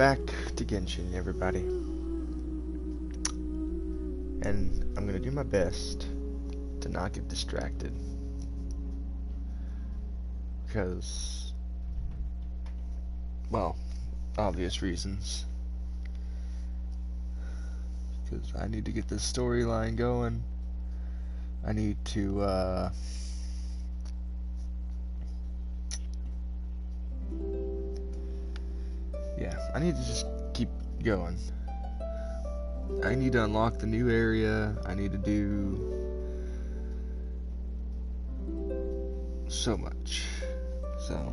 back to Genshin, everybody. And I'm gonna do my best to not get distracted. Because, well, obvious reasons. Because I need to get this storyline going. I need to, yeah, I need to just keep going. I need to unlock the new area. I need to do so much. So,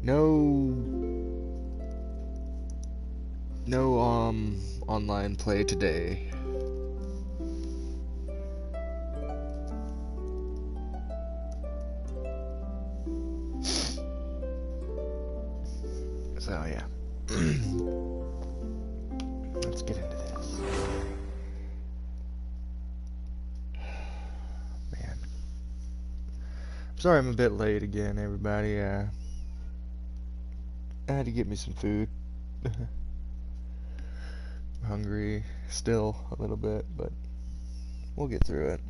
no online play today. So yeah. Let's get into this. Man. I'm sorry I'm a bit late again, everybody. I had to get me some food. I'm hungry still a little bit, but we'll get through it.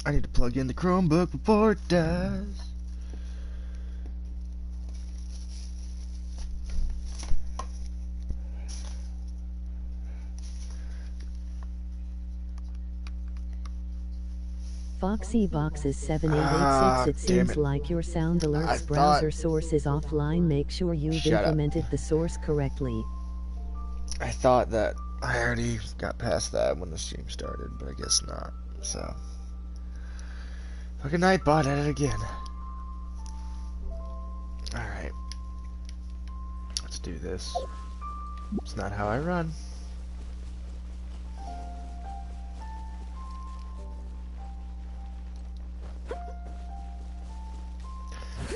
I need to plug in the Chromebook before it dies. Foxy Boxes 7886. It seems like your sound alerts browser source is offline. Make sure you've implemented the source correctly. I thought that I already got past that when the stream started, but I guess not. So, fucking Nightbot at it again. Alright. Let's do this. It's not how I run.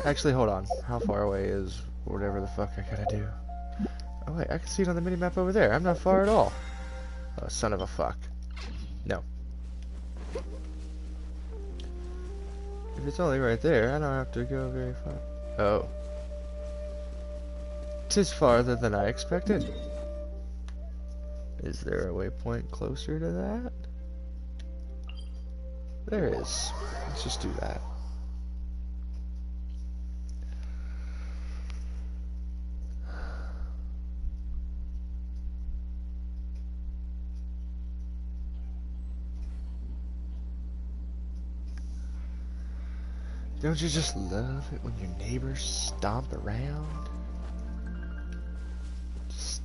Actually, hold on. How far away is whatever the fuck I gotta do? Oh wait, I can see it on the minimap over there. I'm not far at all. Oh, son of a fuck. No. If it's only right there, I don't have to go very far. Oh. 'Tis farther than I expected. Is there a waypoint closer to that? There is. Let's just do that. Don't you just love it when your neighbors stomp around? Just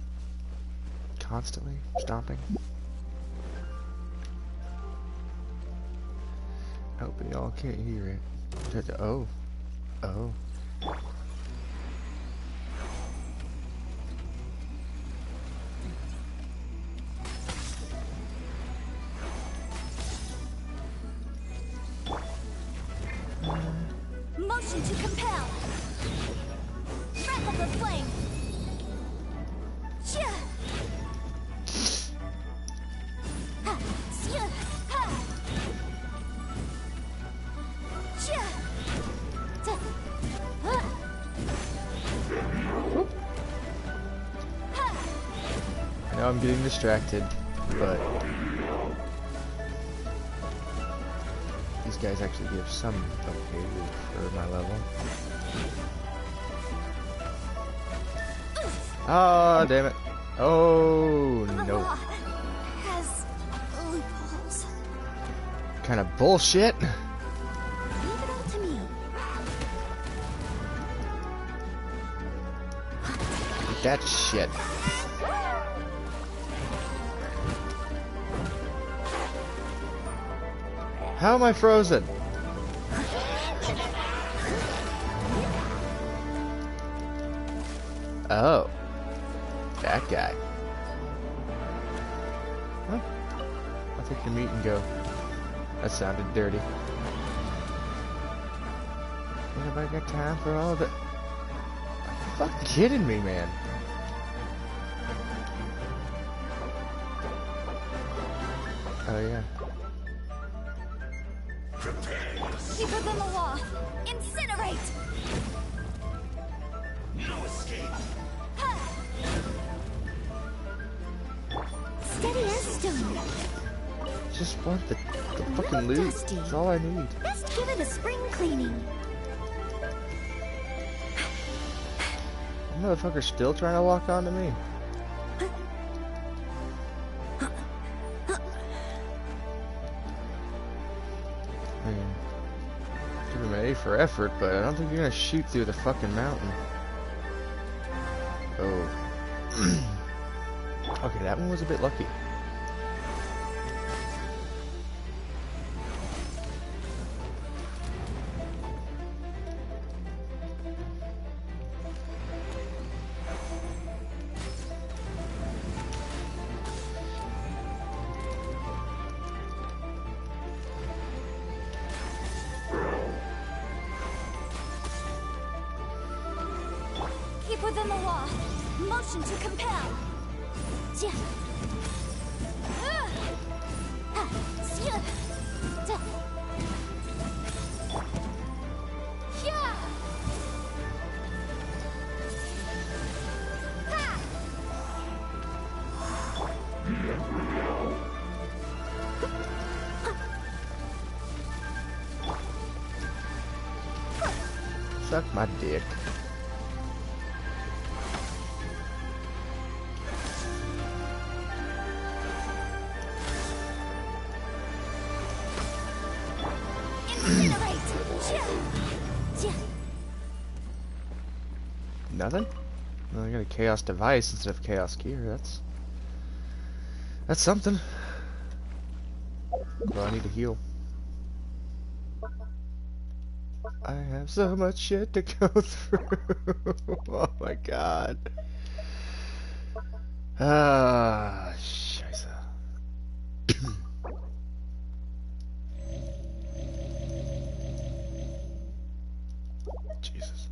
constantly stomping. I hope y'all can't hear it. Oh. Oh. Motion to compel. Breath of the flame. I know I'm getting distracted, but these guys actually give some okay for my level. Ah, damn it. Oh, no. Has loopholes. Kind of bullshit. Leave it all to me. Eat that shit. How am I frozen? Oh. That guy. Huh? I'll take your meat and go. That sounded dirty. Ain't nobody got time for all of it. Are you fucking kidding me, man? Oh, yeah. Deeper than the law. Incinerate! No escape. Ha! steady as stone. Just want the fucking loot. Dusty. That's all I need. Best give it a spring cleaning. That motherfucker's still trying to lock onto me. I mean, give him an A for effort, but I don't think you're gonna shoot through the fucking mountain. Oh. Okay, that one was a bit lucky. Keep within the law. Motion to compel. Yeah. Suck my dick. Nothing? Well, I got a chaos device instead of chaos gear. That's something. Well, I need to heal. I have so much shit to go through. Oh my god. Ah, scheiße. Jesus.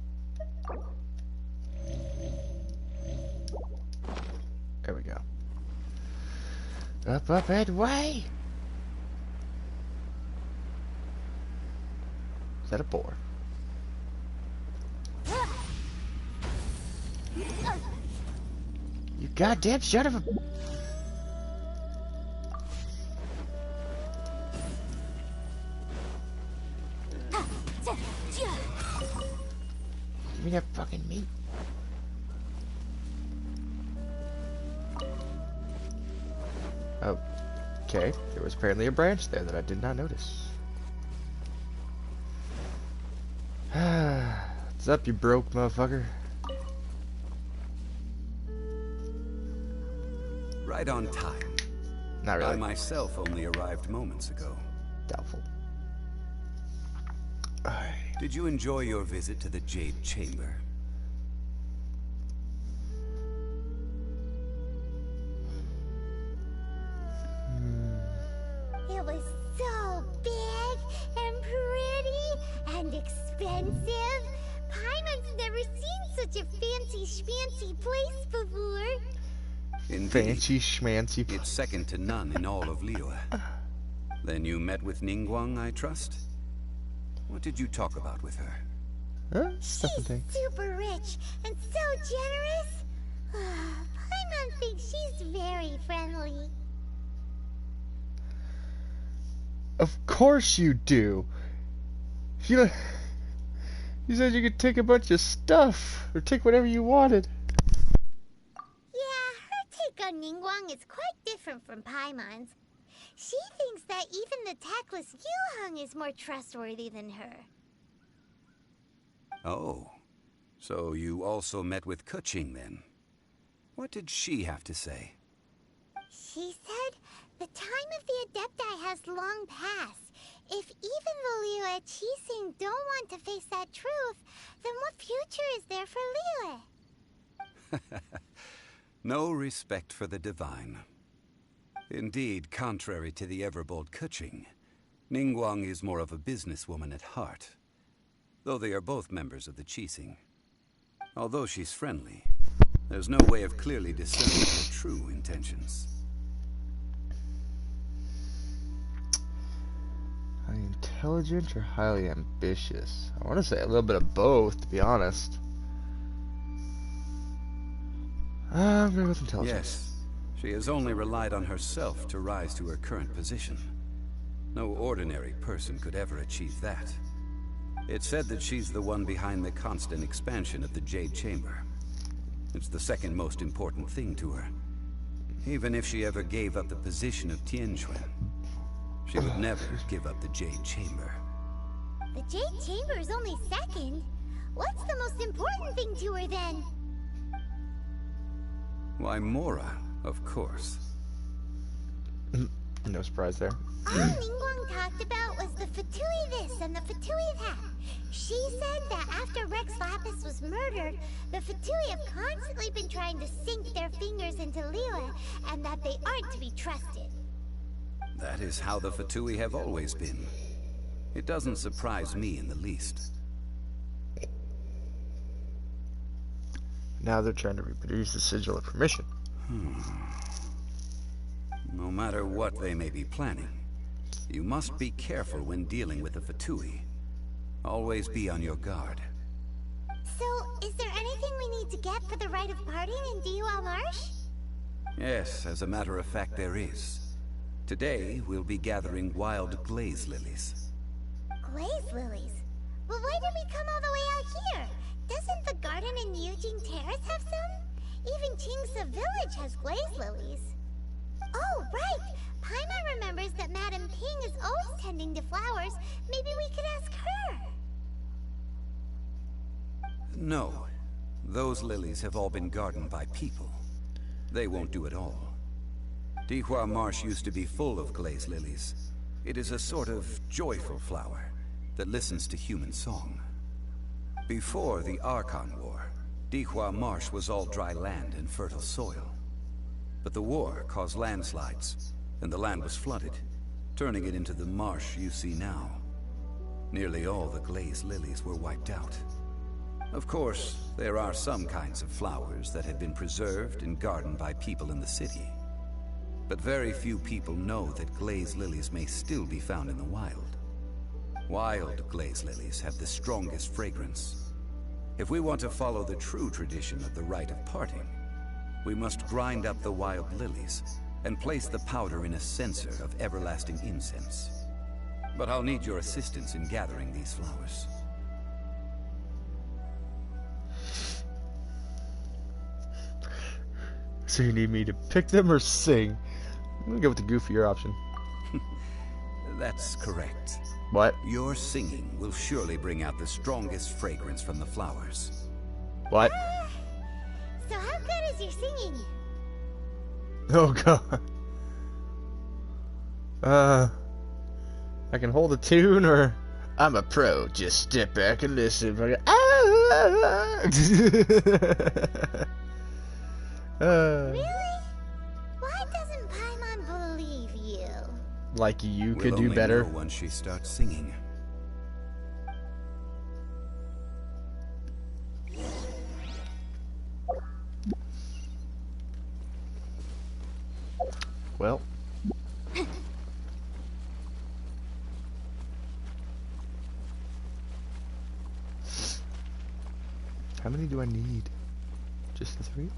There we go. Up, and way! Is that a boar? You goddamn son of a... Give me that fucking meat. Oh, okay. There was apparently a branch there that I did not notice. What's up, you broke motherfucker? Right on time. Not really. I myself only arrived moments ago. Doubtful. Did you enjoy your visit to the Jade Chamber? It was so big and pretty and expensive. Paimon's never seen such a fancy schmancy place before. Indeed. Fancy schmancy. It's second to none in all of Liyue. Then you met with Ningguang, I trust? What did you talk about with her? Huh? Stuff and She's things. super rich and so generous. Paimon thinks she's very friendly. Of course you do. You said you could take a bunch of stuff or take whatever you wanted. Yeah, her take on Ningguang is quite different from Paimon's. She thinks that even the tactless Yuheng is more trustworthy than her. Oh, so you also met with Keqing then? What did she have to say? She said the time of the Adepti has long passed. If even the Liyue Qixing don't want to face that truth, then what future is there for Liyue? No respect for the divine. Indeed, contrary to the ever-bold Keqing, Ningguang is more of a businesswoman at heart, though they are both members of the Qixing. Although she's friendly, there's no way of clearly discerning her true intentions. Highly intelligent or highly ambitious? I want to say a little bit of both, to be honest. I'm going with intelligence. Yes, She has only relied on herself to rise to her current position. No ordinary person could ever achieve that. It's said that she's the one behind the constant expansion of the Jade Chamber. It's the second most important thing to her. Even if she ever gave up the position of Tianquan, she would never give up the Jade Chamber. The Jade Chamber is only second. What's the most important thing to her then? Why, Mora, of course. No surprise there. All Ningguang talked about was the Fatui this and the Fatui that. She said that after Rex Lapis was murdered, the Fatui have constantly been trying to sink their fingers into Liyue, and that they aren't to be trusted. That is how the Fatui have always been. It doesn't surprise me in the least. Now they're trying to reproduce the sigil of permission. No matter what they may be planning, you must be careful when dealing with the Fatui. Always be on your guard. So, is there anything we need to get for the rite of parting in Dihua Marsh? Yes, as a matter of fact, there is. Today, we'll be gathering wild glaze lilies. Glaze lilies? Well, why did we come all the way out here? Doesn't the garden in Yujing Terrace have some? Even Qingse Village has glaze lilies. Oh, right! Paimon remembers that Madame Ping is always tending to flowers. Maybe we could ask her. No. Those lilies have all been gardened by people. They won't do it all. Dihua Marsh used to be full of glaze lilies. It is a sort of joyful flower that listens to human song. Before the Archon War, Dihua Marsh was all dry land and fertile soil. But the war caused landslides, and the land was flooded, turning it into the marsh you see now. Nearly all the glaze lilies were wiped out. Of course, there are some kinds of flowers that have been preserved and gardened by people in the city. But very few people know that glaze lilies may still be found in the wild. Wild glaze lilies have the strongest fragrance. If we want to follow the true tradition of the rite of parting, we must grind up the wild lilies and place the powder in a censer of everlasting incense. But I'll need your assistance in gathering these flowers. So you need me to pick them or sing? I'm gonna go with the goofier option. That's correct. What? Your singing will surely bring out the strongest fragrance from the flowers. What? So how good is your singing? Oh god. I can hold a tune, or I'm a pro. Just step back and listen. Really? Why doesn't Paimon believe you? Like you could We'll do only better. know once she starts singing. Well. How many do I need? Just the 3?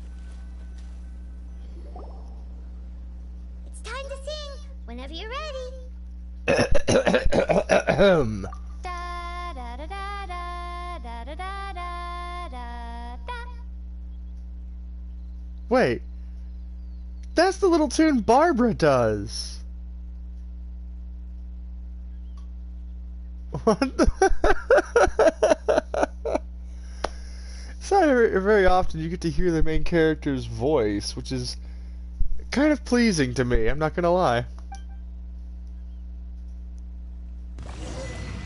It's time to sing. Whenever you're ready. Da da da da da da da da da da. Wait. That's the little tune Barbara does. What the? It's not very often you get to hear the main character's voice, which is kind of pleasing to me, I'm not gonna lie.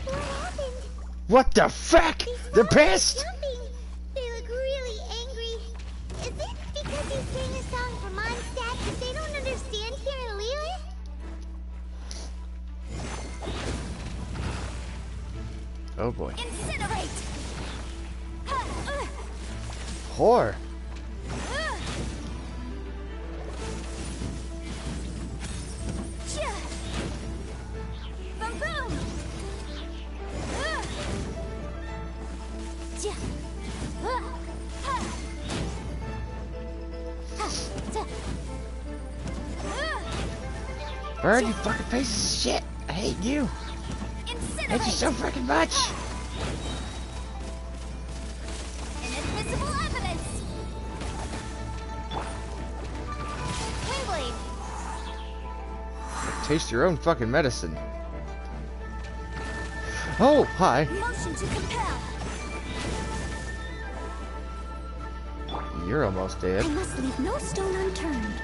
What happened? What the fuck? They're pissed! Jumping. They look really angry. Is it because you sang a song for Mondstadt that they don't understand here in Liyue? Oh boy. Incinerate! Whore. Boom boom! Burn, you fucking piece of shit! I hate you! I hate you so fucking much! Inadmissible evidence! Windblade! Taste your own fucking medicine. Oh, hi! Motion to compel! You're almost dead. I must leave no stone unturned.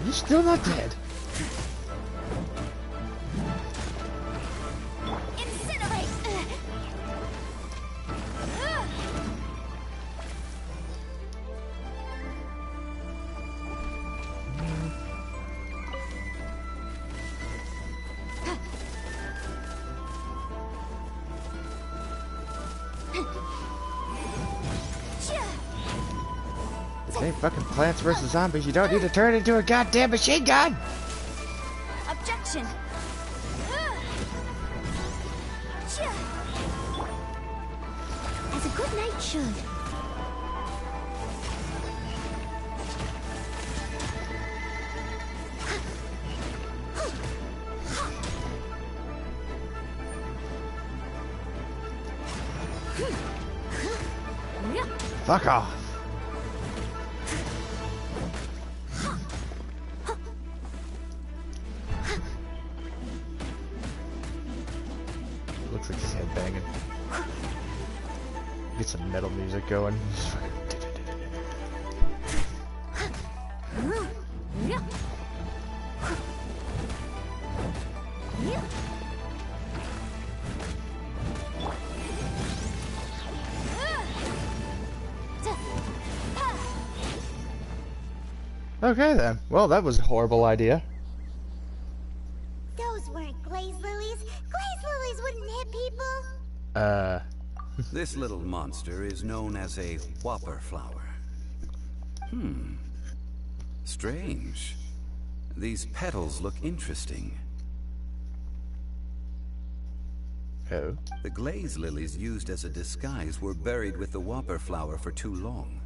You're still not dead. Incinerate! This ain't fucking Plants vs. Zombies. You don't need to turn into a goddamn machine gun! Objection! As a good knight should. Fuck off. Looks like he's headbanging. Get some metal music going. Okay then. Well, that was a horrible idea. Those weren't glaze lilies. Glaze lilies wouldn't hit people. This little monster is known as a whopper flower. Strange. These petals look interesting. Oh. The glaze lilies used as a disguise were buried with the whopper flower for too long.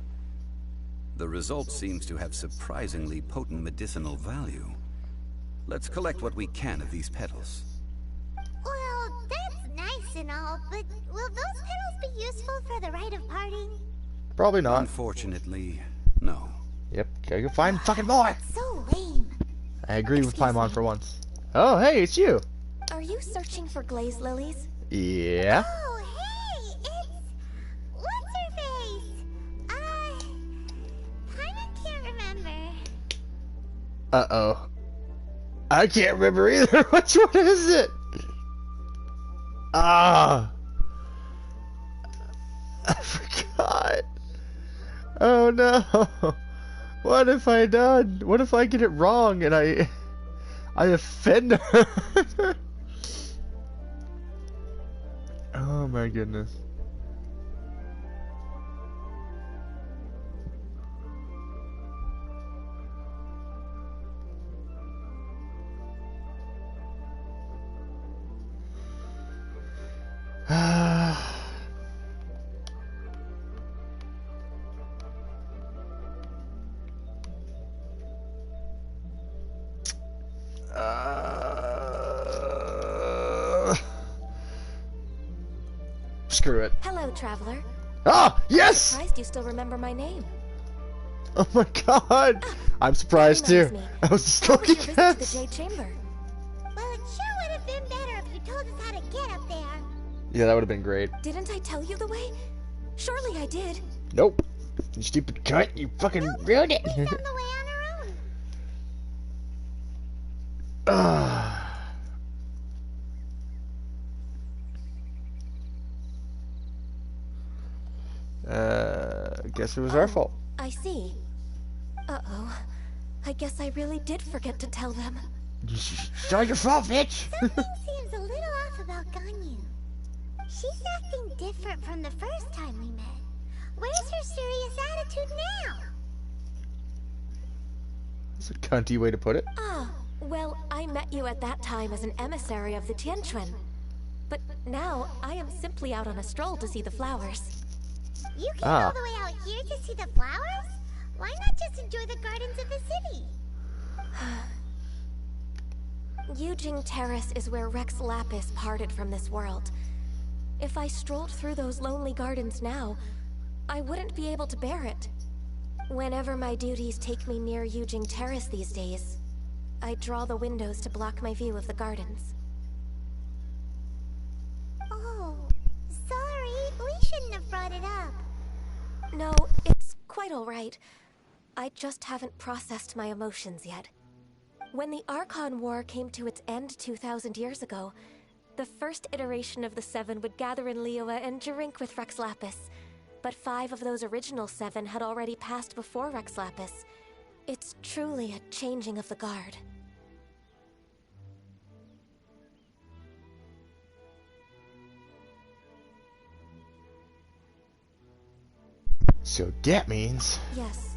The result seems to have surprisingly potent medicinal value. Let's collect what we can of these petals. Well, that's nice and all, but will those petals be useful for the rite of parting? Probably not. Unfortunately, no. Yep, gotta go find fucking more! So lame. I agree with Paimon for once. Oh, hey, it's you! Are you searching for glaze lilies? Yeah? Oh, hey, it's... What's-her-face? Paimon can't remember. Uh-oh. I can't remember either. Which one is it? Ah. I forgot. Oh no. What have I done? What if I get it wrong and I offend her? Oh my goodness. Screw it. Hello, traveler. Ah, yes! I'm surprised you still remember my name. Oh my god! I'm surprised too. Reminds me. I was just How was looking your at visit to the Jade Chamber? Well, it sure would have been better if you told us how to get up there. Yeah, that would have been great. Didn't I tell you the way? Surely I did. Nope. You stupid cunt, you fucking ruined it. We found the way on our own. Guess it was our fault. I see. Uh-oh. I guess I really did forget to tell them. It's all your fault, bitch. Something seems a little off about Ganyu. She's acting different from the first time we met. Where's her serious attitude now? That's a cunty way to put it. Ah, well, I met you at that time as an emissary of the Tianquan. But now, I am simply out on a stroll to see the flowers. You came all the way out here to see the flowers? Why not just enjoy the gardens of the city? Yujing Terrace is where Rex Lapis parted from this world. If I strolled through those lonely gardens now, I wouldn't be able to bear it. Whenever my duties take me near Yujing Terrace these days, I draw the windows to block my view of the gardens. Oh, sorry. We shouldn't have brought it up. No, it's quite alright. I just haven't processed my emotions yet. When the Archon War came to its end 2,000 years ago, the first iteration of the Seven would gather in Liyue and drink with Rex Lapis. But 5 of those original 7 had already passed before Rex Lapis. It's truly a changing of the guard. So that means... Yes.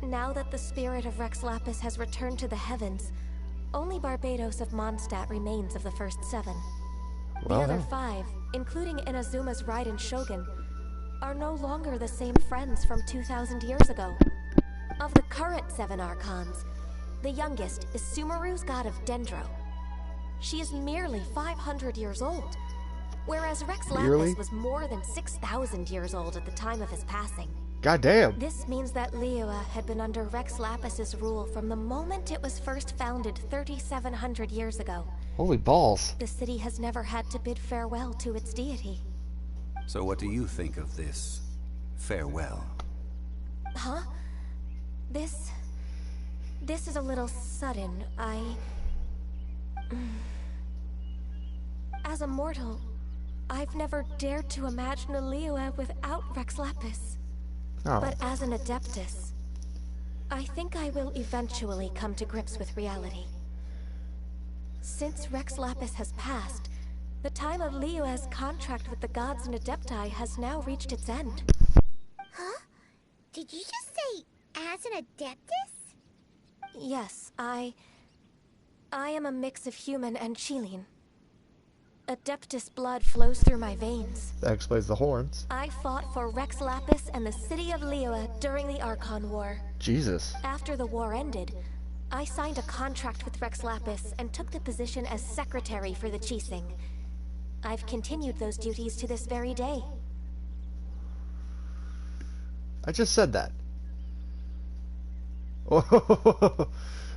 Now that the spirit of Rex Lapis has returned to the heavens, only Barbados of Mondstadt remains of the first 7. The other 5, including Inazuma's Raiden Shogun, are no longer the same friends from 2,000 years ago. Of the current 7 Archons, the youngest is Sumeru's god of Dendro. She is merely 500 years old, whereas Rex Lapis was more than 6,000 years old at the time of his passing. Goddamn. This means that Liyue had been under Rex Lapis's rule from the moment it was first founded 3,700 years ago. Holy balls. The city has never had to bid farewell to its deity. So what do you think of this farewell? Huh? This is a little sudden. As a mortal, I've never dared to imagine a Liyue without Rex Lapis. Oh. But as an Adeptus, I think I will eventually come to grips with reality. Since Rex Lapis has passed, the time of Liyue's contract with the gods and Adepti has now reached its end. Huh? Did you just say, as an Adeptus? Yes, I am a mix of human and Chilean. Adeptus blood flows through my veins. That explains the horns. I fought for Rex Lapis and the city of Liyue during the Archon War. Jesus. After the war ended, I signed a contract with Rex Lapis and took the position as secretary for the Qixing. I've continued those duties to this very day. I just said that.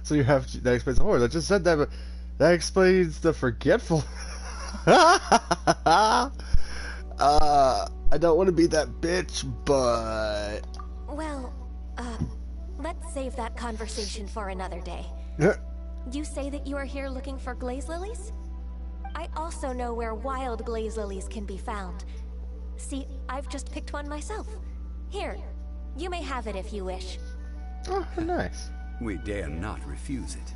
So you have... That explains the horns. I just said that, but that explains the forgetful... I don't want to be that bitch, but... Well, let's save that conversation for another day. You say that you are here looking for glaze lilies? I also know where wild glaze lilies can be found. See, I've just picked one myself. Here, you may have it if you wish. Oh, nice. We dare not refuse it.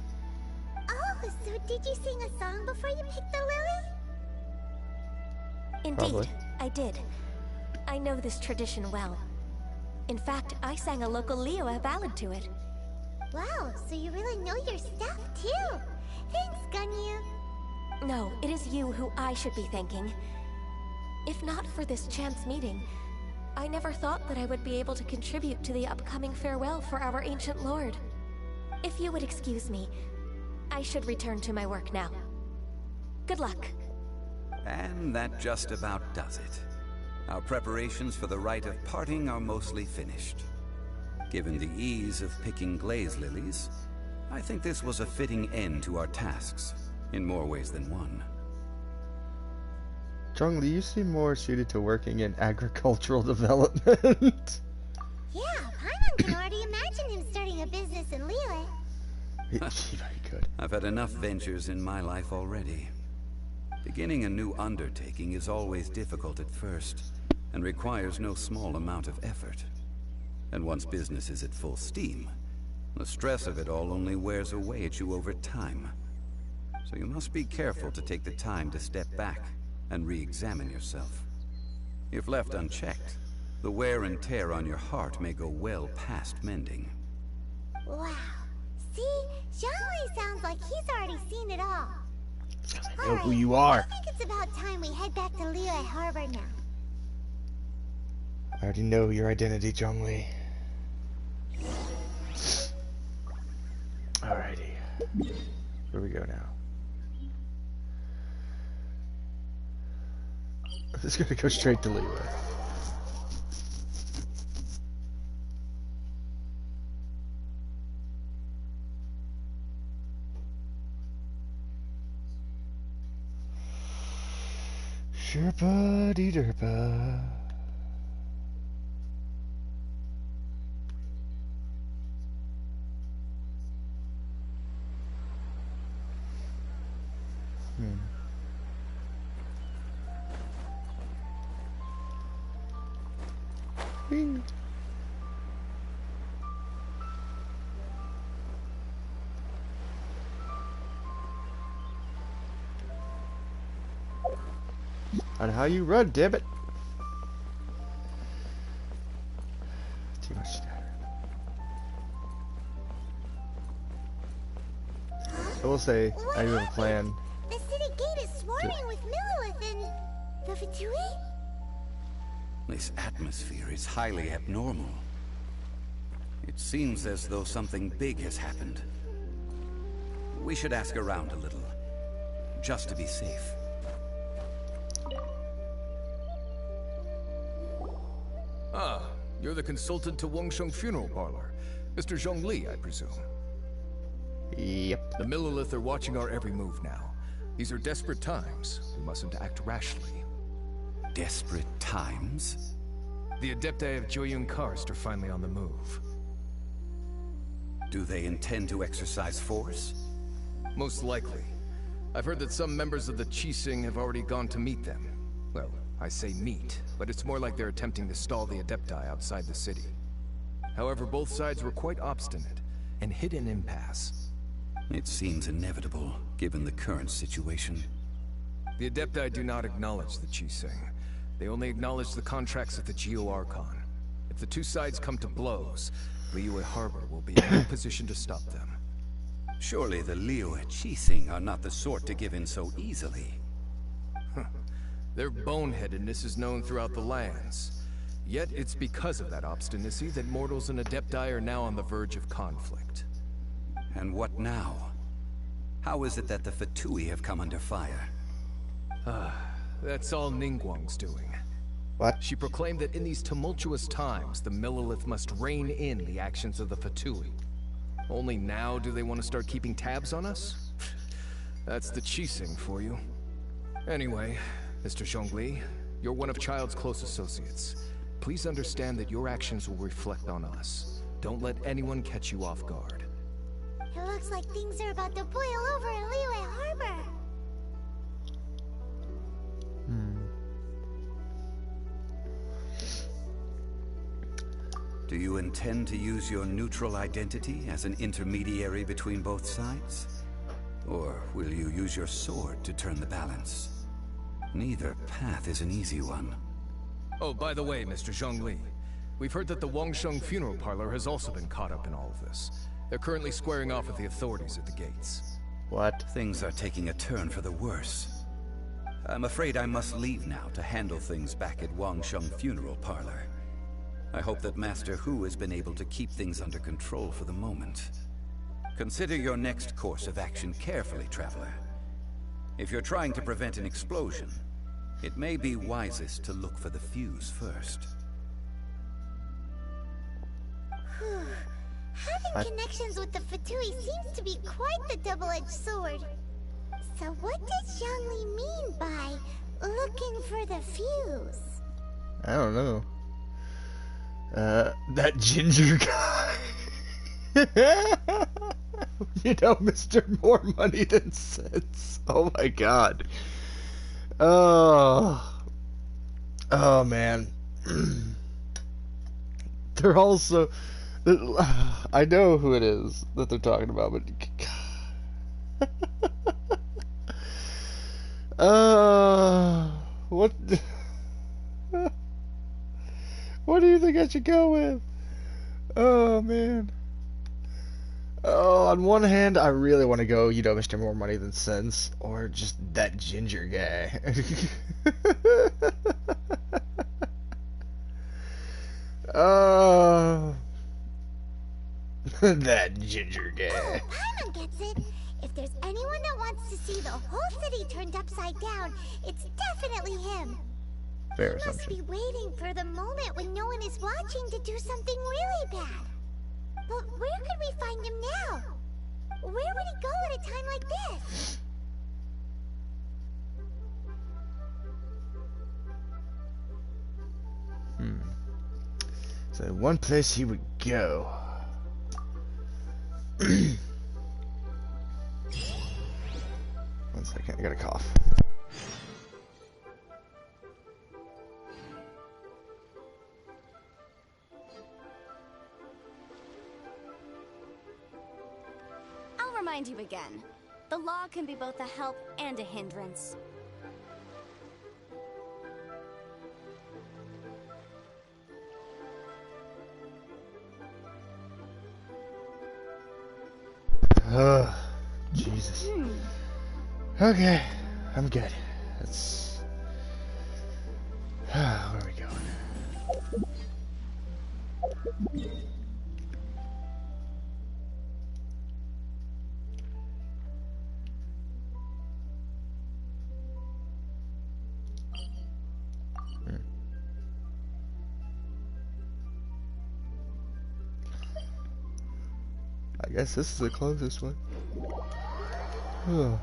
Oh, so did you sing a song before you picked the lily? Indeed, Probably. I did. I know this tradition well. In fact, I sang a local Liyue ballad to it. Wow, so you really know your stuff, too. Thanks, Gunyu. No, it is you who I should be thanking. If not for this chance meeting, I never thought that I would be able to contribute to the upcoming farewell for our ancient lord. If you would excuse me, I should return to my work now. Good luck. And that just about does it. Our preparations for the rite of parting are mostly finished. Given the ease of picking glaze lilies, I think this was a fitting end to our tasks, in more ways than one. Zhongli, you seem more suited to working in agricultural development. Yeah, Paimon can already imagine him starting a business in Liyue. He very good. I've had enough ventures in my life already. Beginning a new undertaking is always difficult at first, and requires no small amount of effort. And once business is at full steam, the stress of it all only wears away at you over time. So you must be careful to take the time to step back and re-examine yourself. If left unchecked, the wear and tear on your heart may go well past mending. Wow. See, Zhongli sounds like he's already seen it all. Because I know who you are. I think it's about time we head back to Liyue Harbor now. I already know your identity, Zhongli. Alrighty. Where we go now? I'm just gonna go straight to Liyue. Sherpa dee derpa. Wing. On how you run, damn it. Too much static. I will say, I do have a plan. The city gate is swarming with Millilith and the Fatui? This atmosphere is highly abnormal. It seems as though something big has happened. We should ask around a little, just to be safe. Ah, you're the consultant to Wangsheng Funeral Parlor. Mr. Zhongli, I presume. Yep. The Millilith are watching our every move now. These are desperate times. We mustn't act rashly. Desperate times? The Adepti of Joyun Karst are finally on the move. Do they intend to exercise force? Most likely. I've heard that some members of the Qixing have already gone to meet them. Well, I say meet, but it's more like they're attempting to stall the Adepti outside the city. However, both sides were quite obstinate and hit an impasse. It seems inevitable, given the current situation. The Adepti do not acknowledge the Qixing. They only acknowledge the contracts of the Geo-Archon. If the two sides come to blows, Liyue Harbor will be in no position to stop them. Surely the Liyue Qixing are not the sort to give in so easily. Their boneheadedness is known throughout the lands. Yet it's because of that obstinacy that mortals and Adepti are now on the verge of conflict. And what now? How is it that the Fatui have come under fire? That's all Ningguang's doing. What? She proclaimed that in these tumultuous times, the Millilith must rein in the actions of the Fatui. Only now do they want to start keeping tabs on us? That's the Qixing for you. Anyway, Mr. Zhongli, you're one of Child's close associates. Please understand that your actions will reflect on us. Don't let anyone catch you off guard. It looks like things are about to boil over in Liyue Harbor. Do you intend to use your neutral identity as an intermediary between both sides? Or will you use your sword to turn the balance? Neither path is an easy one. Oh, by the way, Mr. Zhongli, we've heard that the Wangsheng Funeral Parlor has also been caught up in all of this. They're currently squaring off with the authorities at the gates. What? Things are taking a turn for the worse. I'm afraid I must leave now to handle things back at Wangsheng Funeral Parlor. I hope that Master Hu has been able to keep things under control for the moment. Consider your next course of action carefully, Traveler. If you're trying to prevent an explosion, it may be wisest to look for the fuse first. Having connections with the Fatui seems to be quite the double-edged sword. So what does Zhongli mean by looking for the fuse? I don't know. That ginger guy. You know, Mr. More Money Than Sense. Oh my god. Oh man. They're also... I know who it is that they're talking about, but... What... What do you think I should go with? Oh man. Oh, on one hand, I really want to go, you know, Mr. More Money Than Sense, or just that ginger guy. Oh, that ginger guy. Oh, Paimon gets it. If there's anyone that wants to see the whole city turned upside down, it's definitely him. Fair He must assumption. be waiting for the moment when no one is watching to do something really bad. But where could we find him now? Where would he go at a time like this? So one place he would go. One second, I got a cough. I'll remind you again. The law can be both a help and a hindrance. Oh, Jesus. Okay, I'm good. Let's... Where are we going? I guess this is the closest one. Oh.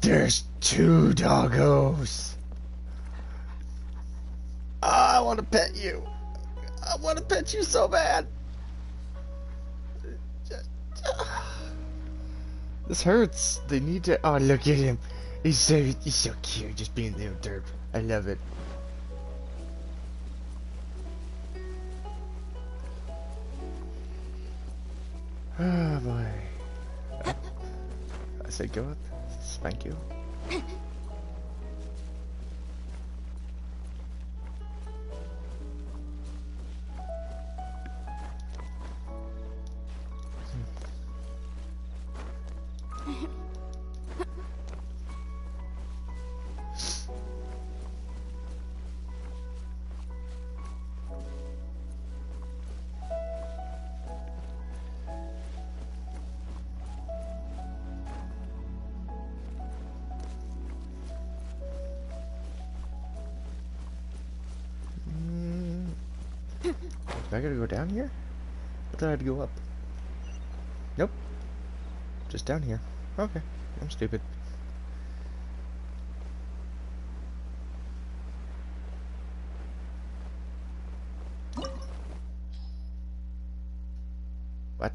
There's two doggos. I want to pet you. I want to pet you so bad. This hurts. They need to. Oh, look at him. He's so cute, just being little derp. I love it. Oh boy. I said go up. Spank you. I gotta go down here? I thought I had to go up. Nope. Just down here. Okay. I'm stupid. What?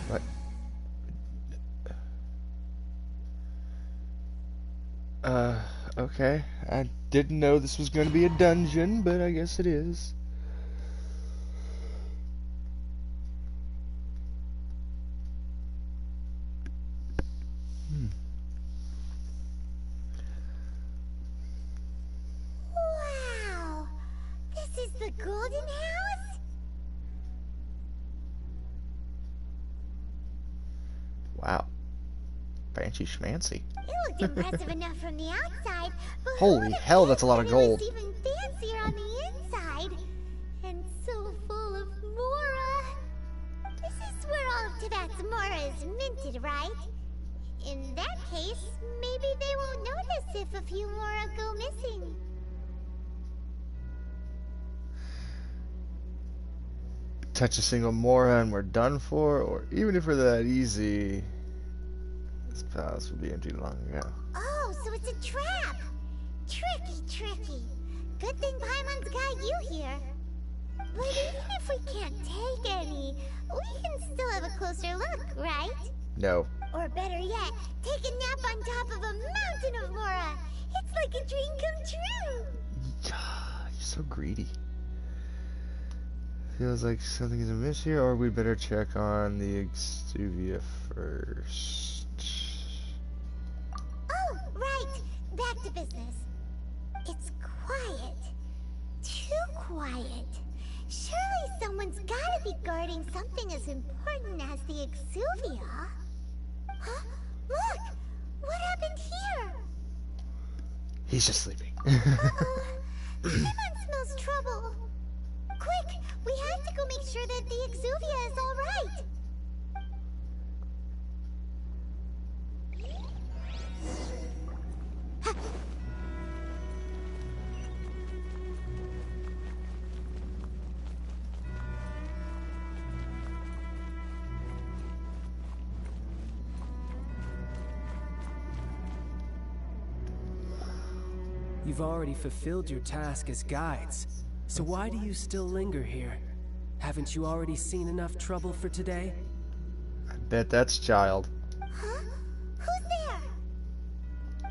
What? Okay. I didn't know this was going to be a dungeon, but I guess it is. Wow! This is the Golden House? Wow. Fancy schmancy. It looked impressive enough from the outside, but Holy hell, that's a lot of gold. It was even fancier on the inside. And so full of Mora. This is where all of Tibet's Mora is minted, right? In that case, maybe they won't notice if a few Mora go missing. Touch a single Mora and we're done for, or even if we're that easy, this palace would be empty long ago. Oh, so it's a trap! Tricky, tricky. Good thing Paimon's got you here. But even if we can't take any, we can still have a closer look, right? No. Or better yet, take a nap on top of a mountain of Mora. It's like a dream come true. You're so greedy. Feels like something is amiss here, or we better check on the Exuvia first. Oh, right. Back to business. It's quiet. Too quiet. Surely someone's gotta be guarding something as important as the Exuvia. Huh? Look! What happened here? He's just sleeping. Uh-oh. Paimon smells trouble. Quick! We have to go make sure that the Exuvia is all right. You've already fulfilled your task as guides, so why do you still linger here? Haven't you already seen enough trouble for today? I bet that's Child. Huh? Who's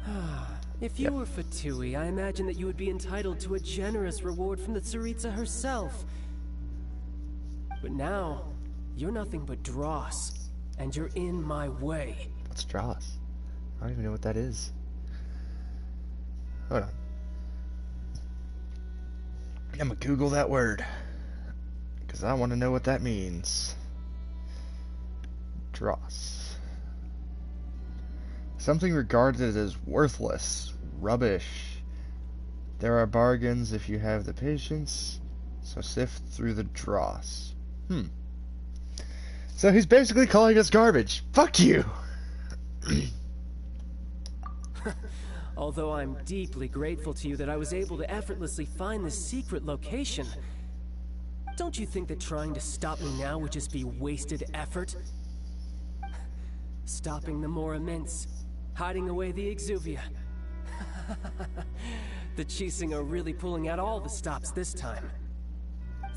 there? If you were Fatui, I imagine that you would be entitled to a generous reward from the Tsaritsa herself. But now, you're nothing but dross, and you're in my way. What's Dross? I don't even know what that is. Hold on. I'm gonna Google that word, because I want to know what that means. Dross. Something regarded as worthless, rubbish. There are bargains if you have the patience, so sift through the dross. So he's basically calling us garbage. Fuck you! Although I'm deeply grateful to you that I was able to effortlessly find this secret location, don't you think that trying to stop me now would just be wasted effort? Stopping the Mora Mints, hiding away the Exuvia. The Chising are really pulling out all the stops this time.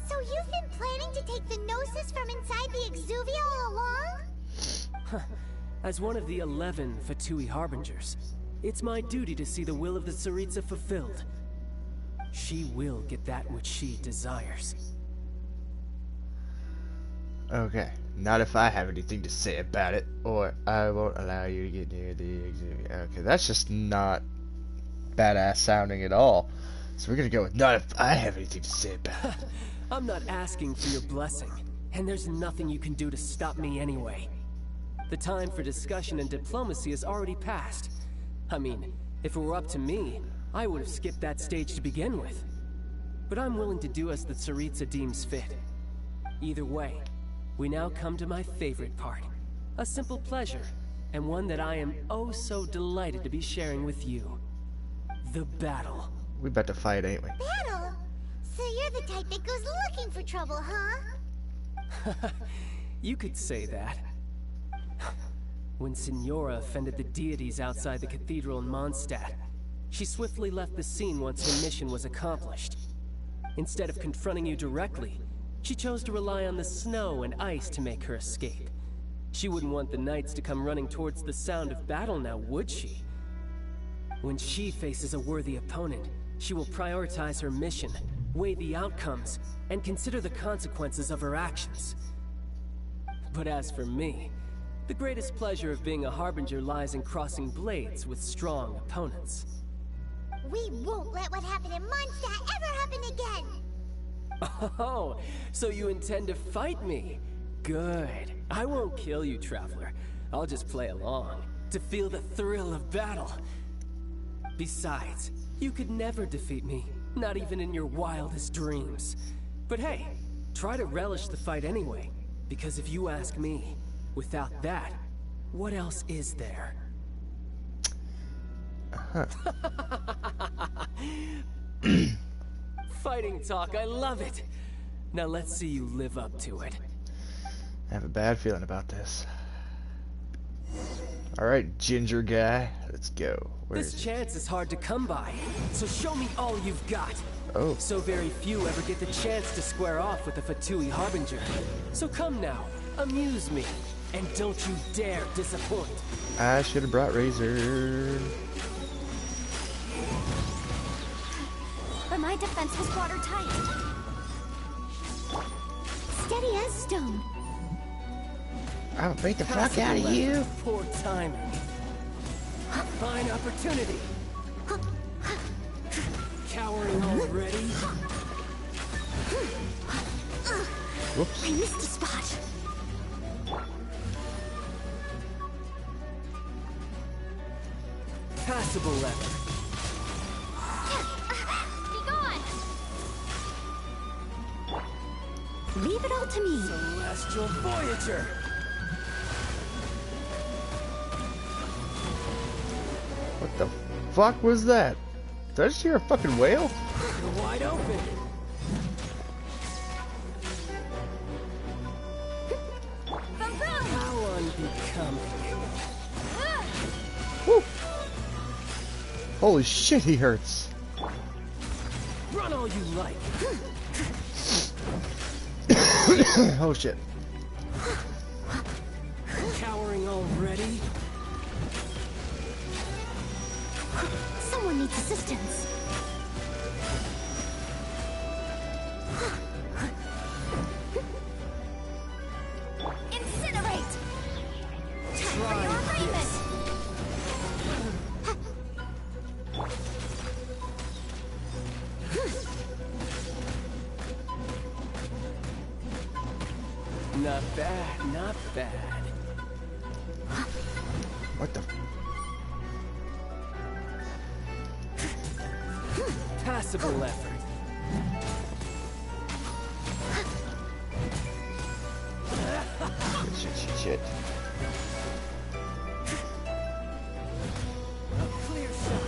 So you've been planning to take the Gnosis from inside the Exuvia all along? As one of the 11 Fatui Harbingers, it's my duty to see the will of the Tsaritsa fulfilled. She will get that which she desires. Okay, not if I have anything to say about it, or I won't allow you to get near the Exuvia. Okay, that's just not badass sounding at all. So we're gonna go with not if I have anything to say about it. I'm not asking for your blessing, and there's nothing you can do to stop me anyway. The time for discussion and diplomacy has already passed. I mean, if it were up to me, I would have skipped that stage to begin with. But I'm willing to do as the Tsaritsa deems fit. Either way, we now come to my favorite part. A simple pleasure, and one that I am oh so delighted to be sharing with you. The battle. We about to fight, ain't we? Battle? So you're the type that goes looking for trouble, huh? You could say that. When Signora offended the deities outside the cathedral in Mondstadt, she swiftly left the scene once her mission was accomplished. Instead of confronting you directly, she chose to rely on the snow and ice to make her escape. She wouldn't want the knights to come running towards the sound of battle now, would she? When she faces a worthy opponent, she will prioritize her mission, weigh the outcomes, and consider the consequences of her actions. But as for me, the greatest pleasure of being a Harbinger lies in crossing blades with strong opponents. We won't let what happened in Mondstadt ever happen again! Oh, so you intend to fight me? Good. I won't kill you, Traveler. I'll just play along, to feel the thrill of battle. Besides, you could never defeat me, not even in your wildest dreams. But hey, try to relish the fight anyway, because if you ask me, without that, what else is there? Fighting talk, I love it! Now let's see you live up to it. I have a bad feeling about this. Alright, ginger guy, Let's go. This chance is hard to come by, so show me all you've got. Oh. So very few ever get the chance to square off with the Fatui Harbinger. So come now, amuse me, and don't you dare disappoint. I should have brought Razor. But my defense was watertight. Steady as stone. I'll beat the fuck out of you. Poor timing. Fine opportunity. Cowering already? Whoops. I missed a spot. Passable lever. Be gone. Leave it all to me. Celestial Voyager. What the fuck was that? Did I just hear a fucking whale? You're wide open. How unbecoming. Woo. Holy shit, he hurts. Run all you like. Oh shit. Cowering already? Someone needs assistance. Incinerate! Time for your arraignment! Not bad, not bad. What the? Passable effort. Shit. Clear shot.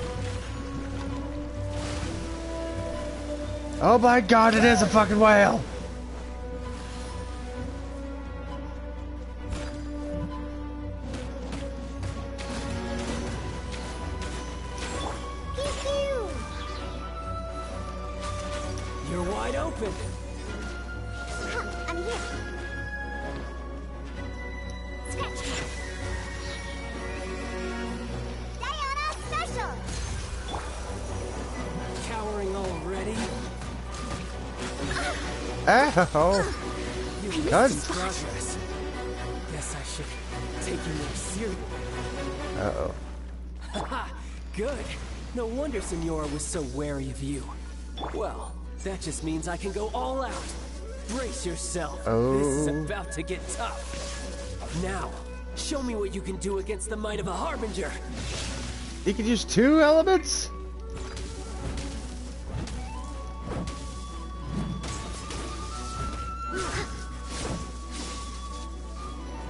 Oh my god, it is a fucking whale! You're wide open. I'm here. Scratch. Diana special. Cowering already? Ow! You made God. some progress. Guess I should take you more seriously. Uh-oh. Haha, good. No wonder Senora was so wary of you. Well, that just means I can go all out. Brace yourself. Oh. This is about to get tough. Now, show me what you can do against the might of a Harbinger. You can use 2 elements?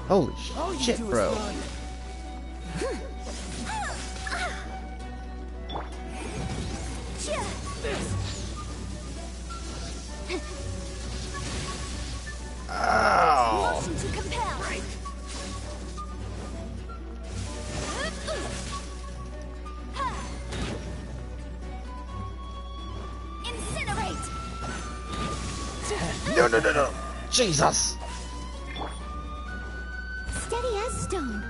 Holy All you shit, do is bro. run. Ow! Motion to compel. Incinerate. No. Jesus! Steady as stone.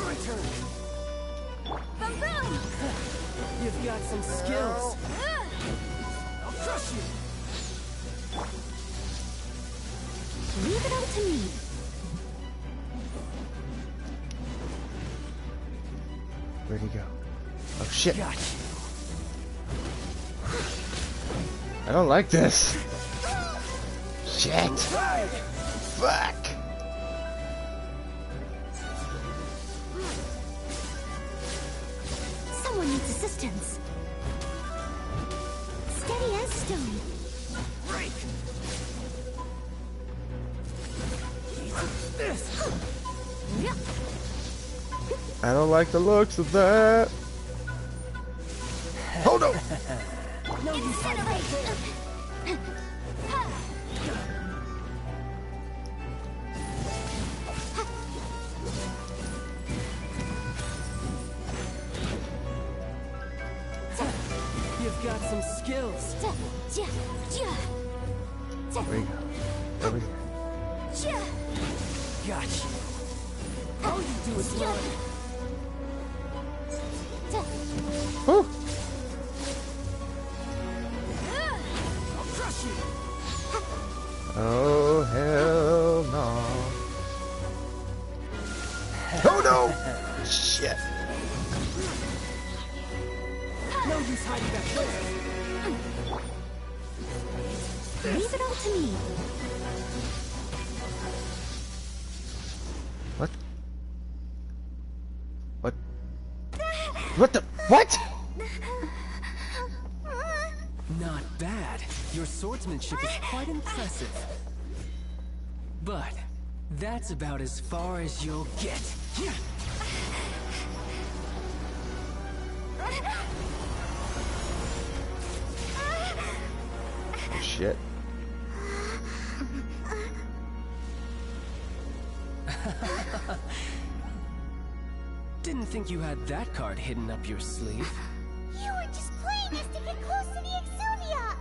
My turn. Boom boom. You've got some skills. I'll crush you. Leave it all to me. Where'd he go? Oh shit. Got you. I don't like this. Shit. Right. Fuck. Someone needs assistance. Steady as stone. Break. This. I don't like the looks of that. Hold on. You've got some skills. There we go. Over here. Gotcha. All you do is run. Woo! I'll crush you. Oh, hell no. Oh no! Shit. No use hiding back there. Leave it all to me. What? What? What the? What? Not bad. Your swordsmanship is quite impressive. But that's about as far as you'll get. Shit. Didn't think you had that card hidden up your sleeve. You were just playing us to get close to the Exuvia!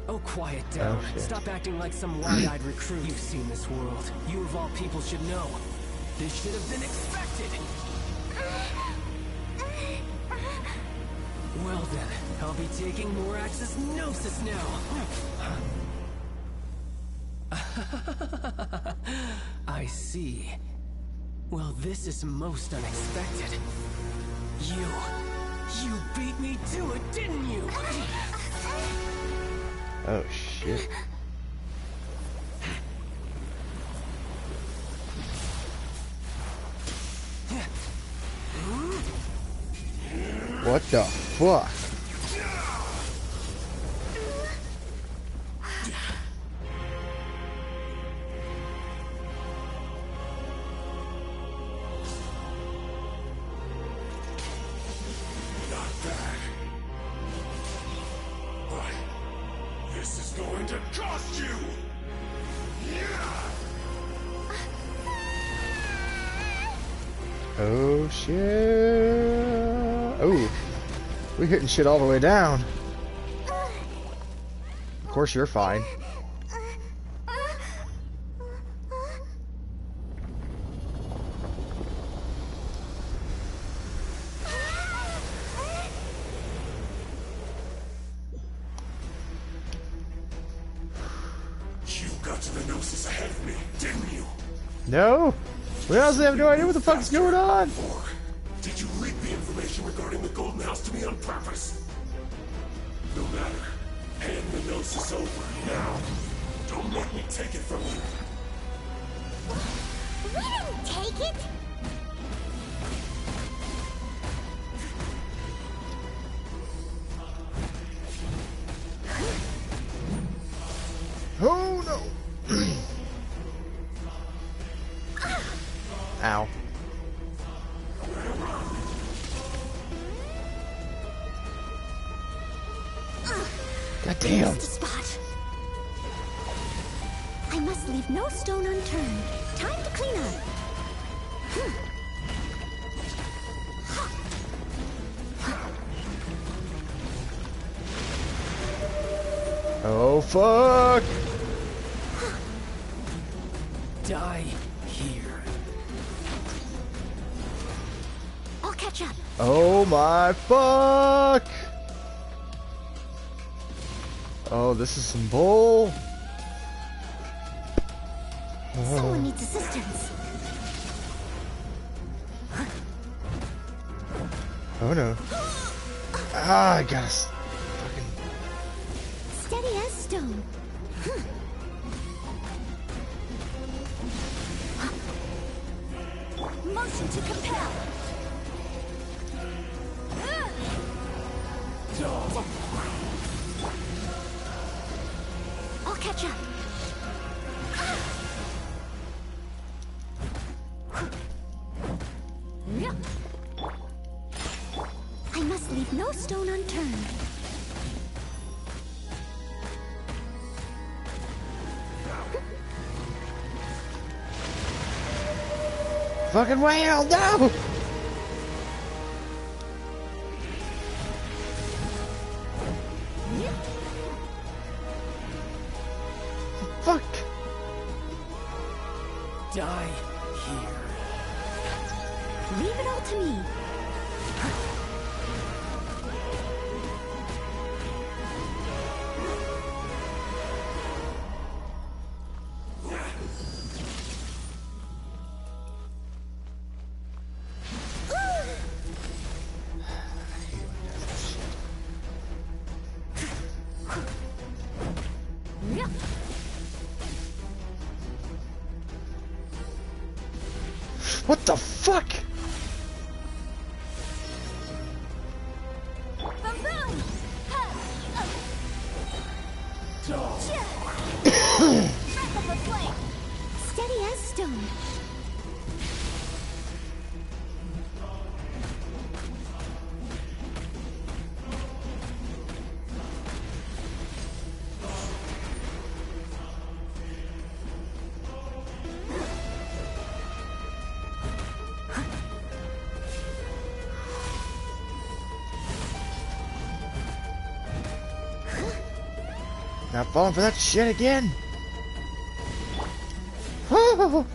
Oh, quiet down. Oh, shit. Stop acting like some wide-eyed recruit. You've seen this world. You of all people should know. This should have been expected. Well then, I'll be taking more Axis Gnosis now. I see. Well, this is most unexpected. You beat me to it, didn't you? Oh shit. What the fuck? This is going to cost you! Oh shit. Oh. We're hitting shit all the way down. Of course you're fine. You got to the Gnosis ahead of me, didn't you? No? We honestly have no idea what the fuck's going on. Or did you leak the information regarding the Golden House to me on purpose? No matter. Hand the Gnosis over now. Don't make me take it from you. We didn't take it! Oh no! Ow. God damn. Missed a spot. I must leave no stone unturned. Time to clean up. Oh fuck! Die here. I'll catch up. Oh my fuck! Oh, this is some bull. Someone needs assistance. Oh no. Ah, I got us. Steady as stone. Motion to compel. I'll catch up. I must leave no stone unturned. fucking whale! No! Fuck! Die here. Leave it all to me. What the fuck? Boom boom! Breath of the flame! Steady as stone. Not falling for that shit again. What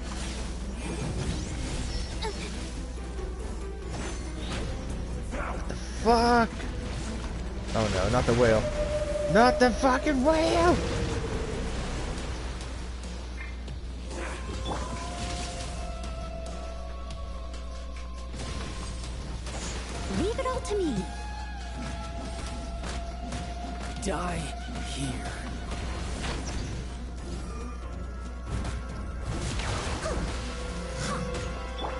the fuck? Oh no, not the whale. Not the fucking whale! Leave it all to me. Die here.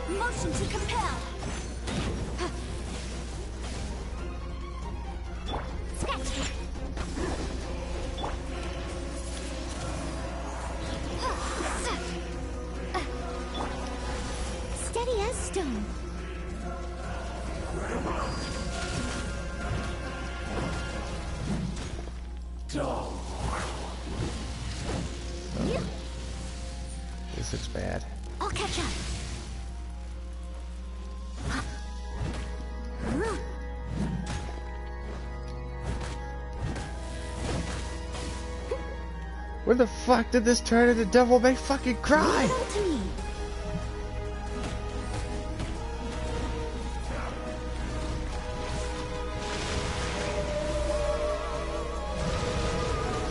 Motion to compel. Sketch. Steady as stone. This looks bad. I'll catch up. Where the fuck did this turn into Devil May fucking cry? Leave it all to me.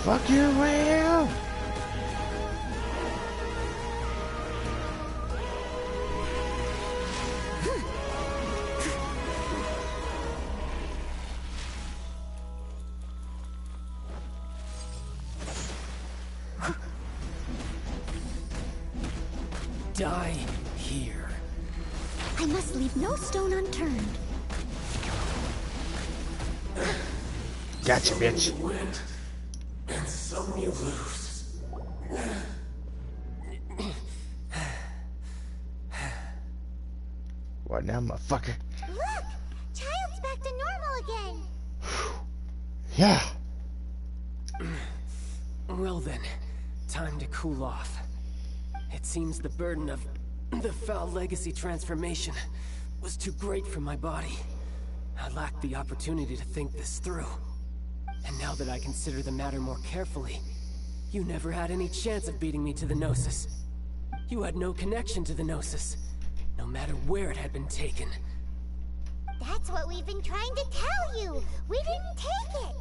Fuck you, whale! Die here. I must leave no stone unturned. Gotcha, bitch. You win, and some you lose. What now, motherfucker? Look! Child's back to normal again! Yeah. Well then, time to cool off. It seems the burden of the foul legacy transformation was too great for my body. I lacked the opportunity to think this through. And now that I consider the matter more carefully, you never had any chance of beating me to the Gnosis. You had no connection to the Gnosis, no matter where it had been taken. That's what we've been trying to tell you! We didn't take it!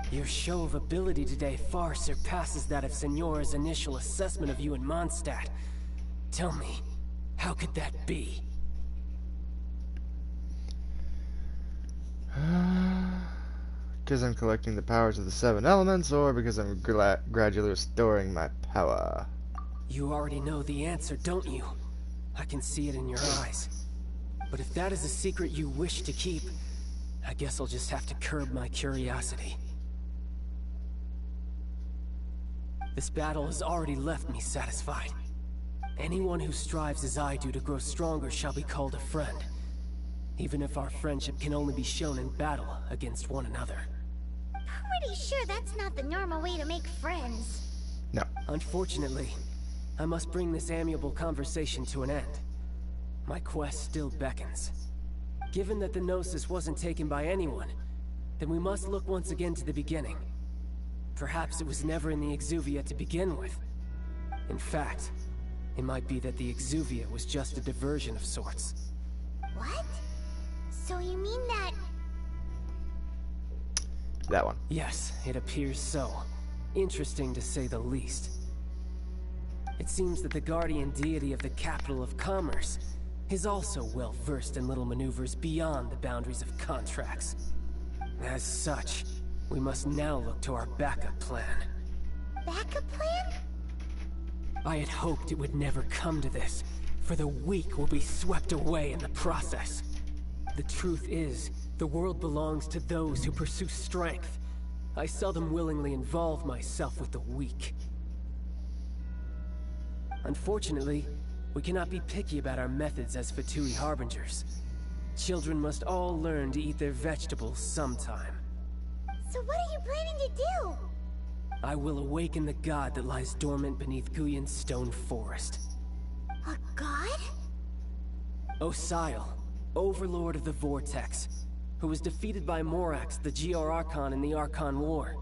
Your show of ability today far surpasses that of Signora's initial assessment of you in Mondstadt. Tell me, how could that be? Because I'm collecting the powers of the 7 elements, or because I'm gradually restoring my power? You already know the answer, don't you? I can see it in your eyes. But if that is a secret you wish to keep, I guess I'll just have to curb my curiosity. This battle has already left me satisfied. Anyone who strives as I do to grow stronger shall be called a friend. Even if our friendship can only be shown in battle against one another. Pretty sure that's not the normal way to make friends. No. Unfortunately, I must bring this amiable conversation to an end. My quest still beckons. Given that the Gnosis wasn't taken by anyone, then we must look once again to the beginning. Perhaps it was never in the Exuvia to begin with. In fact, it might be that the Exuvia was just a diversion of sorts. What? So you mean that... That one. Yes, it appears so. Interesting to say the least. It seems that the guardian deity of the capital of commerce is also well versed in little maneuvers beyond the boundaries of contracts. As such, we must now look to our backup plan. Backup plan? I had hoped it would never come to this, for the weak will be swept away in the process. The truth is, the world belongs to those who pursue strength. I seldom willingly involve myself with the weak. Unfortunately, we cannot be picky about our methods as Fatui Harbingers. Children must all learn to eat their vegetables sometime. So what are you planning to do? I will awaken the god that lies dormant beneath Guyon's stone forest. A god? Osial, overlord of the Vortex, who was defeated by Morax, the Geo-Archon in the Archon War,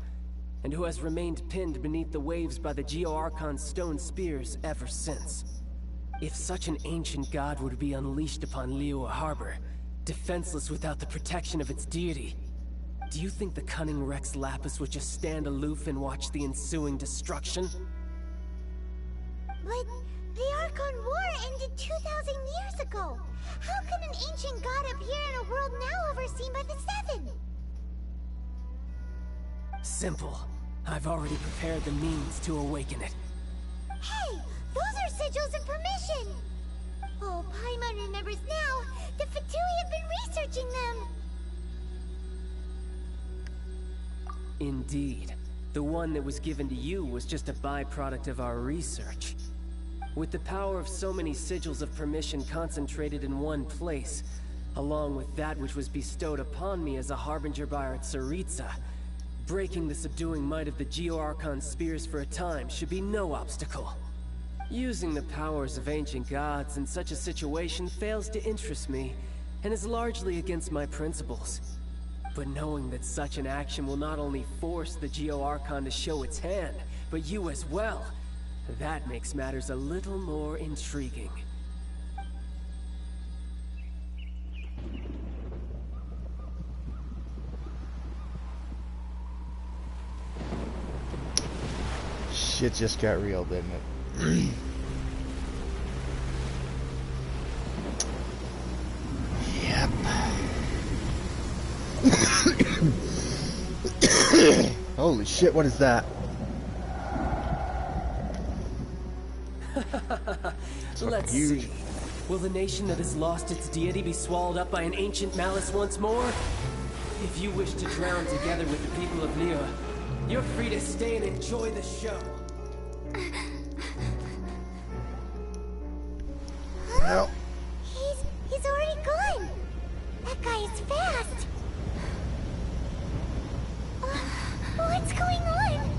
and who has remained pinned beneath the waves by the Geo-Archon's stone spears ever since. If such an ancient god were to be unleashed upon Liyue Harbor, defenseless without the protection of its deity, do you think the cunning Rex Lapis would just stand aloof and watch the ensuing destruction? But the Archon War ended 2,000 years ago. How can an ancient god appear in a world now overseen by the Seven? Simple. I've already prepared the means to awaken it. Hey, those are sigils of permission! Oh, Paimon remembers now. The Fatui have been researching them. Indeed. The one that was given to you was just a byproduct of our research. With the power of so many sigils of permission concentrated in one place, along with that which was bestowed upon me as a harbinger by our Tsaritsa, breaking the subduing might of the Geo-Archon spears for a time should be no obstacle. Using the powers of ancient gods in such a situation fails to interest me, and is largely against my principles. But knowing that such an action will not only force the Geo-Archon to show its hand, but you as well, that makes matters a little more intriguing. Shit just got real, didn't it? Yep. Holy shit, what is that? Let's see. Will the nation that has lost its deity be swallowed up by an ancient malice once more? If you wish to drown together with the people of Liyue, you're free to stay and enjoy the show. No. He's already gone. That guy is fast. What's going on?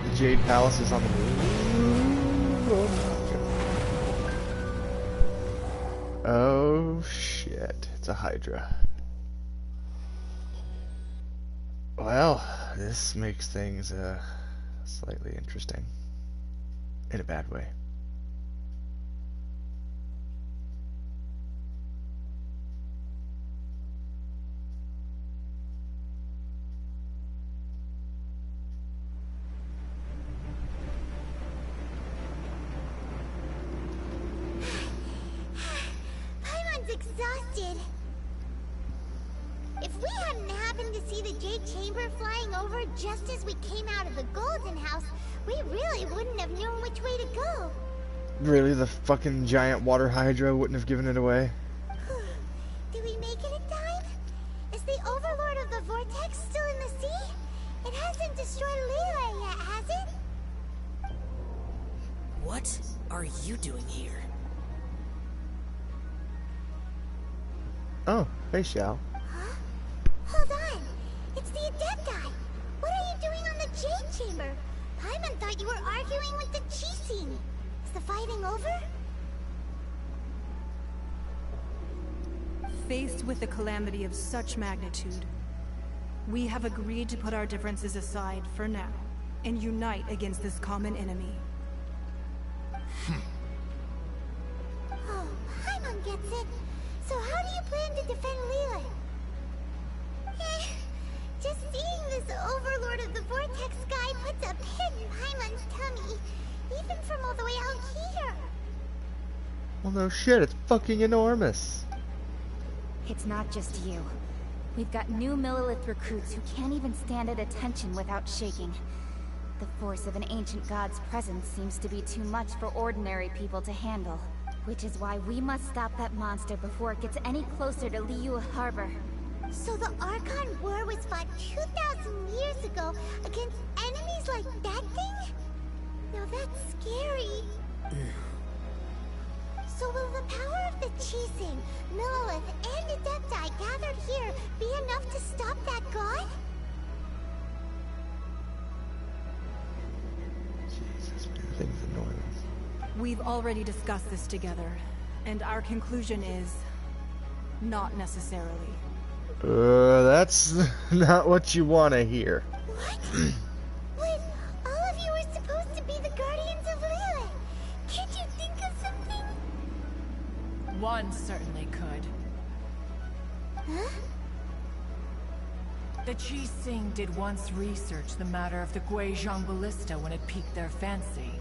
The Jade Palace is on the move. Oh shit, it's a Hydra. Well, this makes things slightly interesting. In a bad way. Paimon's exhausted. If we hadn't happened to see the Jade Chamber flying over just as we came out of the Golden House, we really wouldn't have known which way to go. Really, the fucking giant water Hydra wouldn't have given it away? Did we make it in time? Is the Overlord of the Vortex still in the sea? It hasn't destroyed Liyue yet, has it? What are you doing here? Oh, hey Xiao. Huh? Hold on. It's the Adepti. What are you doing on the Jade remember. Paimon thought you were arguing with the Chising. Is the fighting over? Faced with a calamity of such magnitude, we have agreed to put our differences aside for now and unite against this common enemy. Oh, Paimon gets it. So how do you plan to defend Liyue? Just seeing this Overlord of the Vortex guy puts a pit in Paimon's tummy, even from all the way out here. Well, no shit, it's fucking enormous. It's not just you. We've got new Millelith recruits who can't even stand at attention without shaking. The force of an ancient god's presence seems to be too much for ordinary people to handle. Which is why we must stop that monster before it gets any closer to Liyue Harbor. So the Archon War was fought 2,000 years ago against enemies like that thing? Now that's scary. So will the power of the Chising, Millelith, and Adepti gathered here be enough to stop that god? Jesus, man, that thing's enormous. We've already discussed this together, and our conclusion is... not necessarily. That's not what you want to hear. What? Wait, all of you were supposed to be the guardians of Liyue. Can't you think of something? One certainly could. Huh? The Chising did once research the matter of the Guizhong Ballista when it piqued their fancy.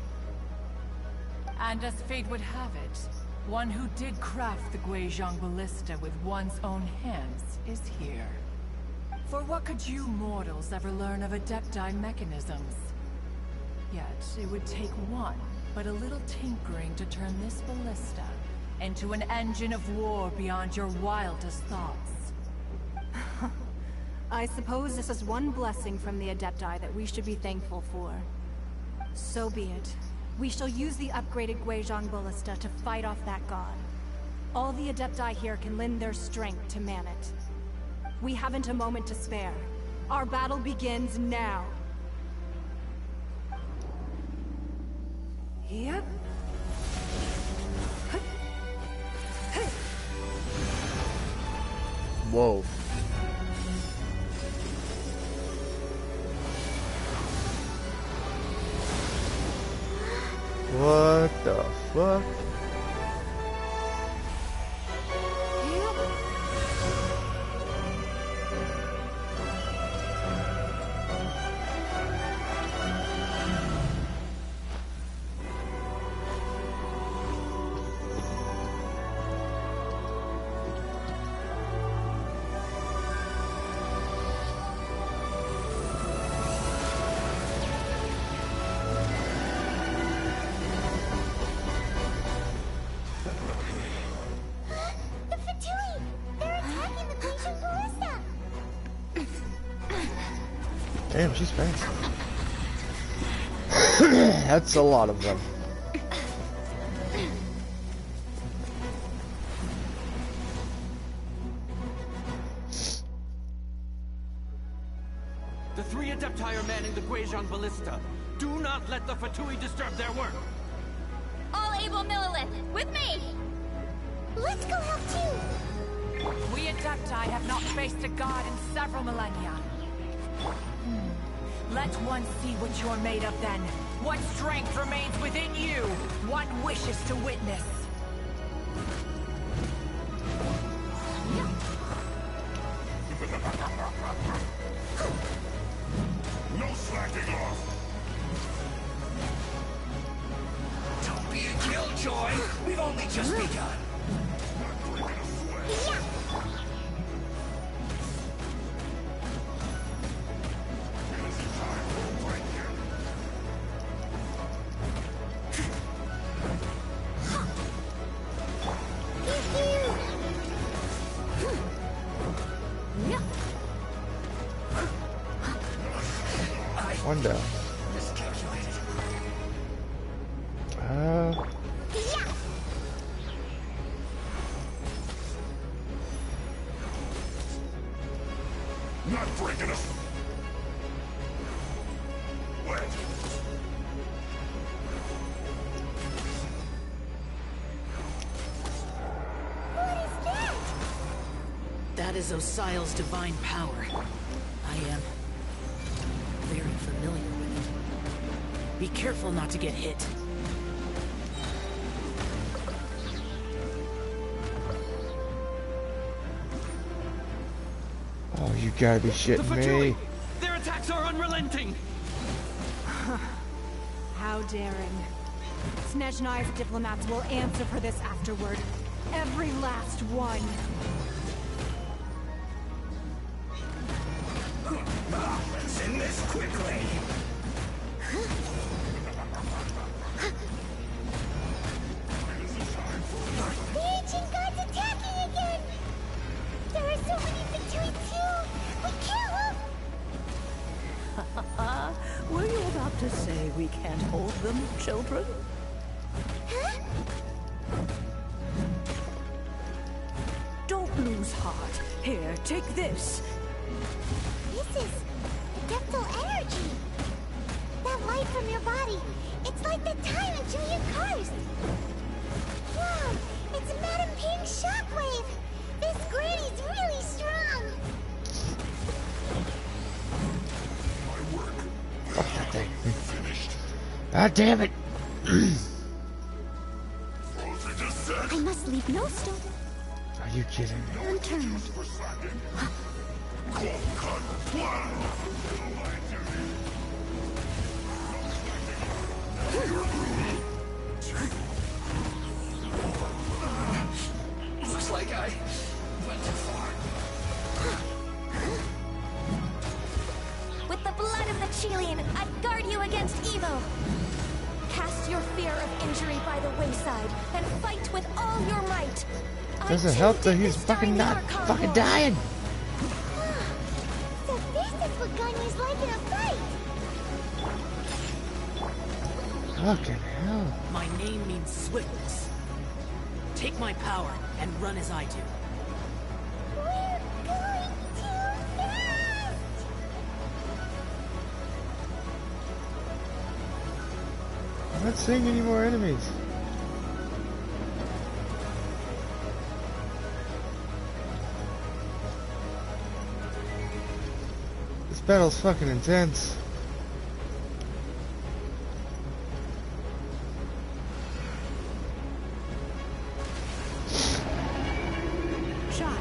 And as fate would have it, one who did craft the Guizhong Ballista with one's own hands is here. For what could you mortals ever learn of Adepti mechanisms? Yet, it would take one, but a little tinkering to turn this ballista into an engine of war beyond your wildest thoughts. I suppose this is one blessing from the Adepti that we should be thankful for. So be it. We shall use the upgraded Guizhong Ballista to fight off that god. All the Adepti here can lend their strength to man it. We haven't a moment to spare. Our battle begins now. Yep. Whoa. What the fuck? Damn, she's fast. That's a lot of them. The three Adepti are manning the Guizhong Ballista. Do not let the Fatui disturb their work. All able Millelith, with me! Let's go help too! We Adepti have not faced a god in several millennia. Let one see what you're made of then. What strength remains within you. One wishes to witness. No slacking off! Don't be a killjoy! We've only just begun. One down. Not breaking us! What? That is Osial's divine power. I am very familiar with it. Be careful not to get hit. Oh, you gotta be shitting me. Their attacks are unrelenting! How daring. Snezhnai's diplomats will answer for this afterward. Every last one. Let's end this quickly. The ancient god's attacking again! There are so many Fatui too! We can't Were you about to say we can't hold them, children? Huh? Don't lose heart. Here, take this. This is adeptal energy. That light from your body. It's like the time until you cursed. Wow, it's Madame Ping's shockwave. This granny's really strong. Fuck that thing. God damn it. I must leave no stone Are you kidding me? unturned. Looks like I went too far. With the blood of the Chilean, I guard you against evil. Cast your fear of injury by the wayside and fight with all your might. Doesn't help that he's fucking not fucking dying. So this is what Ganya's like in a fight. Fucking hell. My name means swiftness. Take my power and run as I do. We're going too fast. I'm not seeing any more enemies. This battle's fucking intense. Child,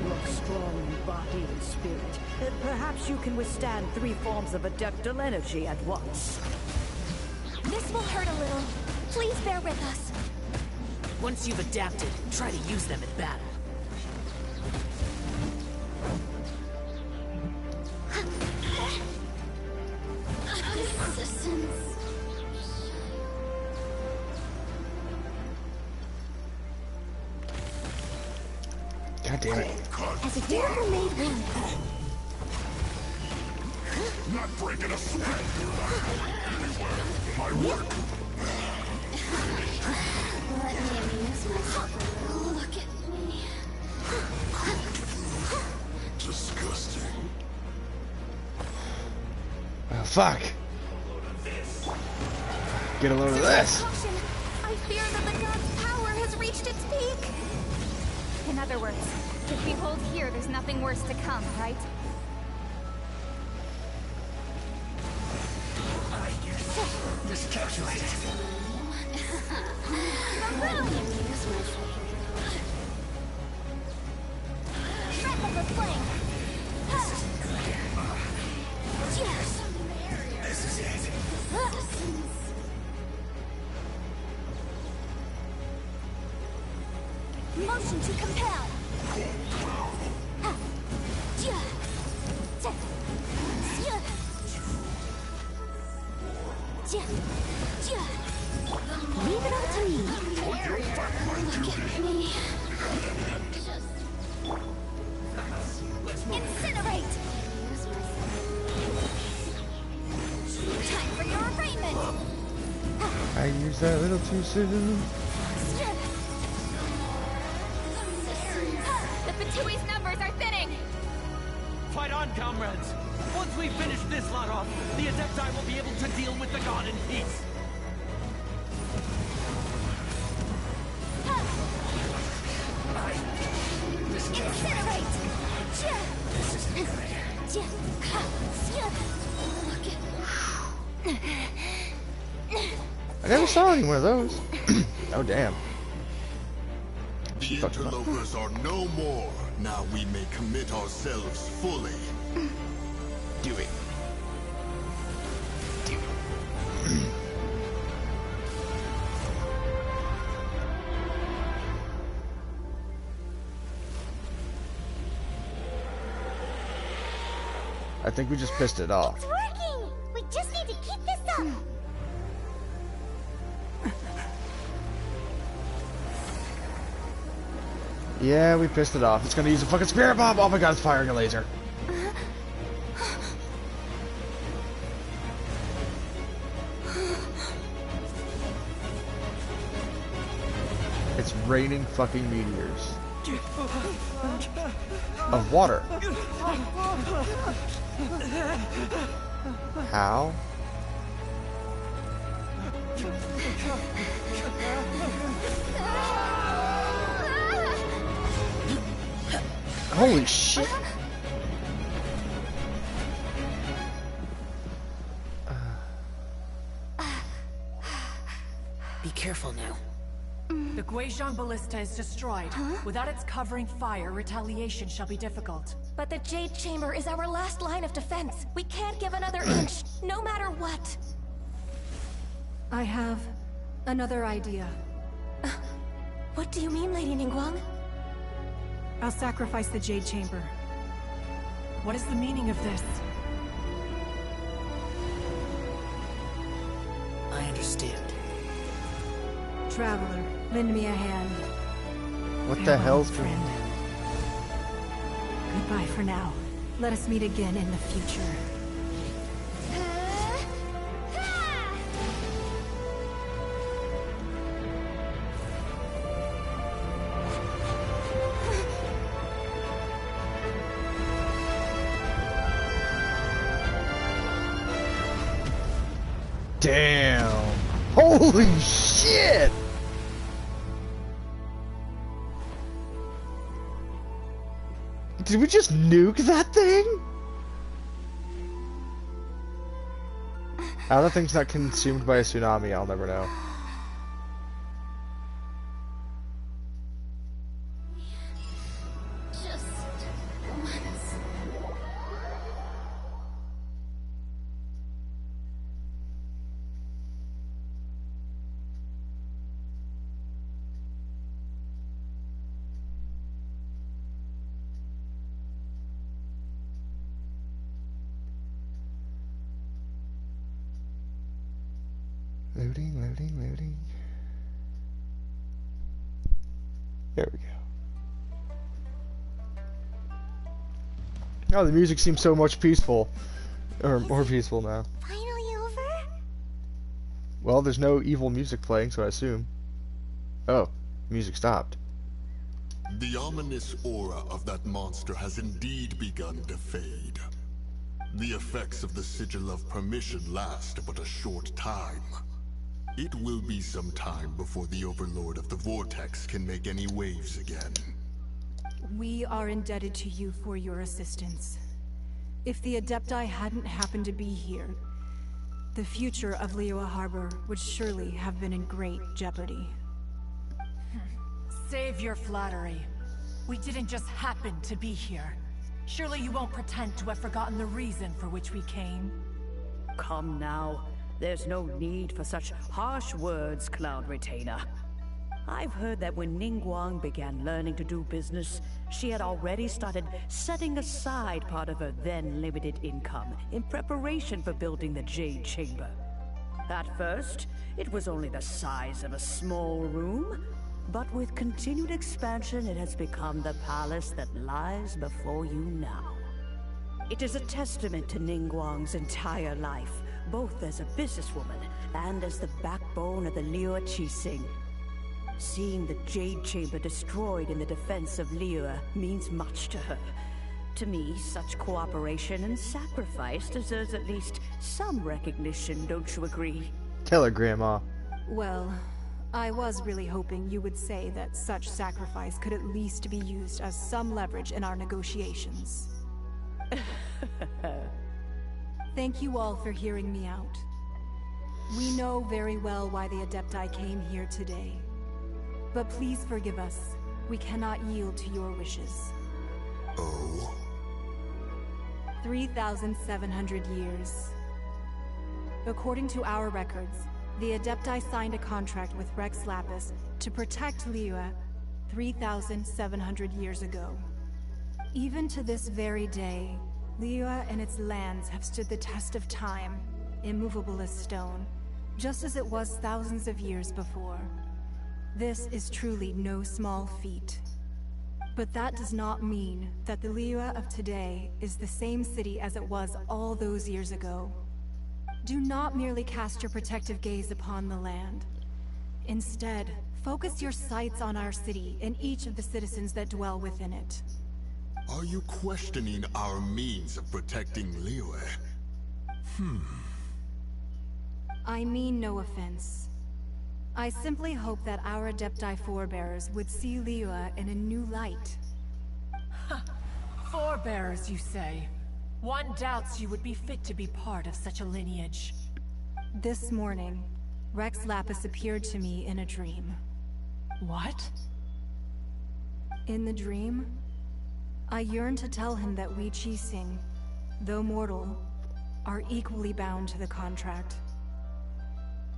you are strong in body and spirit. Perhaps you can withstand 3 forms of adeptal energy at once. This will hurt a little. Please bear with us. Once you've adapted, try to use them in battle. God damn it. As a beautiful made wind. Not breaking a sweat. Anywhere. My work. Let me amuse myself a little. Look at me. Disgusting. Oh, fuck. Get a load of this. Caution. I fear that the god's power has reached its peak. In other words, if we hold here, there's nothing worse to come, right? Miscalculated. Trap of the flame. Cheers. This is it. Motion to compel. Leave it up to me. Look at me. Incinerate. Time for your arraignment. I used that a little too soon. The Fatui's numbers are thinning! Fight on, comrades! Once we finish this lot off, the Adepti will be able to deal with the god in peace. Incinerate! I never saw any one of those. Oh, damn. The interlopers are no more. Now we may commit ourselves fully. Do it. Do it. I think we just pissed it off. It's working! We just need to keep this up! Yeah, we pissed it off. It's gonna use a fucking spirit bomb! Oh my god, it's firing a laser. It's raining fucking meteors. Of water. How? Holy shit! Be careful now. The Guizhong Ballista is destroyed. Without its covering fire, retaliation shall be difficult. But the Jade Chamber is our last line of defense. We can't give another inch, no matter what. I have another idea. What do you mean, Lady Ningguang? I'll sacrifice the Jade Chamber. What is the meaning of this? I understand. Traveler, lend me a hand. What the hell's going on? Goodbye for now. Let us meet again in the future. Damn! Holy shit! Did we just nuke that thing? How the thing's not consumed by a tsunami, I'll never know. Loading, loading, loading. There we go. Oh, the music seems so much peaceful. Or more peaceful now. Finally over? Well, there's no evil music playing, so I assume. Oh, music stopped. The ominous aura of that monster has indeed begun to fade. The effects of the Sigil of Permission last but a short time. It will be some time before the Overlord of the Vortex can make any waves again. We are indebted to you for your assistance. If the Adepti hadn't happened to be here, the future of Liyue Harbor would surely have been in great jeopardy. Save your flattery. We didn't just happen to be here. Surely you won't pretend to have forgotten the reason for which we came. Come now. There's no need for such harsh words, Cloud Retainer. I've heard that when Ningguang began learning to do business, she had already started setting aside part of her then limited income in preparation for building the Jade Chamber. At first, it was only the size of a small room, but with continued expansion, it has become the palace that lies before you now. It is a testament to Ningguang's entire life, both as a businesswoman and as the backbone of the Liyue Qixing. Seeing the Jade Chamber destroyed in the defense of Liyue means much to her. To me, such cooperation and sacrifice deserves at least some recognition, don't you agree? Tell her, Grandma. Well, I was really hoping you would say that such sacrifice could at least be used as some leverage in our negotiations. Thank you all for hearing me out. We know very well why the Adepti came here today. But please forgive us. We cannot yield to your wishes. Oh? 3,700 years. According to our records, the Adepti signed a contract with Rex Lapis to protect Liyue 3,700 years ago. Even to this very day, Liyue and its lands have stood the test of time, immovable as stone, just as it was thousands of years before. This is truly no small feat. But that does not mean that the Liyue of today is the same city as it was all those years ago. Do not merely cast your protective gaze upon the land. Instead, focus your sights on our city and each of the citizens that dwell within it. Are you questioning our means of protecting Liyue? I mean no offense. I simply hope that our Adepti forebears would see Liyue in a new light. Forebears, you say? One doubts you would be fit to be part of such a lineage. This morning, Rex Lapis appeared to me in a dream. What? In the dream, I yearned to tell him that we Qixing, though mortal, are equally bound to the contract.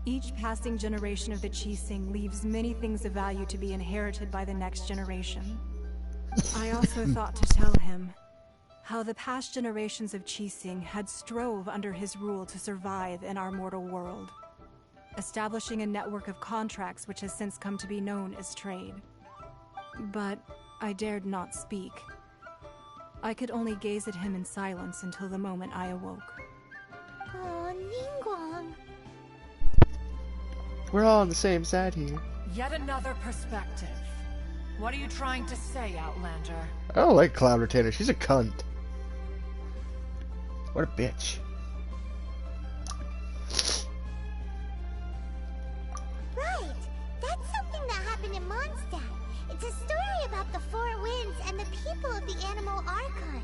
Each passing generation of the Qixing leaves many things of value to be inherited by the next generation. I also thought to tell him how the past generations of Qixing had strove under his rule to survive in our mortal world, establishing a network of contracts which has since come to be known as trade. But I dared not speak. I could only gaze at him in silence until the moment I awoke. Oh, Ningguang. We're all on the same side here. Yet another perspective. What are you trying to say, Outlander? I don't like Cloud Retainer. She's a cunt. What a bitch. Right! That's something that happened in Mondstadt. It's a story about the Four Winds and the people of the Animal Archon.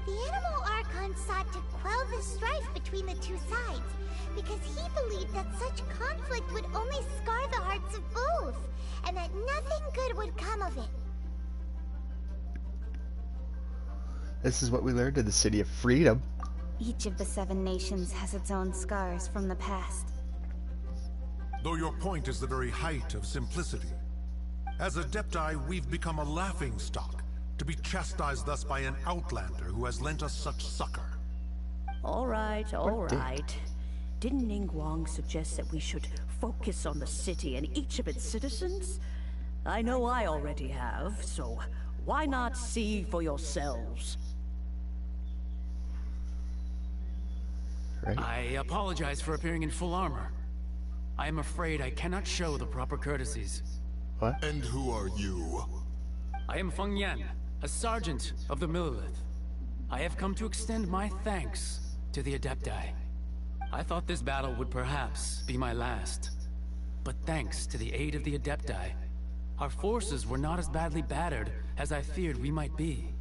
The Animal Archon sought to quell the strife between the two sides, because he believed that such conflict would only scar the hearts of both, and that nothing good would come of it. This is what we learned in the City of Freedom. Each of the 7 nations has its own scars from the past. Though your point is the very height of simplicity. As Adepti, we've become a laughingstock, to be chastised thus by an outlander who has lent us such succor. All right. Didn't Ningguang suggest that we should focus on the city and each of its citizens? I know I already have, so why not see for yourselves? Right. I apologize for appearing in full armor. I am afraid I cannot show the proper courtesies. What? And who are you? I am Feng Yan, a sergeant of the Millelith. I have come to extend my thanks to the Adepti. I thought this battle would perhaps be my last. But thanks to the aid of the Adepti, our forces were not as badly battered as I feared we might be.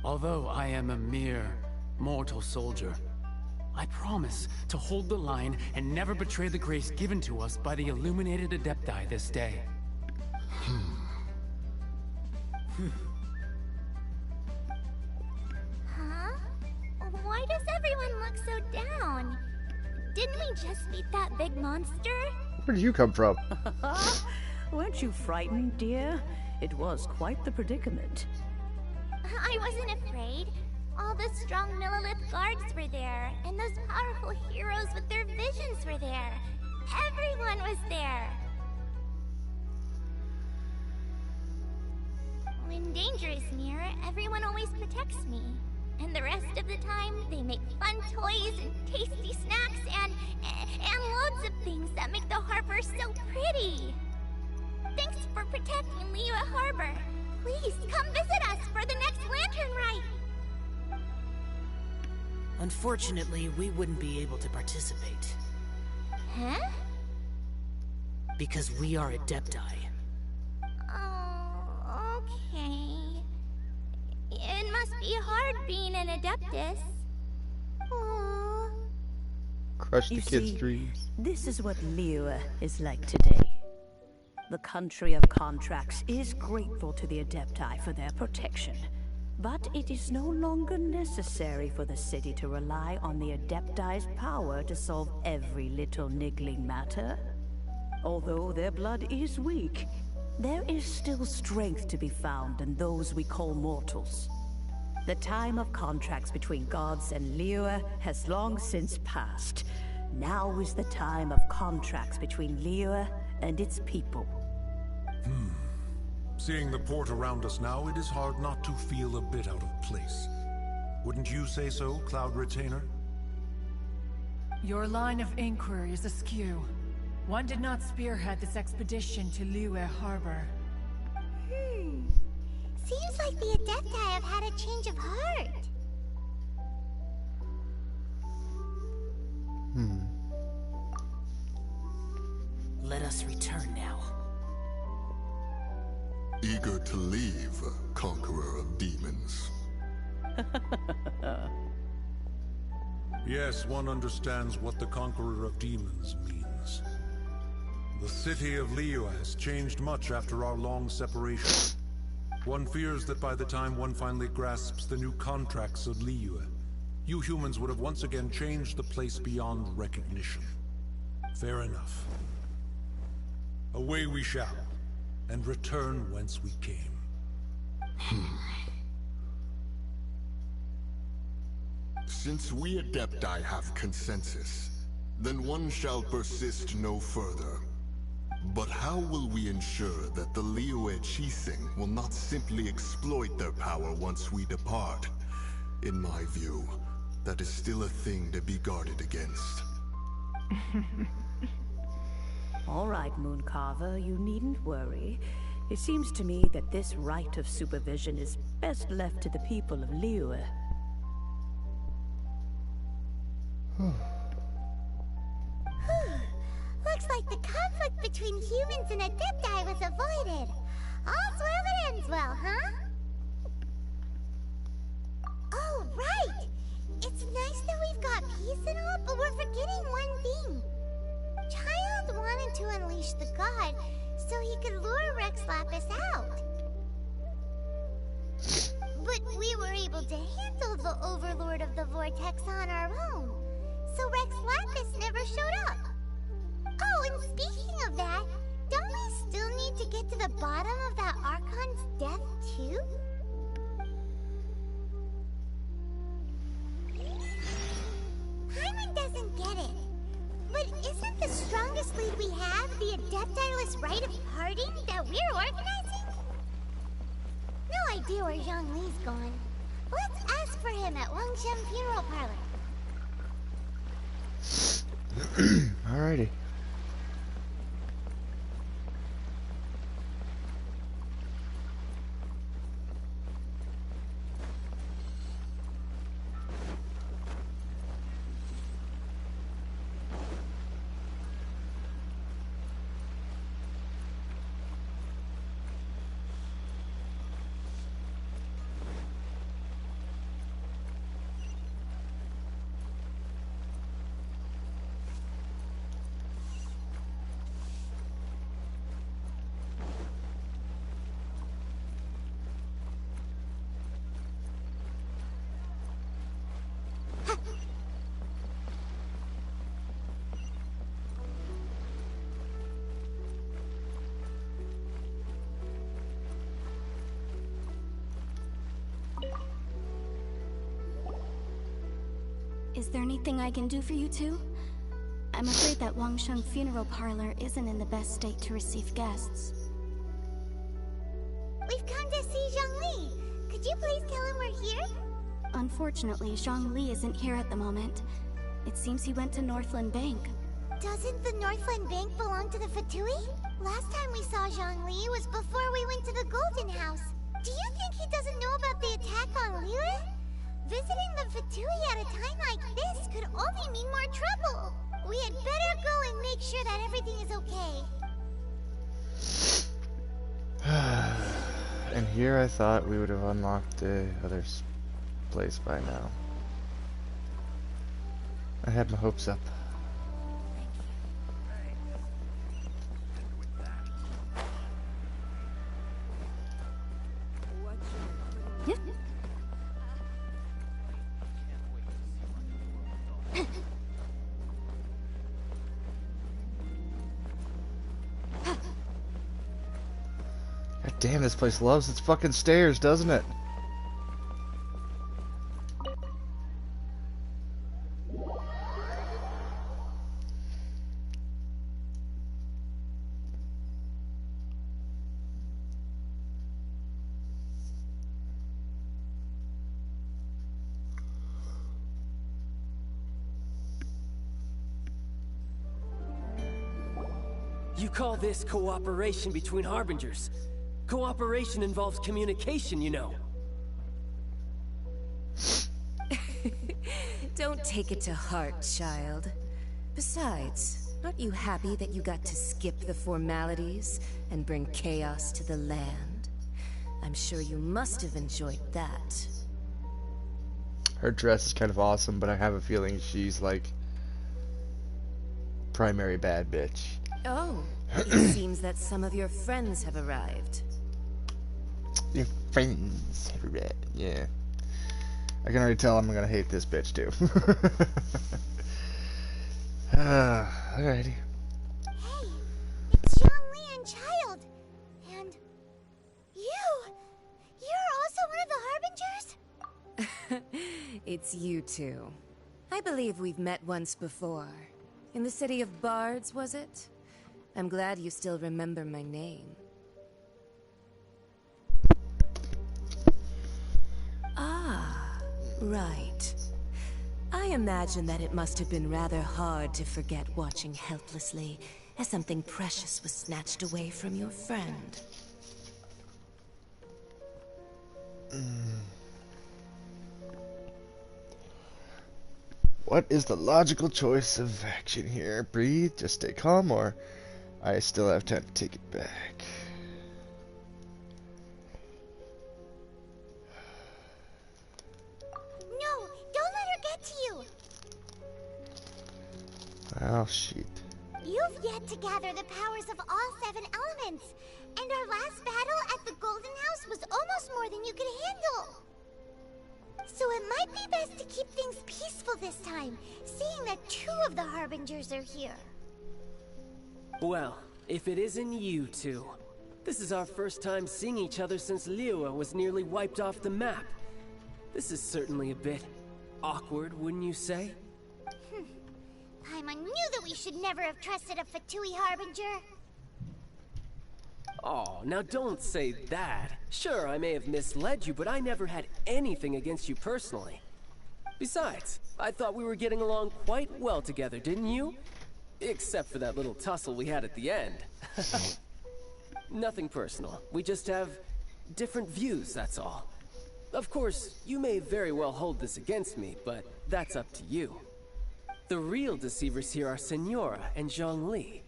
Although I am a mere mortal soldier, I promise to hold the line and never betray the grace given to us by the illuminated Adepti this day. Huh? Why does everyone look so down? Didn't we just beat that big monster? Where did you come from? Weren't you frightened, dear? It was quite the predicament. I wasn't afraid. All the strong Millelith guards were there, and those powerful heroes with their visions were there. Everyone was there. When danger is near, everyone always protects me. And the rest of the time, they make fun toys and tasty snacks and loads of things that make the harbor so pretty. Thanks for protecting Liyue Harbor. Please come visit us for the next lantern rite. Unfortunately, we wouldn't be able to participate. Huh? Because we are Adepti. Oh, okay. It must be hard being an Adeptus. Aww. Crush the You kids' see, dreams. this is what Liyue is like today. The country of contracts is grateful to the Adepti for their protection, but it is no longer necessary for the city to rely on the Adepti's power to solve every little niggling matter. Although their blood is weak, there is still strength to be found in those we call mortals. The time of contracts between gods and Liyue has long since passed. Now is the time of contracts between Liyue and its people. Seeing the port around us now, it is hard not to feel a bit out of place. Wouldn't you say so, Cloud Retainer? Your line of inquiry is askew. One did not spearhead this expedition to Liyue Harbor. Seems like the Adepti have had a change of heart. Let us return now. Eager to leave, Conqueror of Demons. Yes, one understands what the Conqueror of Demons means. The city of Liyue has changed much after our long separation. One fears that by the time one finally grasps the new contracts of Liyue, you humans would have once again changed the place beyond recognition. Fair enough. Away we shall, and return whence we came. Since we Adepti have consensus, then one shall persist no further. But how will we ensure that the Liyue Chising will not simply exploit their power once we depart? In my view, that is still a thing to be guarded against. All right, Mooncarver, you needn't worry. It seems to me that this right of supervision is best left to the people of Liyue. Looks like the conflict between humans and Adepti was avoided. All's well that ends well, huh? Oh, right! It's nice that we've got peace and all, but we're forgetting one thing. Child wanted to unleash the god so he could lure Rex Lapis out. But we were able to handle the Overlord of the Vortex on our own, so Rex Lapis never showed up. Oh, and speaking of that, don't we still need to get to the bottom of that Archon's death, too? Paimon doesn't get it. But isn't the strongest lead we have the Adepti-less rite of parting that we're organizing? No idea where Zhongli's gone. Let's ask for him at Wangshan Funeral Parlor. Alrighty. Is there anything I can do for you two? I'm afraid that Wangshan Funeral Parlor isn't in the best state to receive guests. We've come to see Zhongli. Could you please tell him we're here? Unfortunately, Zhongli isn't here at the moment. It seems he went to Northland Bank. Doesn't the Northland Bank belong to the Fatui? Last time we saw Zhongli was before we went to the Golden House. Do you think he doesn't know about the attack on Liyue? Visiting the Fatui at a time like this could only mean more trouble. We had better go and make sure that everything is okay. And here I thought we would have unlocked the other place by now. I had my hopes up. Damn, this place loves its fucking stairs, doesn't it? You call this cooperation between Harbingers? Cooperation involves communication, you know. Don't take it to heart, child. Besides, aren't you happy that you got to skip the formalities and bring chaos to the land? I'm sure you must have enjoyed that. Her dress is kind of awesome, but I have a feeling she's like primary bad bitch. Oh, it seems that some of your friends have arrived. Your friends have arrived, yeah. I can already tell I'm gonna hate this bitch too. Alrighty. Hey, it's Zhongli and Child. And you're also one of the Harbingers? It's you two. I believe we've met once before. In the city of Bards, was it? I'm glad you still remember my name. Ah, right. I imagine that it must have been rather hard to forget watching helplessly as something precious was snatched away from your friend. What is the logical choice of action here? Breathe, just stay calm, or I still have time to take it back? No, don't let her get to you. Oh, shit. You've yet to gather the powers of all 7 elements, and our last battle at the Golden House was almost more than you could handle. So it might be best to keep things peaceful this time, seeing that 2 of the Harbingers are here. Well, if it isn't you two. This is our first time seeing each other since Liyue was nearly wiped off the map. This is certainly a bit awkward, wouldn't you say? Paimon knew that we should never have trusted a Fatui Harbinger. Oh, now don't say that. Sure, I may have misled you, but I never had anything against you personally. Besides, I thought we were getting along quite well together, didn't you? Except for that little tussle we had at the end. Nothing personal. We just have different views, that's all. Of course, you may very well hold this against me, but that's up to you. The real deceivers here are Senora and Zhongli.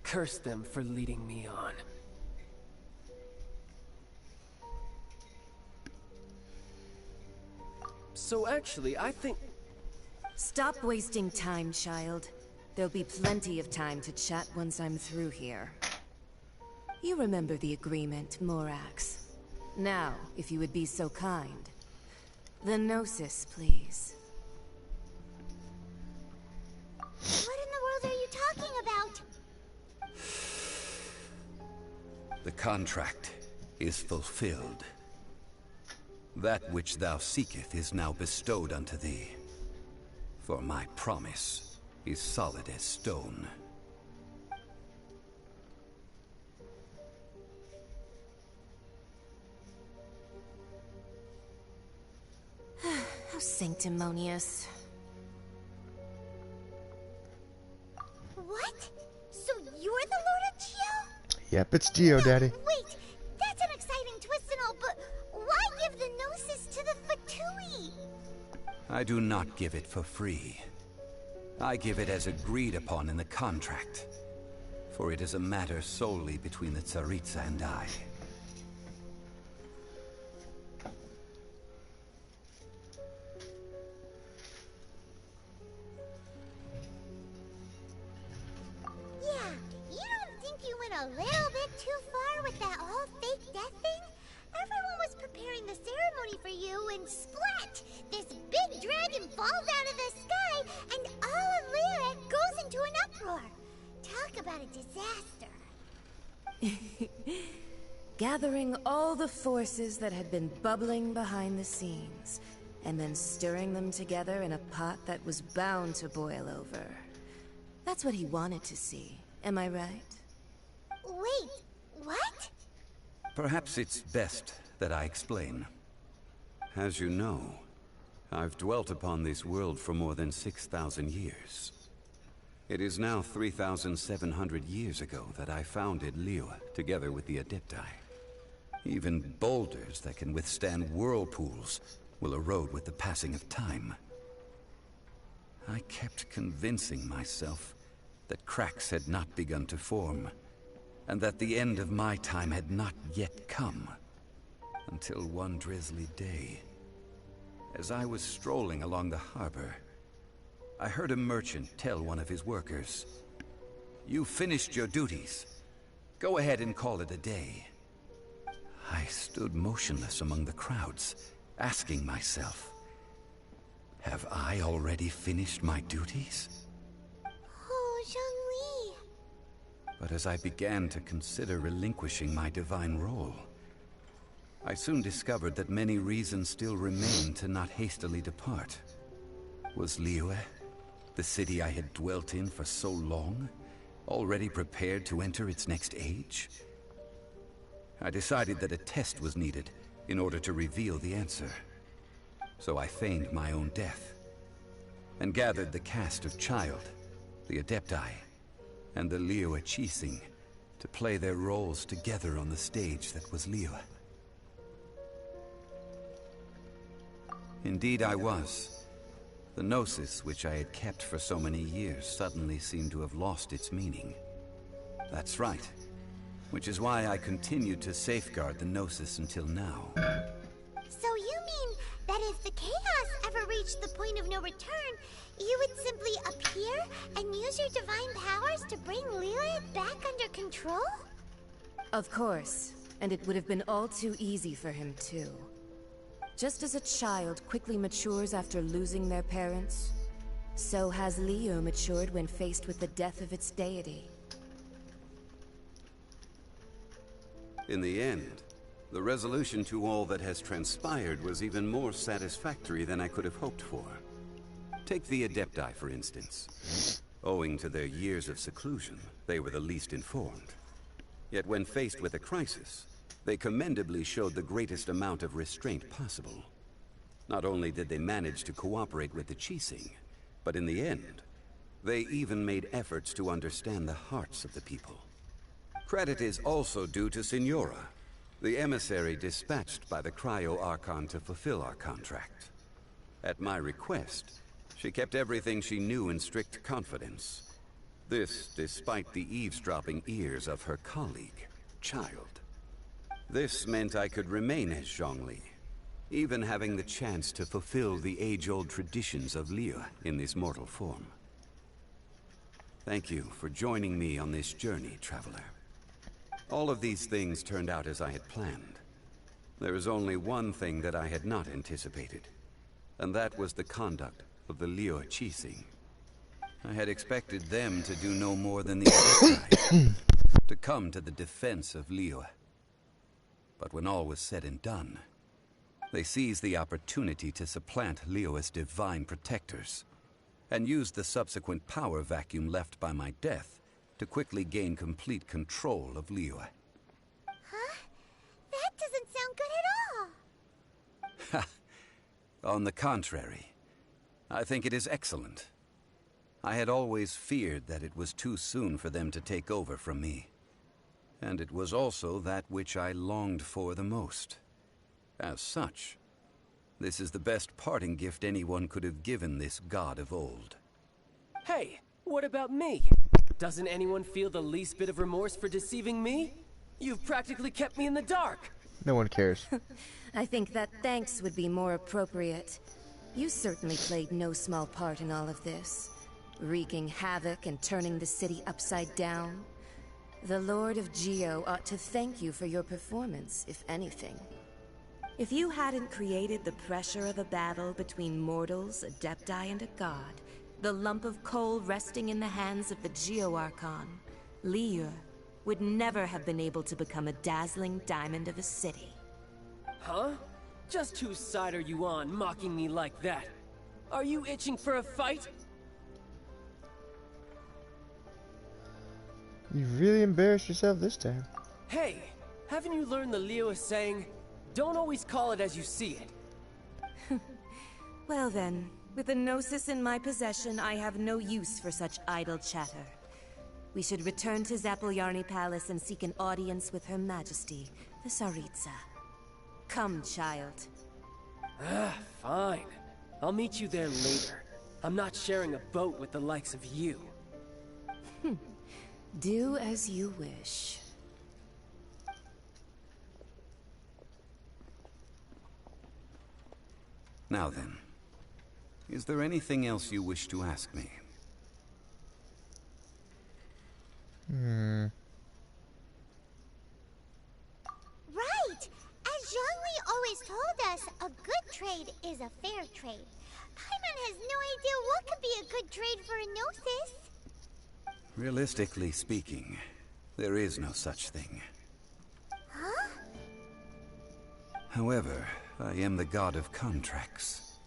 Curse them for leading me on. So actually, I think... Stop wasting time, child. There'll be plenty of time to chat once I'm through here. You remember the agreement, Morax. Now, if you would be so kind. The Gnosis, please. What in the world are you talking about? The contract is fulfilled. That which thou seeketh is now bestowed unto thee. For my promise is solid as stone. How sanctimonious. What? So you're the Lord of Geo? Yep, it's Geo, Daddy. Wait, that's an exciting twist and all, but why give the Gnosis to the Fatui? I do not give it for free. I give it as agreed upon in the contract. For it is a matter solely between the Tsaritsa and I. Yeah, you don't think you went a little bit too far with that whole fake death thing? Everyone was preparing the ceremony for you and splat! This big dragon falls out of the sky and all of Liyue goes into an uproar. Talk about a disaster. gathering all the forces that had been bubbling behind the scenes, and then stirring them together in a pot that was bound to boil over. That's what he wanted to see, am I right? Wait, what? Perhaps it's best that I explain. As you know, I've dwelt upon this world for more than 6,000 years. It is now 3,700 years ago that I founded Liyue, together with the Adepti. Even boulders that can withstand whirlpools will erode with the passing of time. I kept convincing myself that cracks had not begun to form, and that the end of my time had not yet come. Until one drizzly day, as I was strolling along the harbor, I heard a merchant tell one of his workers, "You finished your duties. Go ahead and call it a day." I stood motionless among the crowds, asking myself, have I already finished my duties? Oh, Zhongli. But as I began to consider relinquishing my divine role, I soon discovered that many reasons still remained to not hastily depart. Was Liyue, the city I had dwelt in for so long, already prepared to enter its next age? I decided that a test was needed in order to reveal the answer. So I feigned my own death, and gathered the cast of Child, the Adepti, and the Liyue Qixing to play their roles together on the stage that was Liyue. Indeed I was. The gnosis which I had kept for so many years suddenly seemed to have lost its meaning. That's right. Which is why I continued to safeguard the gnosis until now. So you mean that if the chaos ever reached the point of no return, you would simply appear and use your divine powers to bring Liyue back under control? Of course, and it would have been all too easy for him too. Just as a child quickly matures after losing their parents, so has Liyue matured when faced with the death of its deity. In the end, the resolution to all that has transpired was even more satisfactory than I could have hoped for. Take the Adepti, for instance. Owing to their years of seclusion, they were the least informed. Yet when faced with a crisis, they commendably showed the greatest amount of restraint possible. Not only did they manage to cooperate with the Qixing, but in the end, they even made efforts to understand the hearts of the people. Credit is also due to Signora, the emissary dispatched by the Cryo-Archon to fulfill our contract. At my request, she kept everything she knew in strict confidence. This despite the eavesdropping ears of her colleague, Child. This meant I could remain as Zhongli, even having the chance to fulfill the age-old traditions of Liyue in this mortal form. Thank you for joining me on this journey, Traveler. All of these things turned out as I had planned. There is only one thing that I had not anticipated, and that was the conduct of the Liyue Qixing. I had expected them to do no more than the Adepti, to come to the defense of Liyue. But when all was said and done, they seized the opportunity to supplant Liyue's divine protectors, and used the subsequent power vacuum left by my death to quickly gain complete control of Liyue. Huh? That doesn't sound good at all. On the contrary, I think it is excellent. I had always feared that it was too soon for them to take over from me. And it was also that which I longed for the most. As such, this is the best parting gift anyone could have given this god of old. Hey, what about me? Doesn't anyone feel the least bit of remorse for deceiving me? You've practically kept me in the dark. No one cares. I think that thanks would be more appropriate. You certainly played no small part in all of this, wreaking havoc and turning the city upside down. The Lord of Geo ought to thank you for your performance, if anything. If you hadn't created the pressure of a battle between mortals, Adepti, and a god, the lump of coal resting in the hands of the Geo-Archon, Liyue, would never have been able to become a dazzling diamond of a city. Huh? Just whose side are you on, mocking me like that? Are you itching for a fight? You really embarrassed yourself this time. Hey, haven't you learned the Liyue saying, don't always call it as you see it? Well then, with the Gnosis in my possession, I have no use for such idle chatter. We should return to Zapoljarny Palace and seek an audience with Her Majesty, the Tsaritsa. Come, child. Ah, fine. I'll meet you there later. I'm not sharing a boat with the likes of you. Do as you wish. Now then, is there anything else you wish to ask me? Right! As Zhongli always told us, a good trade is a fair trade. Paimon has no idea what could be a good trade for a Gnosis. Realistically speaking, there is no such thing. Huh? However, I am the god of contracts.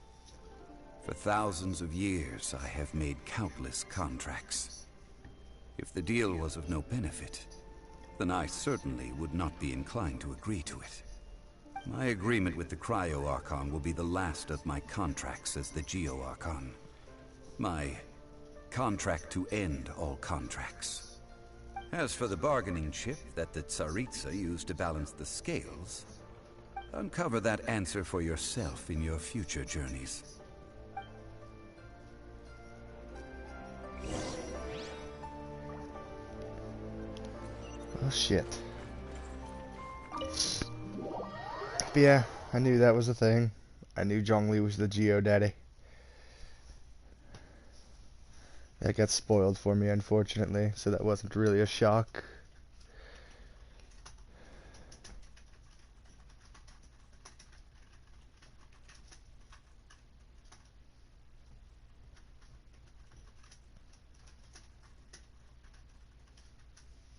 For thousands of years, I have made countless contracts. If the deal was of no benefit, then I certainly would not be inclined to agree to it. My agreement with the Cryo Archon will be the last of my contracts as the Geo Archon. My contract to end all contracts. As for the bargaining chip that the Tsaritsa used to balance the scales, uncover that answer for yourself in your future journeys. Oh shit. But yeah, I knew that was a thing. I knew Zhongli was the Geo Daddy. That got spoiled for me, unfortunately, so that wasn't really a shock.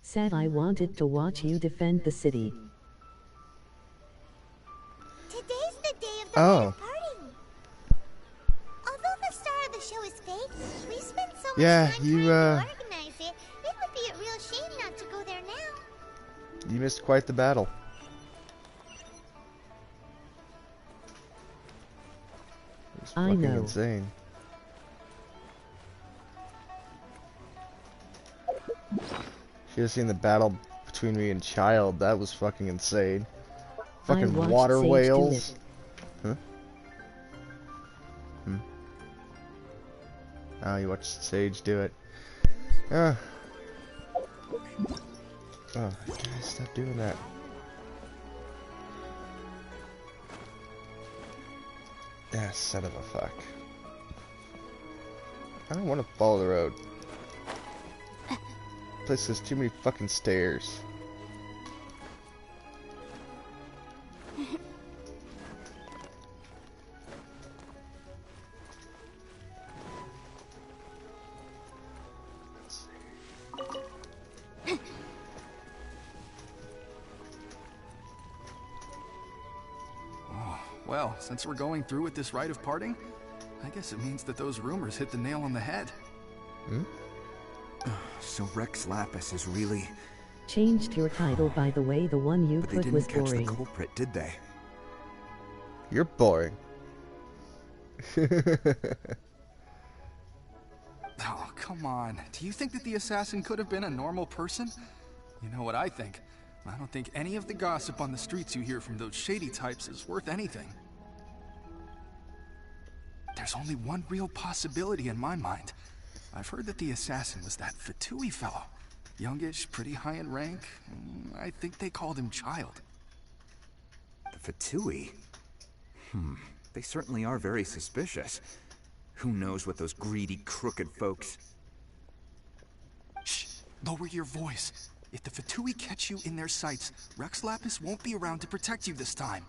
Said I wanted to watch you defend the city. Today's the day of the party. Although the star of the show is fake, we spent so much time trying to organize it. It would be a real shame not to go there now. You missed quite the battle. It was fucking insane. Should have seen the battle between me and Child. That was fucking insane. Fucking water whales. Huh? Oh, you watched Sage do it. Oh, guys, stop doing that. Ah, son of a fuck. I don't want to follow the road. This place has too many fucking stairs. Well, since we're going through with this rite of parting, I guess it means that those rumors hit the nail on the head. So Rex Lapis is really... Changed your title, by the way. The one you put was boring. But they didn't catch the culprit, did they? You're boring. Oh, come on. Do you think that the assassin could have been a normal person? You know what I think. I don't think any of the gossip on the streets you hear from those shady types is worth anything. There's only one real possibility in my mind. I've heard that the assassin was that Fatui fellow. Youngish, pretty high in rank. I think they called him Child. The Fatui? They certainly are very suspicious. Who knows what those greedy, crooked folks... Shh! Lower your voice. If the Fatui catch you in their sights, Rex Lapis won't be around to protect you this time.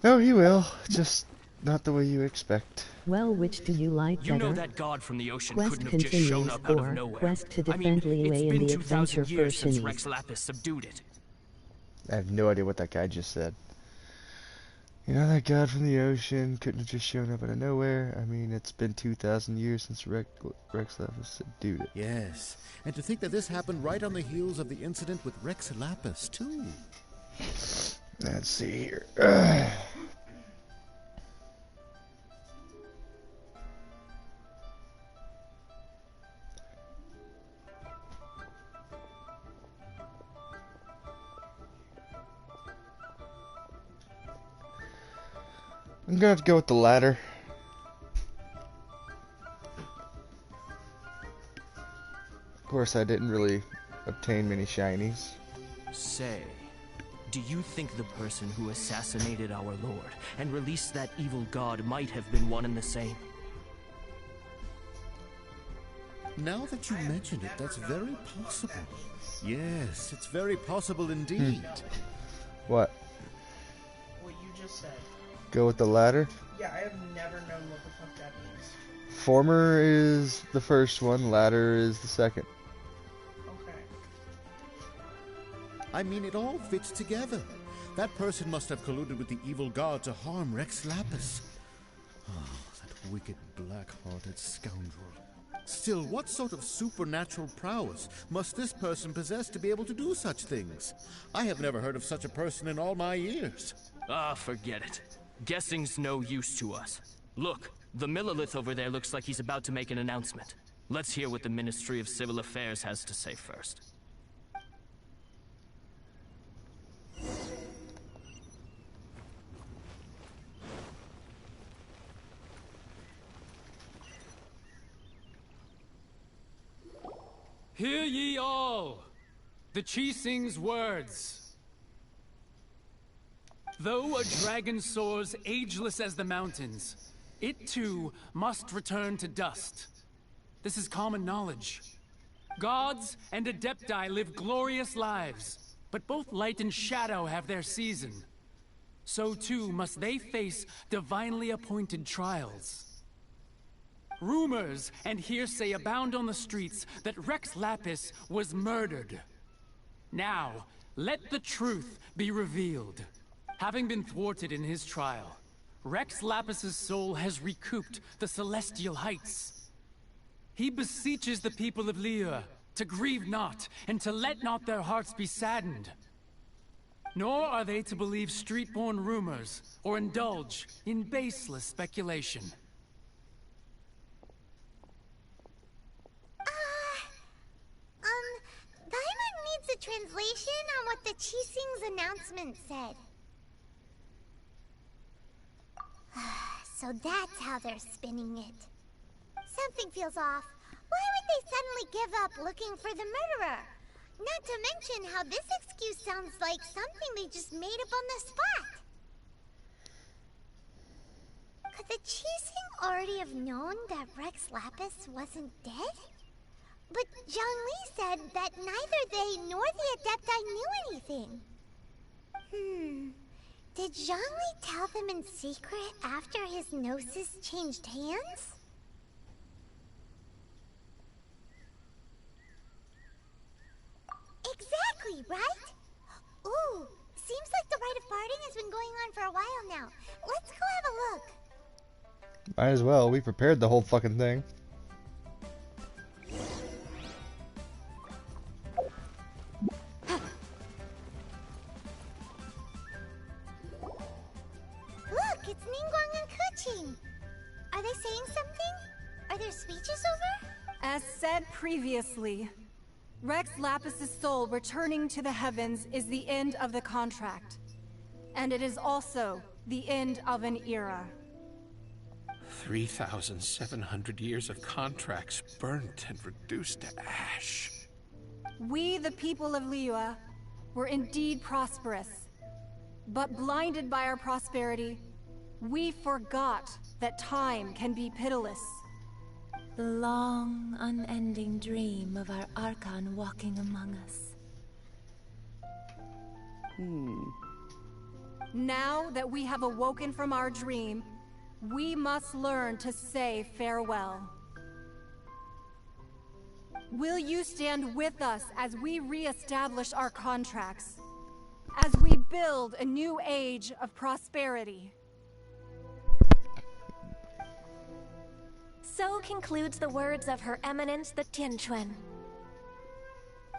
No, he will. Just Not the way you expect. Well, which do you like better? You know that god from the ocean Quest couldn't have just shown continues, up out of or nowhere. quest to I mean, defend Liyue it's in been the 2,000 adventure for years since shinnies. Rex Lapis subdued it. I have no idea what that guy just said. You know that god from the ocean couldn't have just shown up out of nowhere? I mean, it's been 2,000 years since Rex Lapis subdued it. Yes, and to think that this happened right on the heels of the incident with Rex Lapis, too. Let's see here. I'm gonna have to go with the latter. Of course, I didn't really obtain many shinies. Say, do you think the person who assassinated our lord and released that evil god might have been one and the same? Now that you mention it, that's very possible. Yes, it's very possible indeed. What? What you just said. Go with the latter? Yeah, I have never known what the fuck that means. Former is the first one, latter is the second. Okay. I mean, it all fits together. That person must have colluded with the evil god to harm Rex Lapis. Oh, that wicked, black-hearted scoundrel. Still, what sort of supernatural prowess must this person possess to be able to do such things? I have never heard of such a person in all my years. Ah, forget it. Guessing's no use to us. Look, the Millilith over there looks like he's about to make an announcement. Let's hear what the Ministry of Civil Affairs has to say first. Hear ye all, the Qixing's words. Though a dragon soars ageless as the mountains, it too must return to dust. This is common knowledge. Gods and Adepti live glorious lives, but both light and shadow have their season. So too must they face divinely appointed trials. Rumors and hearsay abound on the streets that Rex Lapis was murdered. Now, let the truth be revealed. Having been thwarted in his trial, Rex Lapis's soul has recouped the celestial heights. He beseeches the people of Liyue to grieve not and to let not their hearts be saddened. Nor are they to believe street-born rumors or indulge in baseless speculation. Paimon needs a translation on what the Qixing's announcement said. So that's how they're spinning it. Something feels off. Why would they suddenly give up looking for the murderer? Not to mention how this excuse sounds like something they just made up on the spot. Could the Qixing already have known that Rex Lapis wasn't dead? But Zhongli said that neither they nor the Adepti knew anything. Did Zhongli tell them in secret after his gnosis changed hands? Exactly, right? Ooh, seems like the rite of parting has been going on for a while now. Let's go have a look. Might as well. We prepared the whole fucking thing. Look, it's Ningguang and Keqing. Are they saying something? Are their speeches over? As said previously, Rex Lapis's soul returning to the heavens is the end of the contract. And it is also the end of an era. 3,700 years of contracts burnt and reduced to ash. We, the people of Liyue, were indeed prosperous. But blinded by our prosperity, we forgot that time can be pitiless. The long, unending dream of our Archon walking among us. Now that we have awoken from our dream, We must learn to say farewell. Will you stand with us as we re-establish our contracts? As we build a new age of prosperity? So concludes the words of Her Eminence the Tianquan.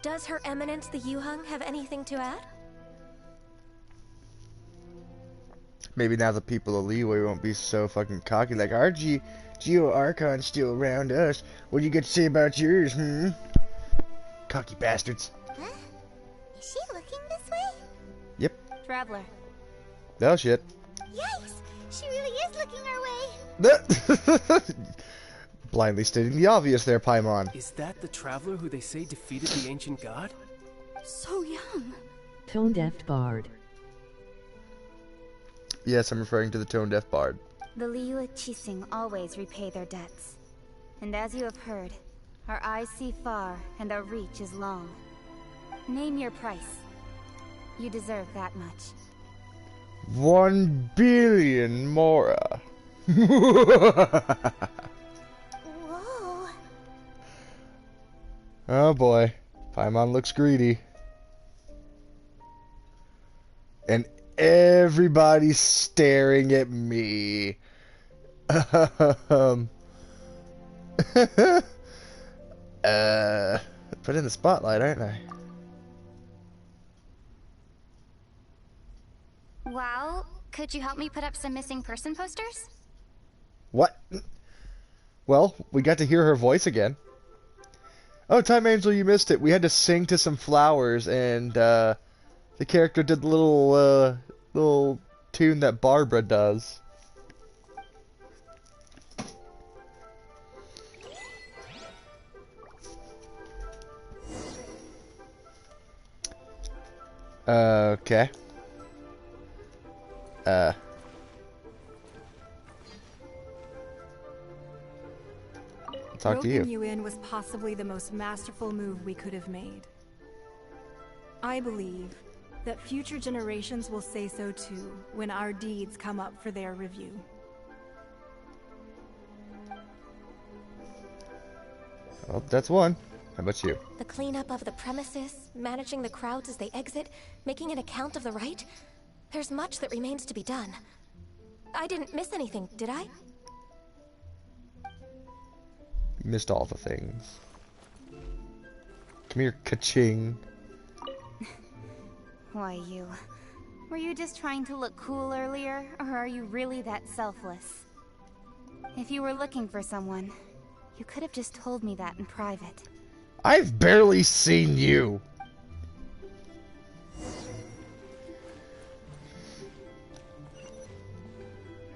Does Her Eminence the Yuheng have anything to add? Maybe now the people of Liyue won't be so fucking cocky like, our Geo Archon's still around us. What do you got to say about yours, Cocky bastards. Huh? Is she looking this way? Yep. Traveler. Oh shit. Yikes! She really is looking our way. Blindly stating the obvious there, Paimon. Is that the traveler who they say defeated the ancient god? So young. Tone-deaf bard. Yes, I'm referring to the tone-deaf bard. The Liyue Qixing always repay their debts. And as you have heard, our eyes see far and our reach is long. Name your price. You deserve that much. 1 billion Mora. Whoa. Oh boy. Paimon looks greedy. And everybody's staring at me. Put in the spotlight, aren't I? Well, could you help me put up some missing person posters? What? Well, we got to hear her voice again. Oh, Time Angel, you missed it. We had to sing to some flowers, and the character did the little tune that Barbara does. Okay. Talk to you. Roping you in was possibly the most masterful move we could have made. I believe that future generations will say so too when our deeds come up for their review. Well, that's one. How about you? The cleanup of the premises, managing the crowds as they exit, making an account of the rite. There's much that remains to be done. I didn't miss anything, did I? You missed all the things. Come here, ka-ching. Why you? Were you just trying to look cool earlier, or are you really that selfless? If you were looking for someone, you could have just told me that in private. I've barely seen you.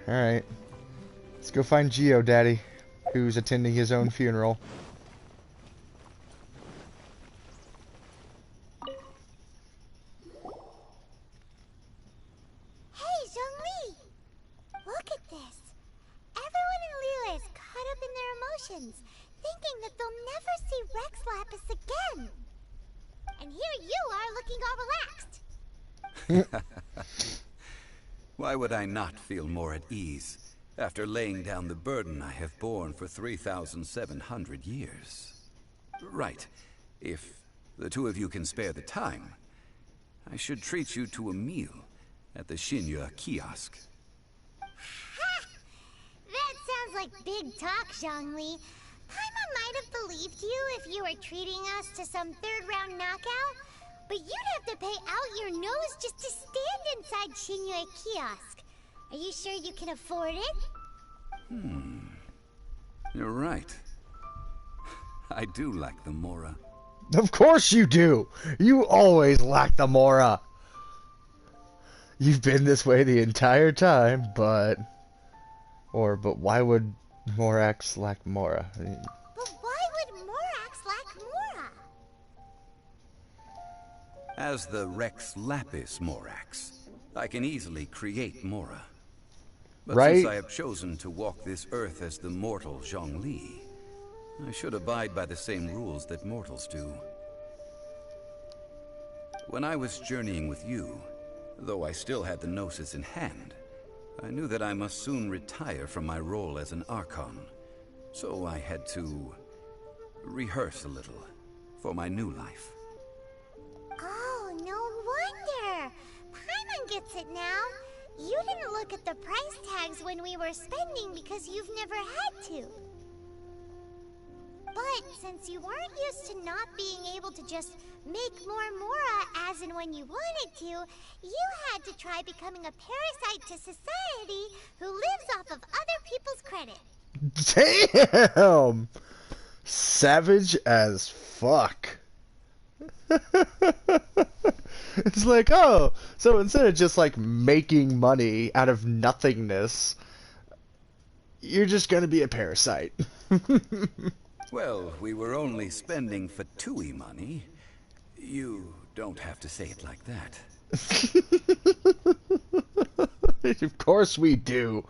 Alright. Let's go find Geo Daddy, who's attending his own funeral. Hey, Zhongli! Look at this. Everyone in Liyue is caught up in their emotions, thinking that they'll never see Rex Lapis again. And here you are looking all relaxed. Why would I not feel more at ease after laying down the burden I have borne for 3,700 years? Right. If the two of you can spare the time, I should treat you to a meal at the Shinnies kiosk. Ha! That sounds like big talk, Zhongli. Paimon might have believed you if you were treating us to some third-round knockout, but you'd have to pay out your nose just to stand inside Shinnies kiosk. Are you sure you can afford it? You're right. I do lack the Mora. Of course you do! You always lack the Mora! You've been this way the entire time, but why would Morax lack Mora? But why would Morax lack Mora? As the Rex Lapis Morax, I can easily create Mora. But right? Since I have chosen to walk this earth as the mortal Zhongli, I should abide by the same rules that mortals do. When I was journeying with you, though I still had the Gnosis in hand, I knew that I must soon retire from my role as an Archon, so I had to rehearse a little for my new life. Oh, no wonder! Paimon gets it now. You didn't look at the price tags when we were spending because you've never had to. But since you weren't used to not being able to just make more Mora as and when you wanted to, you had to try becoming a parasite to society who lives off of other people's credit. Damn! Savage as fuck. It's like, oh, so instead of just like making money out of nothingness, you're just gonna be a parasite. Well, we were only spending Fatui money. You don't have to say it like that. Of course we do,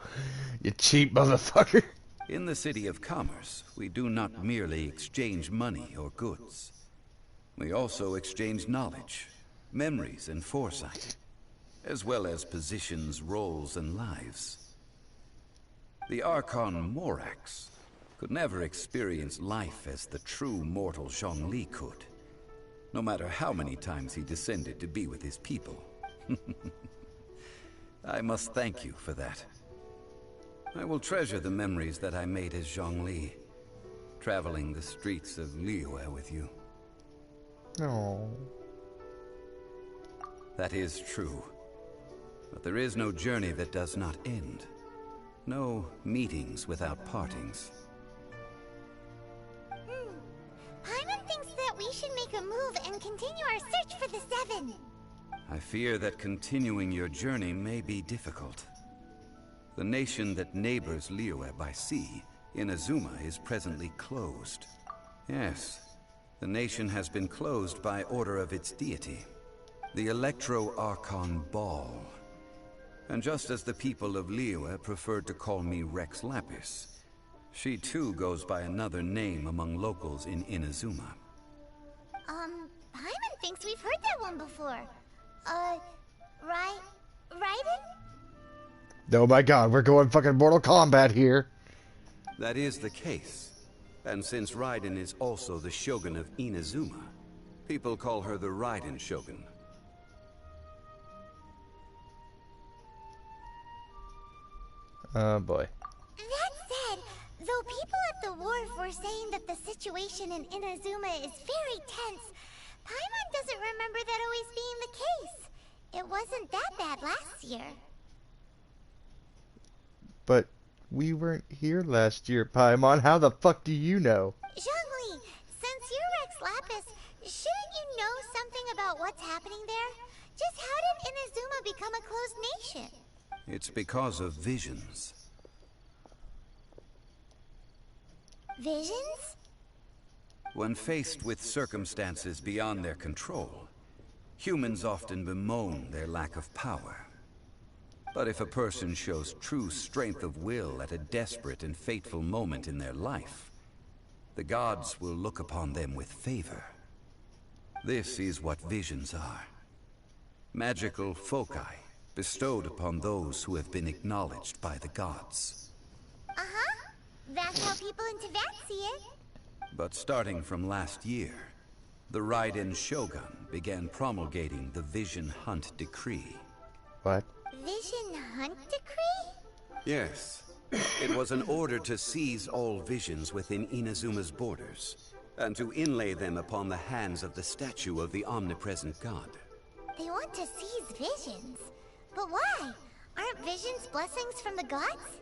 you cheap motherfucker. In the City of Commerce, we do not merely exchange money or goods. We also exchange knowledge, memories, and foresight, as well as positions, roles, and lives. The Archon Morax could never experience life as the true mortal Zhongli could, no matter how many times he descended to be with his people. I must thank you for that. I will treasure the memories that I made as Zhongli, traveling the streets of Liyue with you. Oh. That is true. But there is no journey that does not end. No meetings without partings. Paimon thinks that we should make a move and continue our search for the Seven. I fear that continuing your journey may be difficult. The nation that neighbors Liyue by sea, Inazuma, is presently closed. Yes, the nation has been closed by order of its deity, the Electro-Archon Ball. And just as the people of Liyue preferred to call me Rex Lapis, she too goes by another name among locals in Inazuma. Paimon thinks we've heard that one before. Raiden? Oh my god, we're going fucking Mortal Kombat here. That is the case. And since Raiden is also the Shogun of Inazuma, people call her the Raiden Shogun. Oh boy. That said, though people at the wharf were saying that the situation in Inazuma is very tense, Paimon doesn't remember that always being the case. It wasn't that bad last year. But we weren't here last year, Paimon. How the fuck do you know? Zhongli, since you're Rex Lapis, shouldn't you know something about what's happening there? Just how did Inazuma become a closed nation? It's because of visions. Visions? When faced with circumstances beyond their control, humans often bemoan their lack of power. But if a person shows true strength of will at a desperate and fateful moment in their life, the gods will look upon them with favor. This is what visions are. Magical foci bestowed upon those who have been acknowledged by the gods. Uh-huh. That's how people in Teyvat see it. But starting from last year, the Raiden Shogun began promulgating the Vision Hunt Decree. What? Vision Hunt Decree? Yes. It was an order to seize all visions within Inazuma's borders, and to inlay them upon the hands of the statue of the omnipresent god. They want to seize visions. But why? Aren't visions blessings from the gods?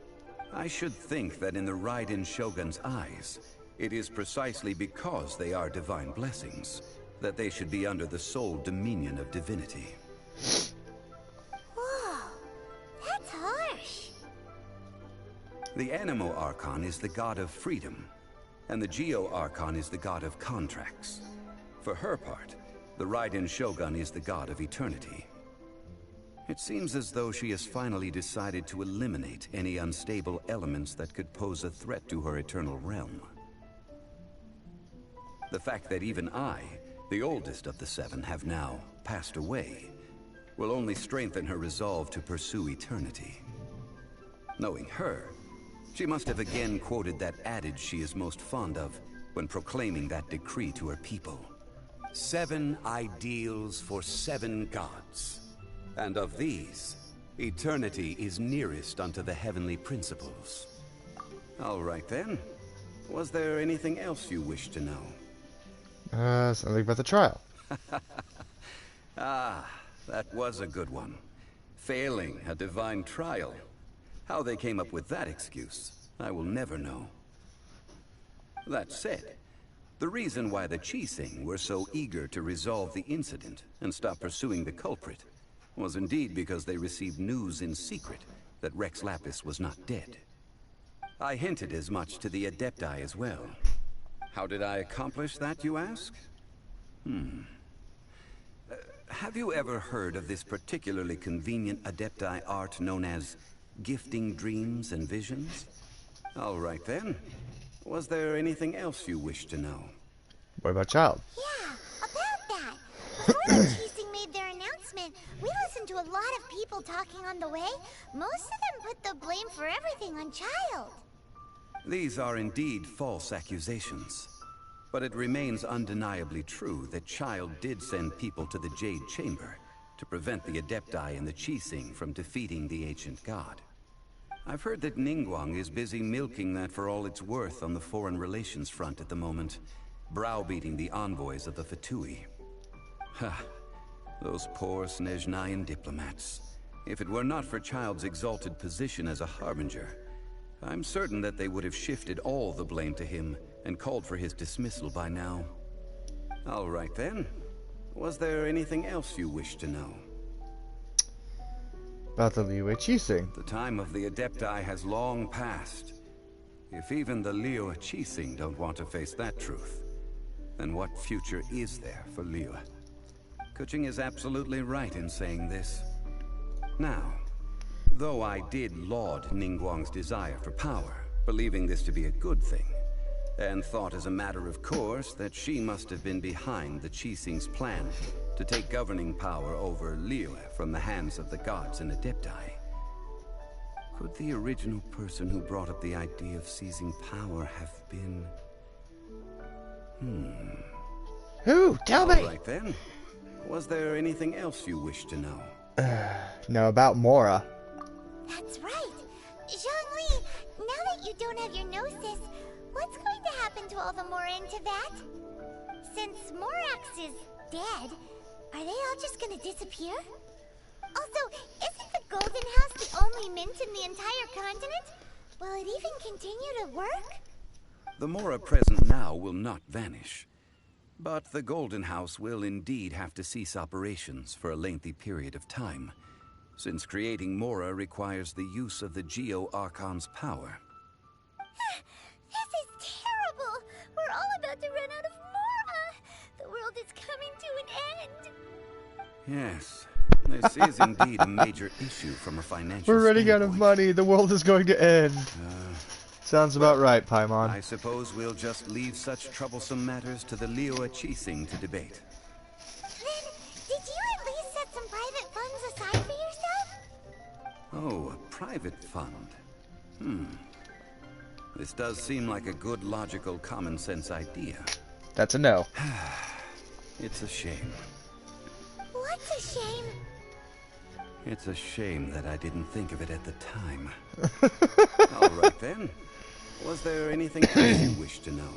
I should think that in the Raiden Shogun's eyes, it is precisely because they are divine blessings that they should be under the sole dominion of divinity. Whoa, that's harsh. The Anemo Archon is the god of freedom, and the Geo Archon is the god of contracts. For her part, the Raiden Shogun is the god of eternity. It seems as though she has finally decided to eliminate any unstable elements that could pose a threat to her eternal realm. The fact that even I, the oldest of the seven, have now passed away, will only strengthen her resolve to pursue eternity. Knowing her, she must have again quoted that adage she is most fond of when proclaiming that decree to her people. 7 ideals for 7 gods. And of these, eternity is nearest unto the heavenly principles. All right then. Was there anything else you wish to know? Something about the trial. Ah, that was a good one. Failing a divine trial. How they came up with that excuse, I will never know. That said, the reason why the Qixing were so eager to resolve the incident and stop pursuing the culprit was indeed because they received news in secret that Rex Lapis was not dead. I hinted as much to the Adepti as well. How did I accomplish that, you ask? Have you ever heard of this particularly convenient Adepti art known as gifting dreams and visions? All right then. Was there anything else you wish to know? What about Child? Yeah, about that. Before the Qixing made their announcement, we listened to a lot of people talking on the way. Most of them put the blame for everything on Child. These are indeed false accusations. But it remains undeniably true that Child did send people to the Jade Chamber to prevent the Adepti and the Qixing from defeating the ancient god. I've heard that Ningguang is busy milking that for all it's worth on the foreign relations front at the moment, browbeating the envoys of the Fatui. Ha! Those poor Snezhnayan diplomats. If it were not for Child's exalted position as a harbinger, I'm certain that they would have shifted all the blame to him and called for his dismissal by now. All right then. Was there anything else you wish to know? About the Liyue Qixing. The time of the Adepti has long passed. If even the Liyue Qixing don't want to face that truth, then what future is there for Liyue? Kuching is absolutely right in saying this. Now, though I did laud Ningguang's desire for power, believing this to be a good thing, and thought as a matter of course that she must have been behind the Qixing's plan to take governing power over Liyue from the hands of the gods and Adepti. Could the original person who brought up the idea of seizing power have been... Who? Tell me! All right then. Was there anything else you wish to know? No, about Mora. That's right. Zhongli, now that you don't have your gnosis, what's going to happen to all the Mora in Tibet? Since Morax is dead, are they all just gonna disappear? Also, isn't the Golden House the only mint in the entire continent? Will it even continue to work? The Mora present now will not vanish. But the Golden House will indeed have to cease operations for a lengthy period of time, since creating Mora requires the use of the Geo-Archon's power. This is terrible! We're all about to run out of Mora! The world is coming to an end! Yes, this is indeed a major issue from a financial We're running out of money. The world is going to end. Sounds about right, Paimon. I suppose we'll just leave such troublesome matters to the Liyue Qixing to debate. Then, did you at least set some private funds aside for yourself? Oh, a private fund. This does seem like a good, logical, common-sense idea. That's a no. It's a shame. What's a shame? It's a shame that I didn't think of it at the time. All right then. Was there anything else you wish to know?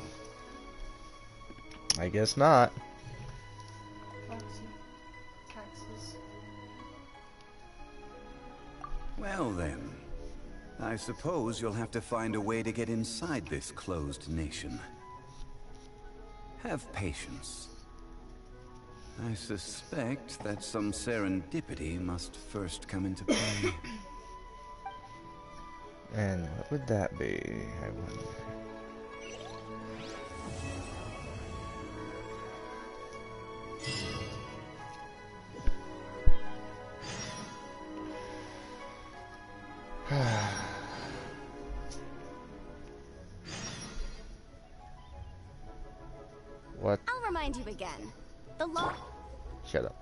I guess not. Well then, I suppose you'll have to find a way to get inside this closed nation. Have patience. I suspect that some serendipity must first come into play. And what would that be, I wonder? What? I'll remind you again. The law. Shut up.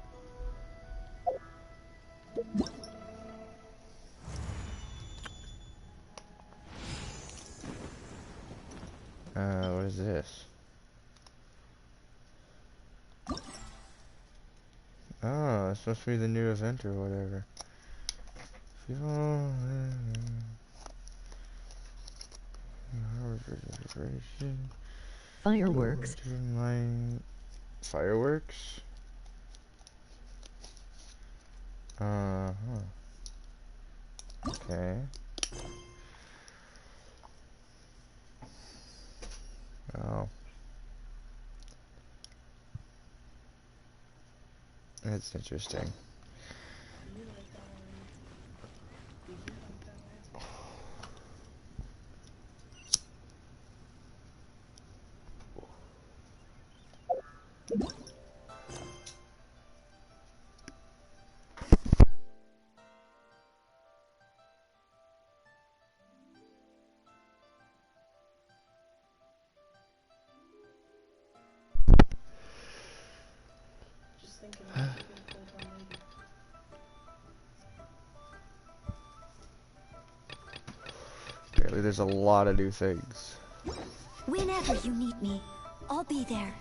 What is this? Oh, it's supposed to be the new event or whatever. Fireworks. Fireworks? Okay. Oh. That's interesting. Apparently there's a lot of new things. Whenever you need me, I'll be there.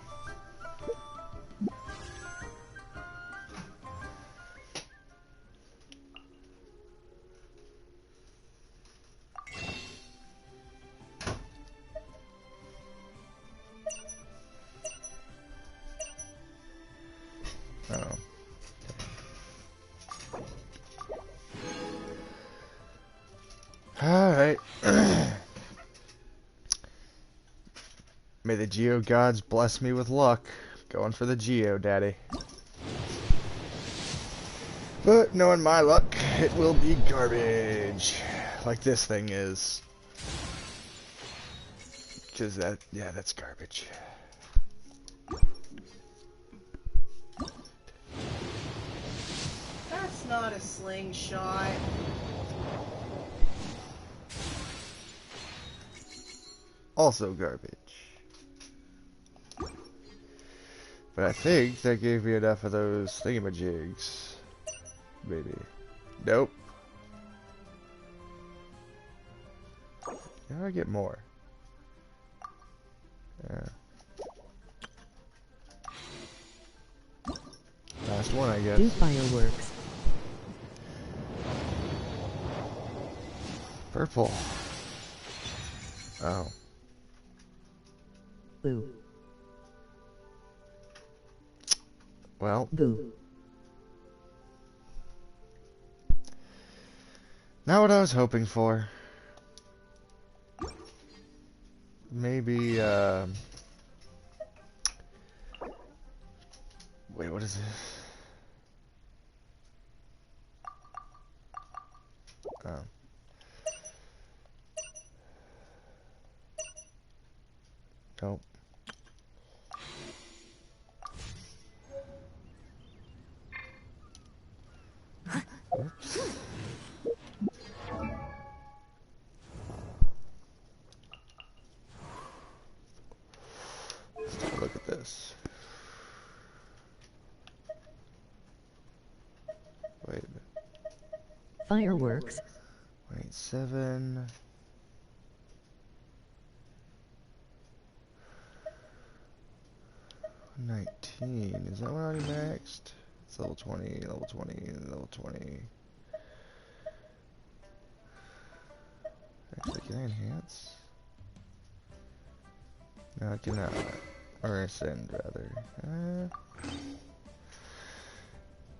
Oh. Alright. May the Geo gods bless me with luck. Going for the Geo, daddy. But knowing my luck, it will be garbage. Like this thing is. Because that, yeah, that's garbage. That's not a slingshot. Also garbage. But I think that gave me enough of those thingamajigs. Maybe. Nope. How do I get more? Yeah. Last one, I guess. Do fireworks. Purple. Oh. Boo. Well. Boo. Not what I was hoping for. Maybe, wait, what is this? Oh. Nope. Oops. Let's take a look at this. Wait a minute. Fireworks. 187. Is that one already maxed? It's level 20, level 20, level 20. Actually, can I enhance? No, I cannot. Or ascend, rather.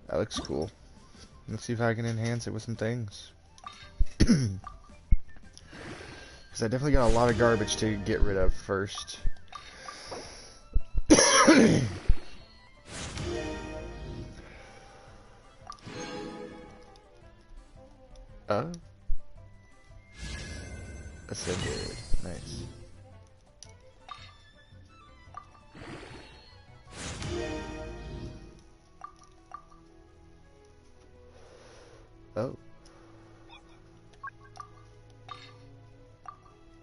That looks cool. Let's see if I can enhance it with some things. Because I definitely got a lot of garbage to get rid of first. Oh. Ascended. Nice. Oh.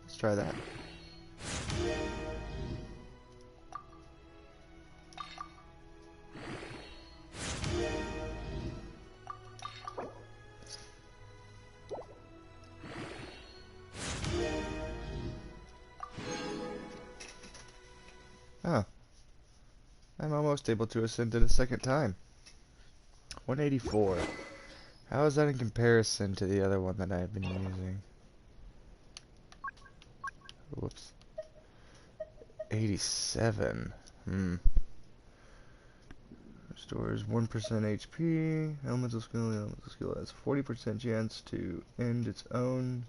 Let's try that. I'm almost able to ascend it a second time. 184. How is that in comparison to the other one that I've been using? Whoops. 87. Restores 1% HP. Elemental skill has 40% chance to end its own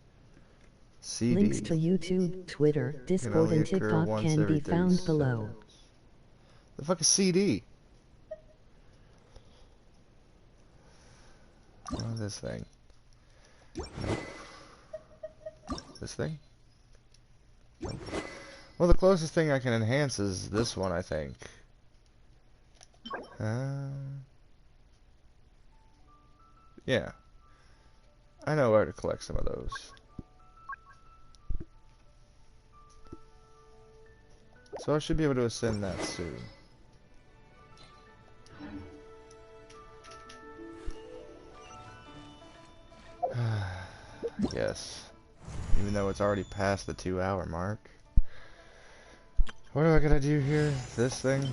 CD. Links to YouTube, Twitter, Discord, and TikTok can be found below. The fuck is CD? Oh, this thing. Nope. This thing? Nope. Well, the closest thing I can enhance is this one, I think. Yeah. I know where to collect some of those. So I should be able to ascend that soon. Yes. Even though it's already past the 2-hour mark. What do I gotta do here? This thing?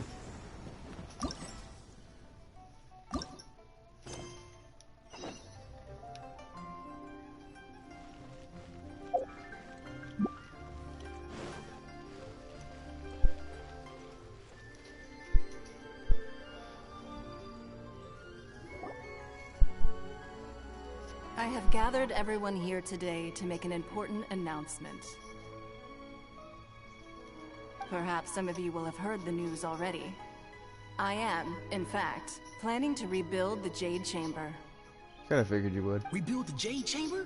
I have gathered everyone here today to make an important announcement. Perhaps some of you will have heard the news already. I am, in fact, planning to rebuild the Jade Chamber. Kinda figured you would. Rebuild the Jade Chamber?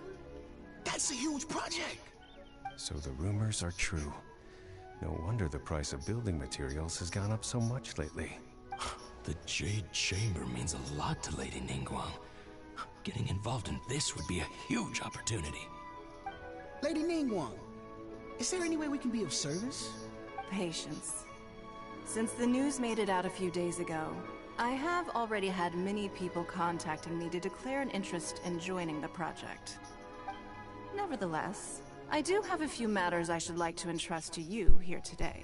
That's a huge project! So the rumors are true. No wonder the price of building materials has gone up so much lately. The Jade Chamber means a lot to Lady Ningguang. Getting involved in this would be a huge opportunity. Lady Ningguang, is there any way we can be of service? Patience. Since the news made it out a few days ago, I have already had many people contacting me to declare an interest in joining the project. Nevertheless, I do have a few matters I should like to entrust to you here today.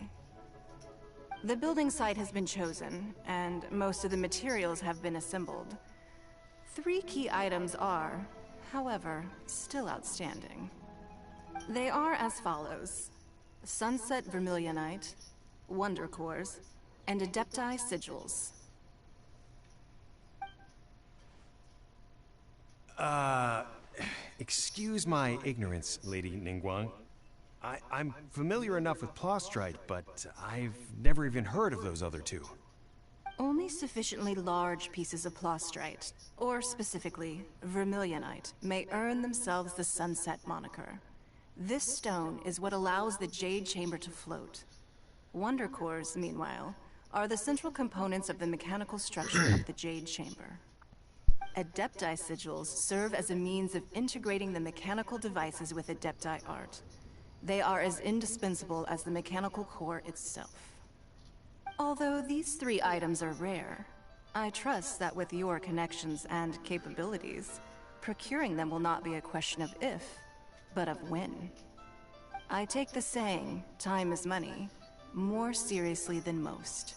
The building site has been chosen, and most of the materials have been assembled. 3 key items are, however, still outstanding. They are as follows: Sunset Vermilionite, Wonder Cores, and Adepti Sigils. Excuse my ignorance, Lady Ningguang. I'm familiar enough with Plostrite, but I've never even heard of those other two. Only sufficiently large pieces of Plostrite, or specifically, Vermilionite, may earn themselves the Sunset moniker. This stone is what allows the Jade Chamber to float. Wonder Cores, meanwhile, are the central components of the mechanical structure of the Jade Chamber. Adepti Sigils serve as a means of integrating the mechanical devices with Adepti art. They are as indispensable as the mechanical core itself. Although these 3 items are rare, I trust that with your connections and capabilities, procuring them will not be a question of if, but of when. I take the saying, time is money, more seriously than most.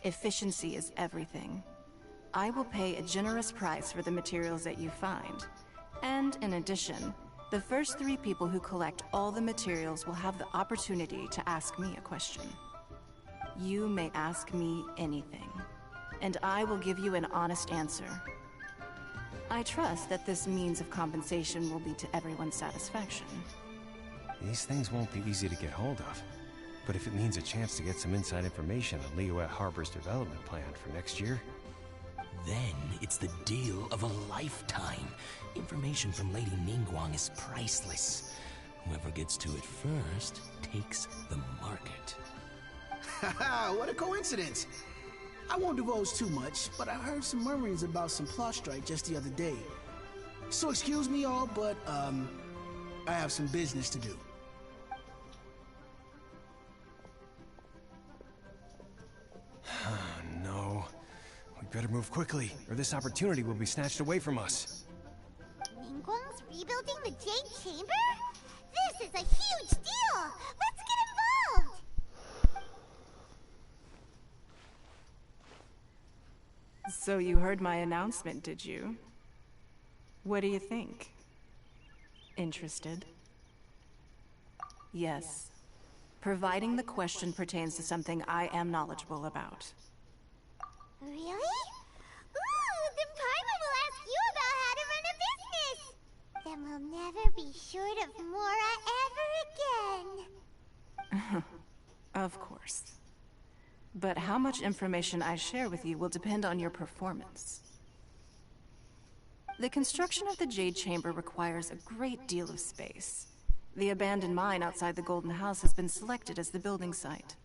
Efficiency is everything. I will pay a generous price for the materials that you find, and in addition, the first 3 people who collect all the materials will have the opportunity to ask me a question. You may ask me anything, and I will give you an honest answer. I trust that this means of compensation will be to everyone's satisfaction. These things won't be easy to get hold of, but if it means a chance to get some inside information on Liyue Harbor's development plan for next year... Then it's the deal of a lifetime. Information from Lady Ningguang is priceless. Whoever gets to it first takes the market. Haha, what a coincidence! I won't divulge too much, but I heard some murmurings about some Plostrite just the other day. So excuse me all, but, I have some business to do. No. We better move quickly, or this opportunity will be snatched away from us. Ningguang's rebuilding the Jade Chamber? This is a huge deal! Let's get involved! So you heard my announcement, did you? What do you think? Interested? Yes. Providing the question pertains to something I am knowledgeable about. Really? Ooh, then Paimon will ask you about how to run a business! Then we'll never be short of Mora ever again. Of course. But how much information I share with you will depend on your performance. The construction of the Jade Chamber requires a great deal of space. The abandoned mine outside the Golden House has been selected as the building site.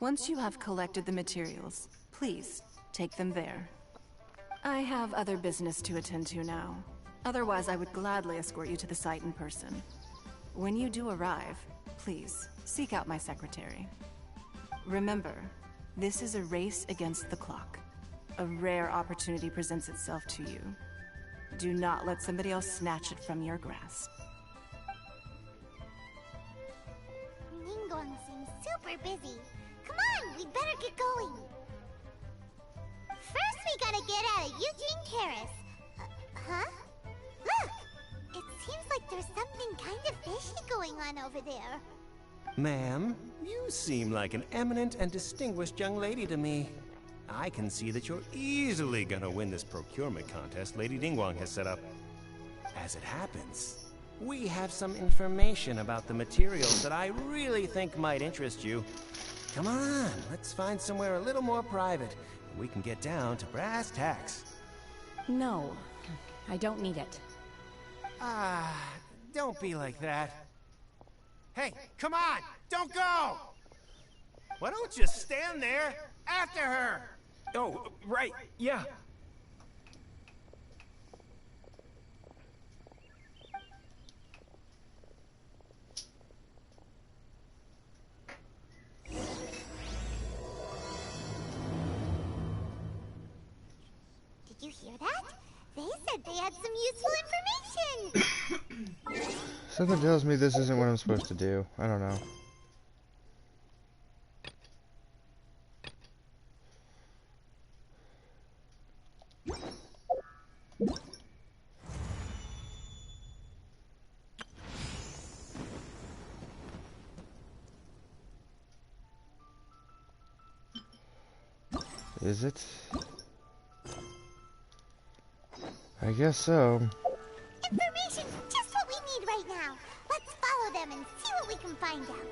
Once you have collected the materials, please take them there. I have other business to attend to now. Otherwise, I would gladly escort you to the site in person. When you do arrive, please seek out my secretary. Remember, this is a race against the clock. A rare opportunity presents itself to you. Do not let somebody else snatch it from your grasp. Ningguang seems super busy. Come on, we better get going. First, we gotta get out of Eugene Terrace. Huh? Look! It seems like there's something kind of fishy going on over there. Ma'am, you seem like an eminent and distinguished young lady to me. I can see that you're easily gonna win this procurement contest Lady Ningguang has set up. As it happens, we have some information about the materials that I really think might interest you. Come on, let's find somewhere a little more private. We can get down to brass tacks. No, I don't need it. Don't be like that. Hey, come on! Don't go! Why don't you stand there after her? Oh, right, yeah. Did you hear that? They said they had some useful information! Something tells me this isn't what I'm supposed to do. I don't know. Is it? I guess so. Information's just what we need right now. Let's follow them and see what we can find out.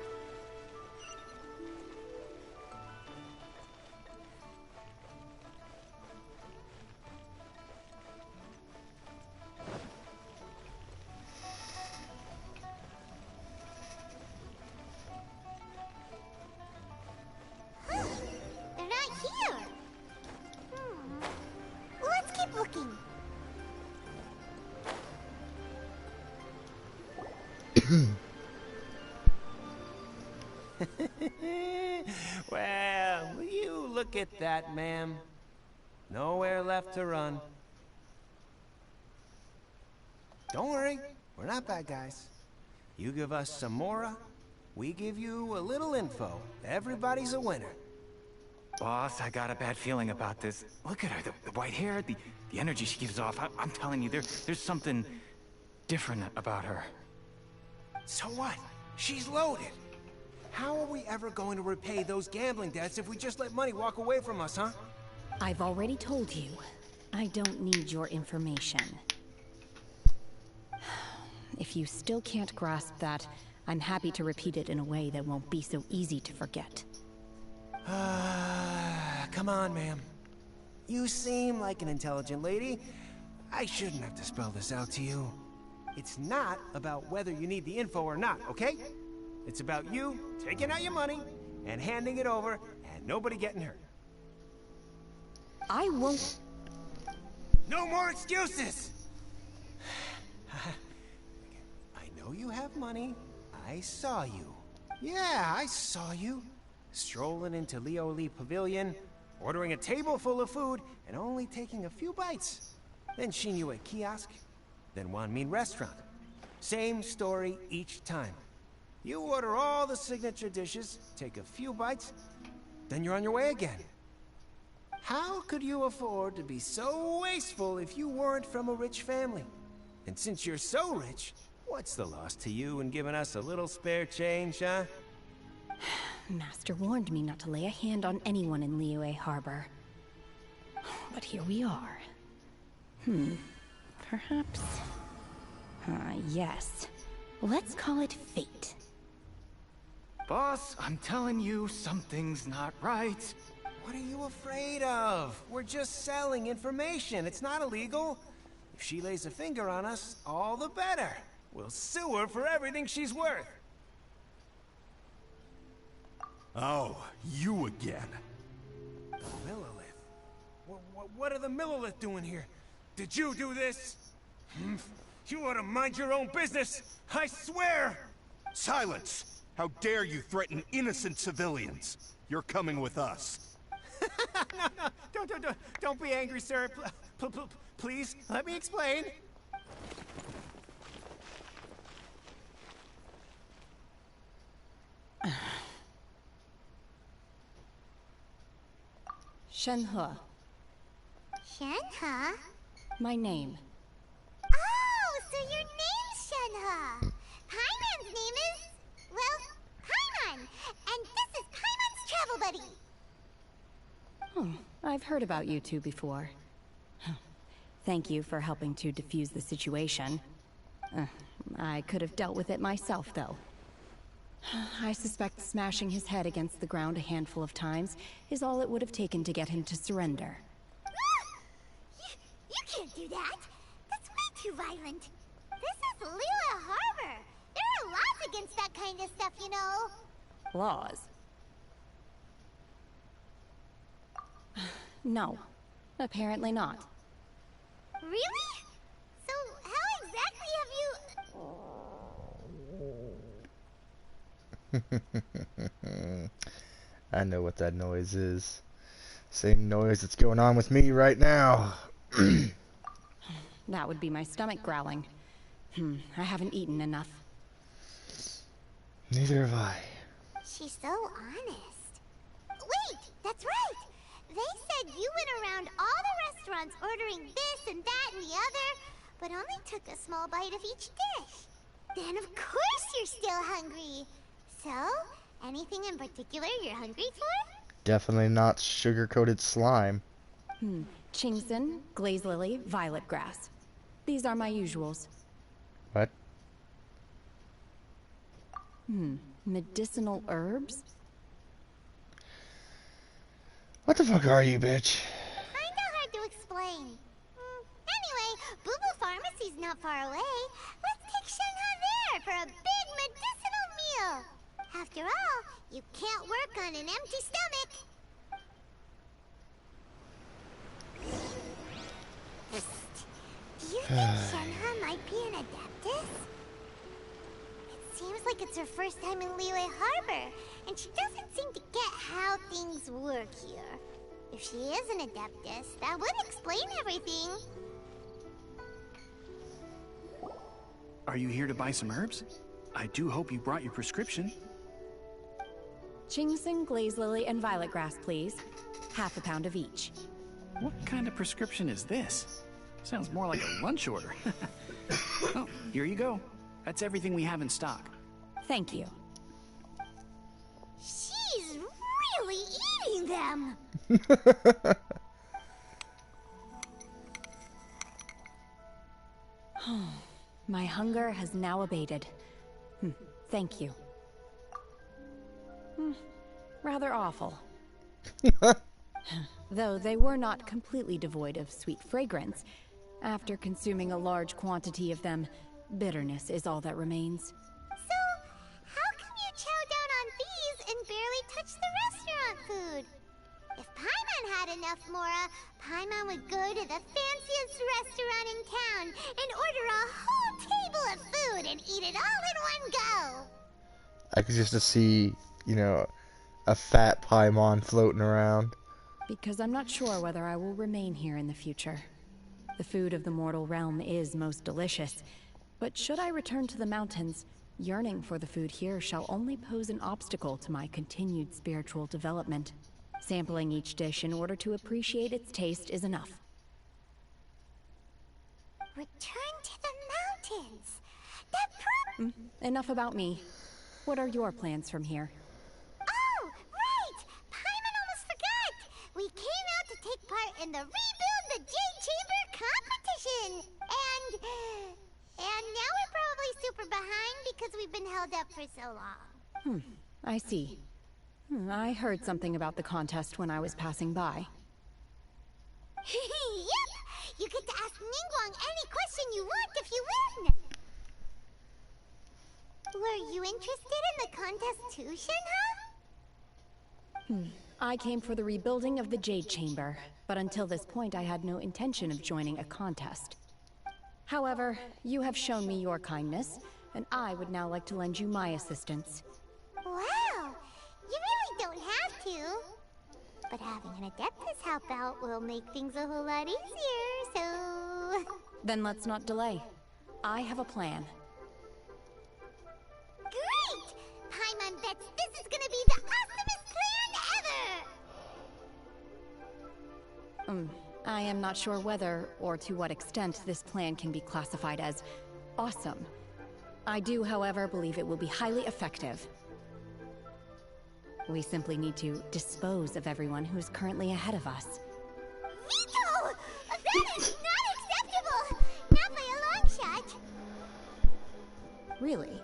Huh, they're not here. Let's keep looking. Well, will you look at that, ma'am? Nowhere left to run. Don't worry, we're not bad guys. You give us some Mora, we give you a little info. Everybody's a winner. Boss, I got a bad feeling about this. Look at her, the white hair, the energy she gives off. I'm telling you, there's something different about her. So what? She's loaded. How are we ever going to repay those gambling debts if we just let money walk away from us, huh? I've already told you, I don't need your information. If you still can't grasp that, I'm happy to repeat it in a way that won't be so easy to forget. Come on, ma'am. You seem like an intelligent lady. I shouldn't have to spell this out to you. It's not about whether you need the info or not, okay? It's about you taking out your money and handing it over and nobody getting hurt. I won't... No more excuses! I know you have money. I saw you. Yeah, I saw you. Strolling into Liyue Pavilion, ordering a table full of food, and only taking a few bites. Then Shinnies kiosk, then Wanmin restaurant. Same story each time. You order all the signature dishes, take a few bites, then you're on your way again. How could you afford to be so wasteful if you weren't from a rich family? And since you're so rich, what's the loss to you in giving us a little spare change, huh? Master warned me not to lay a hand on anyone in Liyue Harbor. But here we are. Perhaps... yes. Let's call it fate. Boss, I'm telling you, something's not right. What are you afraid of? We're just selling information. It's not illegal. If she lays a finger on us, all the better. We'll sue her for everything she's worth. Oh, you again. Millilith? What are the Millilith doing here? Did you do this? You ought to mind your own business! I swear! Silence! How dare you threaten innocent civilians? You're coming with us. No, don't be angry, sir. Please, let me explain. Shenhe. Shenhe? My name. Oh, so your name's Shenhe. Paimon's name is... well, Paimon. And this is Paimon's travel buddy. I've heard about you two before. Thank you for helping to defuse the situation. I could have dealt with it myself, though. I suspect smashing his head against the ground a handful of times is all it would have taken to get him to surrender. You can't do that. That's way too violent. This is Liyue Harbor. There are laws against that kind of stuff, you know. Laws? No. Apparently not. Really? So how exactly have you... I know what that noise is. Same noise that's going on with me right now. That would be my stomach growling. I haven't eaten enough. Neither have I. She's so honest. Wait, that's right! They said you went around all the restaurants ordering this and that and the other, but only took a small bite of each dish. Then of course you're still hungry. So, anything in particular you're hungry for? Definitely not sugar-coated slime. Chingson, glaze lily, violet grass. These are my usuals. What? Medicinal herbs? What the fuck are you, bitch? Kinda hard to explain. Anyway, Boo Boo Pharmacy's not far away. Let's take Shenhe there for a big medicinal meal. After all, you can't work on an empty stomach. Do you think Shenhe might be an Adeptus? It seems like it's her first time in Liyue Harbor, and she doesn't seem to get how things work here. If she is an Adeptus, that would explain everything. Are you here to buy some herbs? I do hope you brought your prescription. Chingson, glaze lily, and violet grass, please. Half a pound of each. What kind of prescription is this? Sounds more like a lunch order. Oh, here you go. That's everything we have in stock. Thank you. She's really eating them! My hunger has now abated. Thank you. Rather awful. Though they were not completely devoid of sweet fragrance. After consuming a large quantity of them, bitterness is all that remains. So, how come you chow down on these and barely touch the restaurant food? If Paimon had enough Mora, Paimon would go to the fanciest restaurant in town and order a whole table of food and eat it all in one go. I could just see, you know, a fat Paimon floating around. Because I'm not sure whether I will remain here in the future. The food of the mortal realm is most delicious, but should I return to the mountains, yearning for the food here shall only pose an obstacle to my continued spiritual development. Sampling each dish in order to appreciate its taste is enough. Return to the mountains. Enough about me. What are your plans from here? Oh, right! Paimon almost forgot! We came out to take part in the Rebuild the Jade Chamber competition! And now we're probably super behind because we've been held up for so long. I see. I heard something about the contest when I was passing by. Yep! You get to ask Ningguang any question you want if you win! Were you interested in the contest too, Shenhe? I came for the rebuilding of the Jade Chamber, but until this point I had no intention of joining a contest. However, you have shown me your kindness, and I would now like to lend you my assistance. Wow! You really don't have to. But having an Adeptus help out will make things a whole lot easier, so... Then let's not delay. I have a plan. Great! Paimon bets this is gonna be the awesomest plan ever! I am not sure whether or to what extent this plan can be classified as awesome. I do, however, believe it will be highly effective. We simply need to dispose of everyone who's currently ahead of us. Veto! That is not acceptable! Not by a long shot! Really?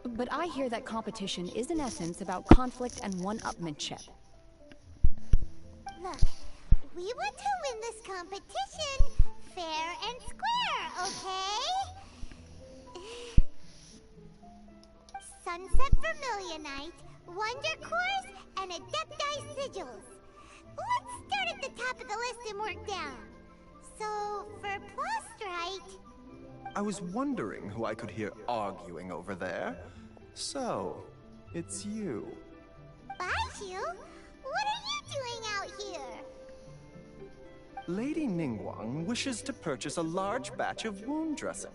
But I hear that competition is in essence about conflict and one-upmanship. Look, we want to win this competition fair and square, okay? Sunset Vermilionite, Wonder Cores, and Adepti Sigils. Let's start at the top of the list and work down. So, for Plostrite... I was wondering who I could hear arguing over there. So, it's you. Baiju? What are you doing out here? Lady Ningguang wishes to purchase a large batch of wound dressing.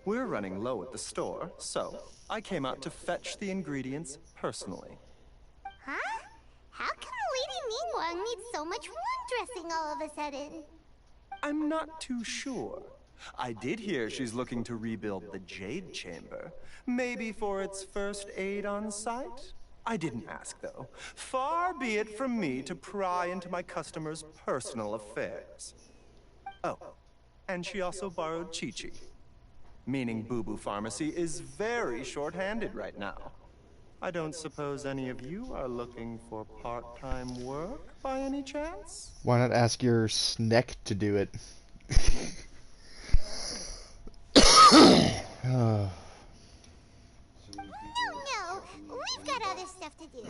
We're running low at the store, so I came out to fetch the ingredients personally. Huh? How come Lady Ningguang needs so much wound dressing all of a sudden? I'm not too sure. I did hear she's looking to rebuild the Jade Chamber. Maybe for its first aid on site? I didn't ask, though. Far be it from me to pry into my customers' personal affairs. Oh, and she also borrowed Chi-Chi. Meaning Boo Boo Pharmacy is very short-handed right now. I don't suppose any of you are looking for part-time work by any chance? Why not ask your snack to do it? No, we've got other stuff to do.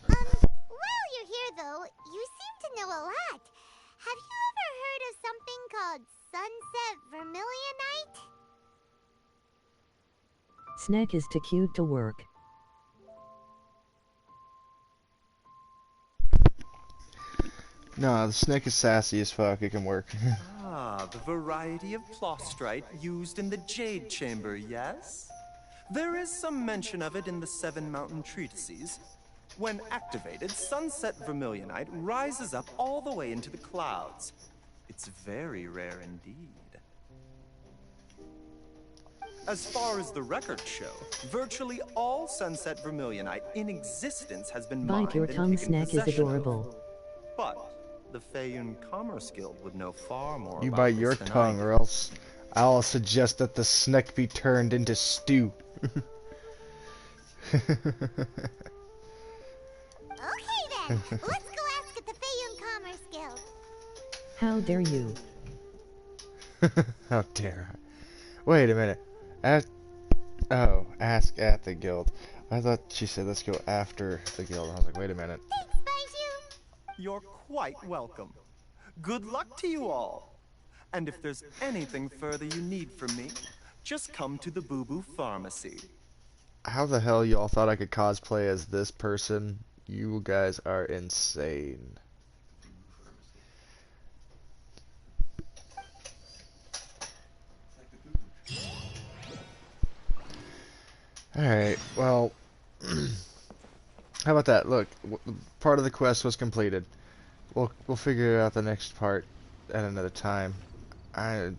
While you're here though, you seem to know a lot. Have you ever heard of something called Sunset Vermilionite? Snack is too cute to work. No, the snack is sassy as fuck, it can work. Ah, the variety of Plostrite used in the Jade Chamber, yes? There is some mention of it in the Seven Mountain Treatises. When activated, Sunset Vermilionite rises up all the way into the clouds. It's very rare indeed. As far as the records show, virtually all Sunset Vermilionite in existence has been mined Bite your and tongue. taken Snack is possession of. adorable. But the Feiyun Commerce Guild would know far more You about bite this your than I tongue, do. or else I'll suggest that the snack be turned into stew. Okay then, let's go ask at the Feiyun Commerce Guild. How dare you? How dare I? Wait a minute. Ask at the guild. I thought she said let's go after the guild. I was like, wait a minute. Thanks, Baiju. You're quite welcome. Good luck to you all. And if there's anything further you need from me, just come to the Boo Boo Pharmacy. How the hell y'all thought I could cosplay as this person? You guys are insane. Alright, well, How about that? Look, part of the quest was completed. We'll figure out the next part at another time. I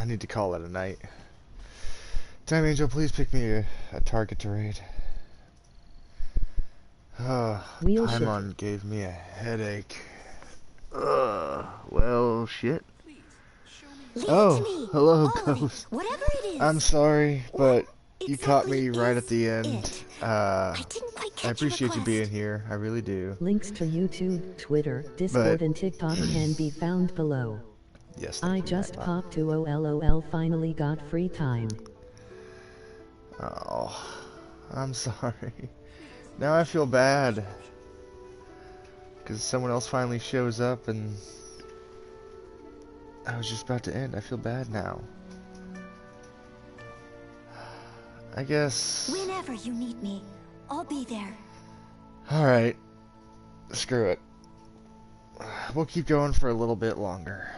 need to call it a night. Time Angel, please pick me a target to raid. Paimon gave me a headache. Well, shit. Oh, hello, Ghost. Whatever it is. I'm sorry, but you caught me right at the end. I appreciate you being here. I really do. Links to YouTube, Twitter, Discord, and TikTok can be found below. Yes. I just popped to OLOL. Finally got free time. Oh, I'm sorry. Now I feel bad. Because someone else finally shows up and I was just about to end. I feel bad now. I guess... Whenever you need me, I'll be there. Alright. Screw it. We'll keep going for a little bit longer.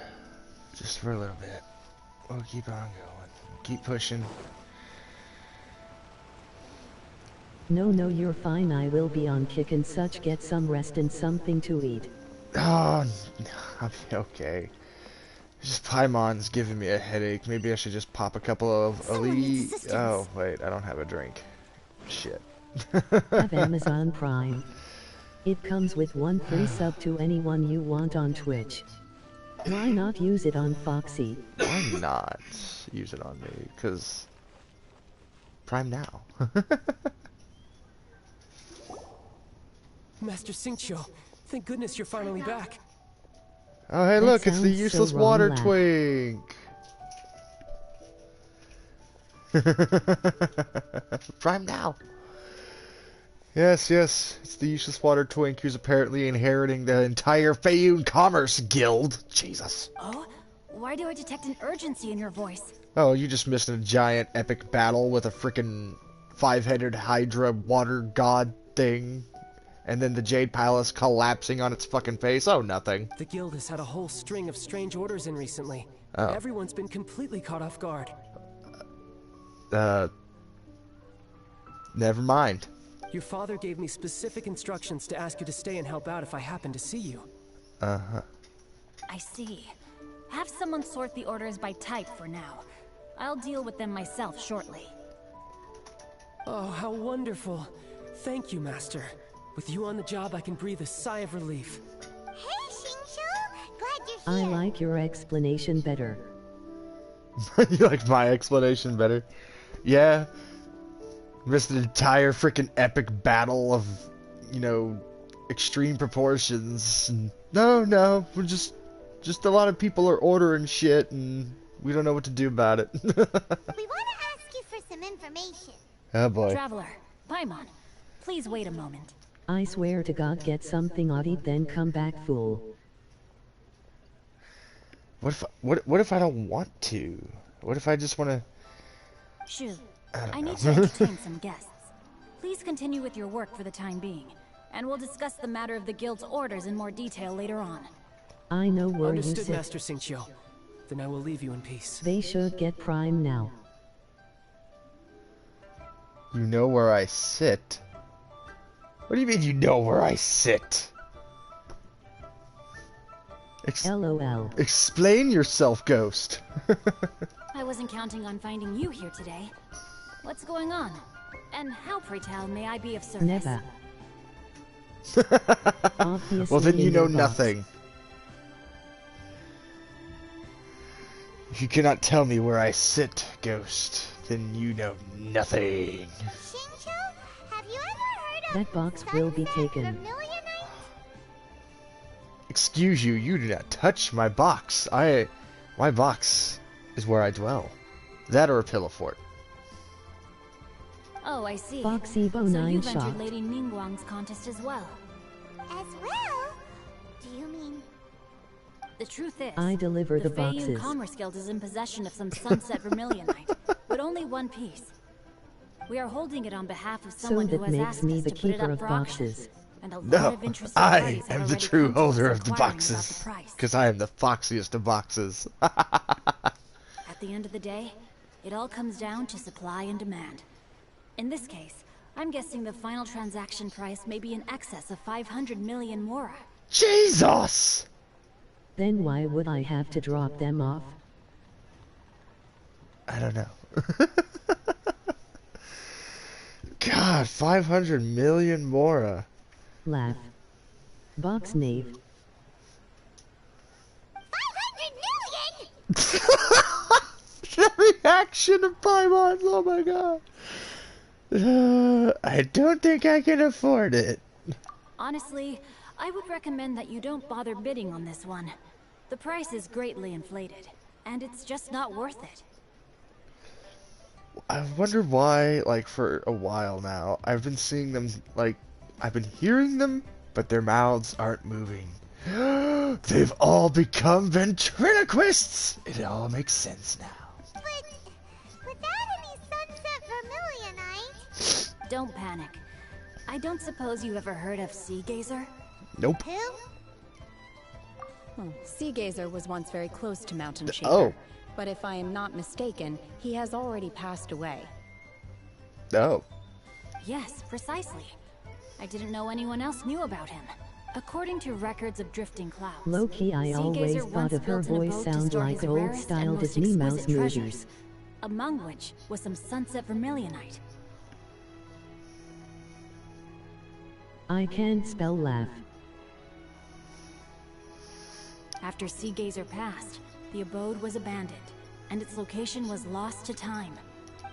Just for a little bit. We'll keep on going. Keep pushing. No, you're fine. I will be on kick and such. Get some rest and something to eat. Oh, I'll be okay. Just Paimon's giving me a headache. Maybe I should just pop a couple of elite. Oh, wait, I don't have a drink. Shit. Have Amazon Prime. It comes with 1 free sub to anyone you want on Twitch. Why not use it on Foxy? Why not use it on me? Because Prime now. Master Xingqiu, thank goodness you're finally back. Oh, hey, look, it's the useless water twink. Prime now. Yes, it's the useless water twink who's apparently inheriting the entire Fayoun Commerce Guild. Jesus. Oh, why do I detect an urgency in your voice? Oh, you just missed a giant epic battle with a frickin' 5-headed Hydra water god thing. And then the Jade Palace collapsing on its fucking face. Oh, nothing. The guild has had a whole string of strange orders in recently. Oh. Everyone's been completely caught off guard. Never mind. Your father gave me specific instructions to ask you to stay and help out if I happen to see you. I see. Have someone sort the orders by type for now. I'll deal with them myself shortly. Oh, how wonderful. Thank you, Master. With you on the job, I can breathe a sigh of relief. Hey, Xingqiu! Glad you're here. I like your explanation better. You like my explanation better? Yeah. Missed an entire freaking epic battle of, you know, extreme proportions. No, we're just a lot of people are ordering shit and we don't know what to do about it. We want to ask you for some information. Oh boy. Traveler, Paimon, please wait a moment. I swear to God, get something I'll eat, then come back, fool. What if I don't want to? What if I just want to? Shoo, I need to entertain some guests. Please continue with your work for the time being, and we'll discuss the matter of the guild's orders in more detail later on. I know where you sit. Understood, Master Xingqiu. Then I will leave you in peace. They should get Prime now. You know where I sit? What do you mean you know where I sit? LOL. Explain yourself, Ghost. I wasn't counting on finding you here today. What's going on? And how, pray tell, may I be of service? Never. Well, then you know nothing. If you cannot tell me where I sit, Ghost, then you know nothing. Xingqiu, have you ever heard of That box will be taken. Excuse you, you do not touch my box. My box is where I dwell. That or a pillow fort. Oh, I see. Foxy Bo so 9 you've shot. entered Lady Ningguang's contest as well. As well? Do you mean... The truth is, I deliver the Fayoun boxes. Commerce Guild is in possession of some sunset vermilionite, but only one piece. We are holding it on behalf of someone So who that has makes asked me us the to put it keeper up of for auction. boxes. And a lot No, of interested I parties have am the already true come to us holder of the inquiring about boxes. the price. Because I am the foxiest of boxes. At the end of the day, it all comes down to supply and demand. In this case, I'm guessing the final transaction price may be in excess of 500 million mora. Jesus! Then why would I have to drop them off? I don't know. God, 500 million mora. Laugh. Box knave. 500 million?! The reaction of Paimons, oh my god. I don't think I can afford it. Honestly, I would recommend that you don't bother bidding on this one. The price is greatly inflated, and it's just not worth it. I wonder why, like, for a while now, I've been seeing them, like, I've been hearing them, but their mouths aren't moving. They've all become ventriloquists! It all makes sense now. But without any sunset vermilionite... Don't panic. I don't suppose you ever heard of Sea Gazer? Nope. Who? Well, Sea Gazer was once very close to Mountain Shaper. Oh. But if I am not mistaken, he has already passed away. Oh. Yes, precisely. I didn't know anyone else knew about him. According to records of drifting clouds, Low-key, I always thought of her voice sound like old-style Disney mouse movies. Among which was some sunset vermilionite. I can't spell laugh. After Sea Gazer passed, the abode was abandoned, and its location was lost to time.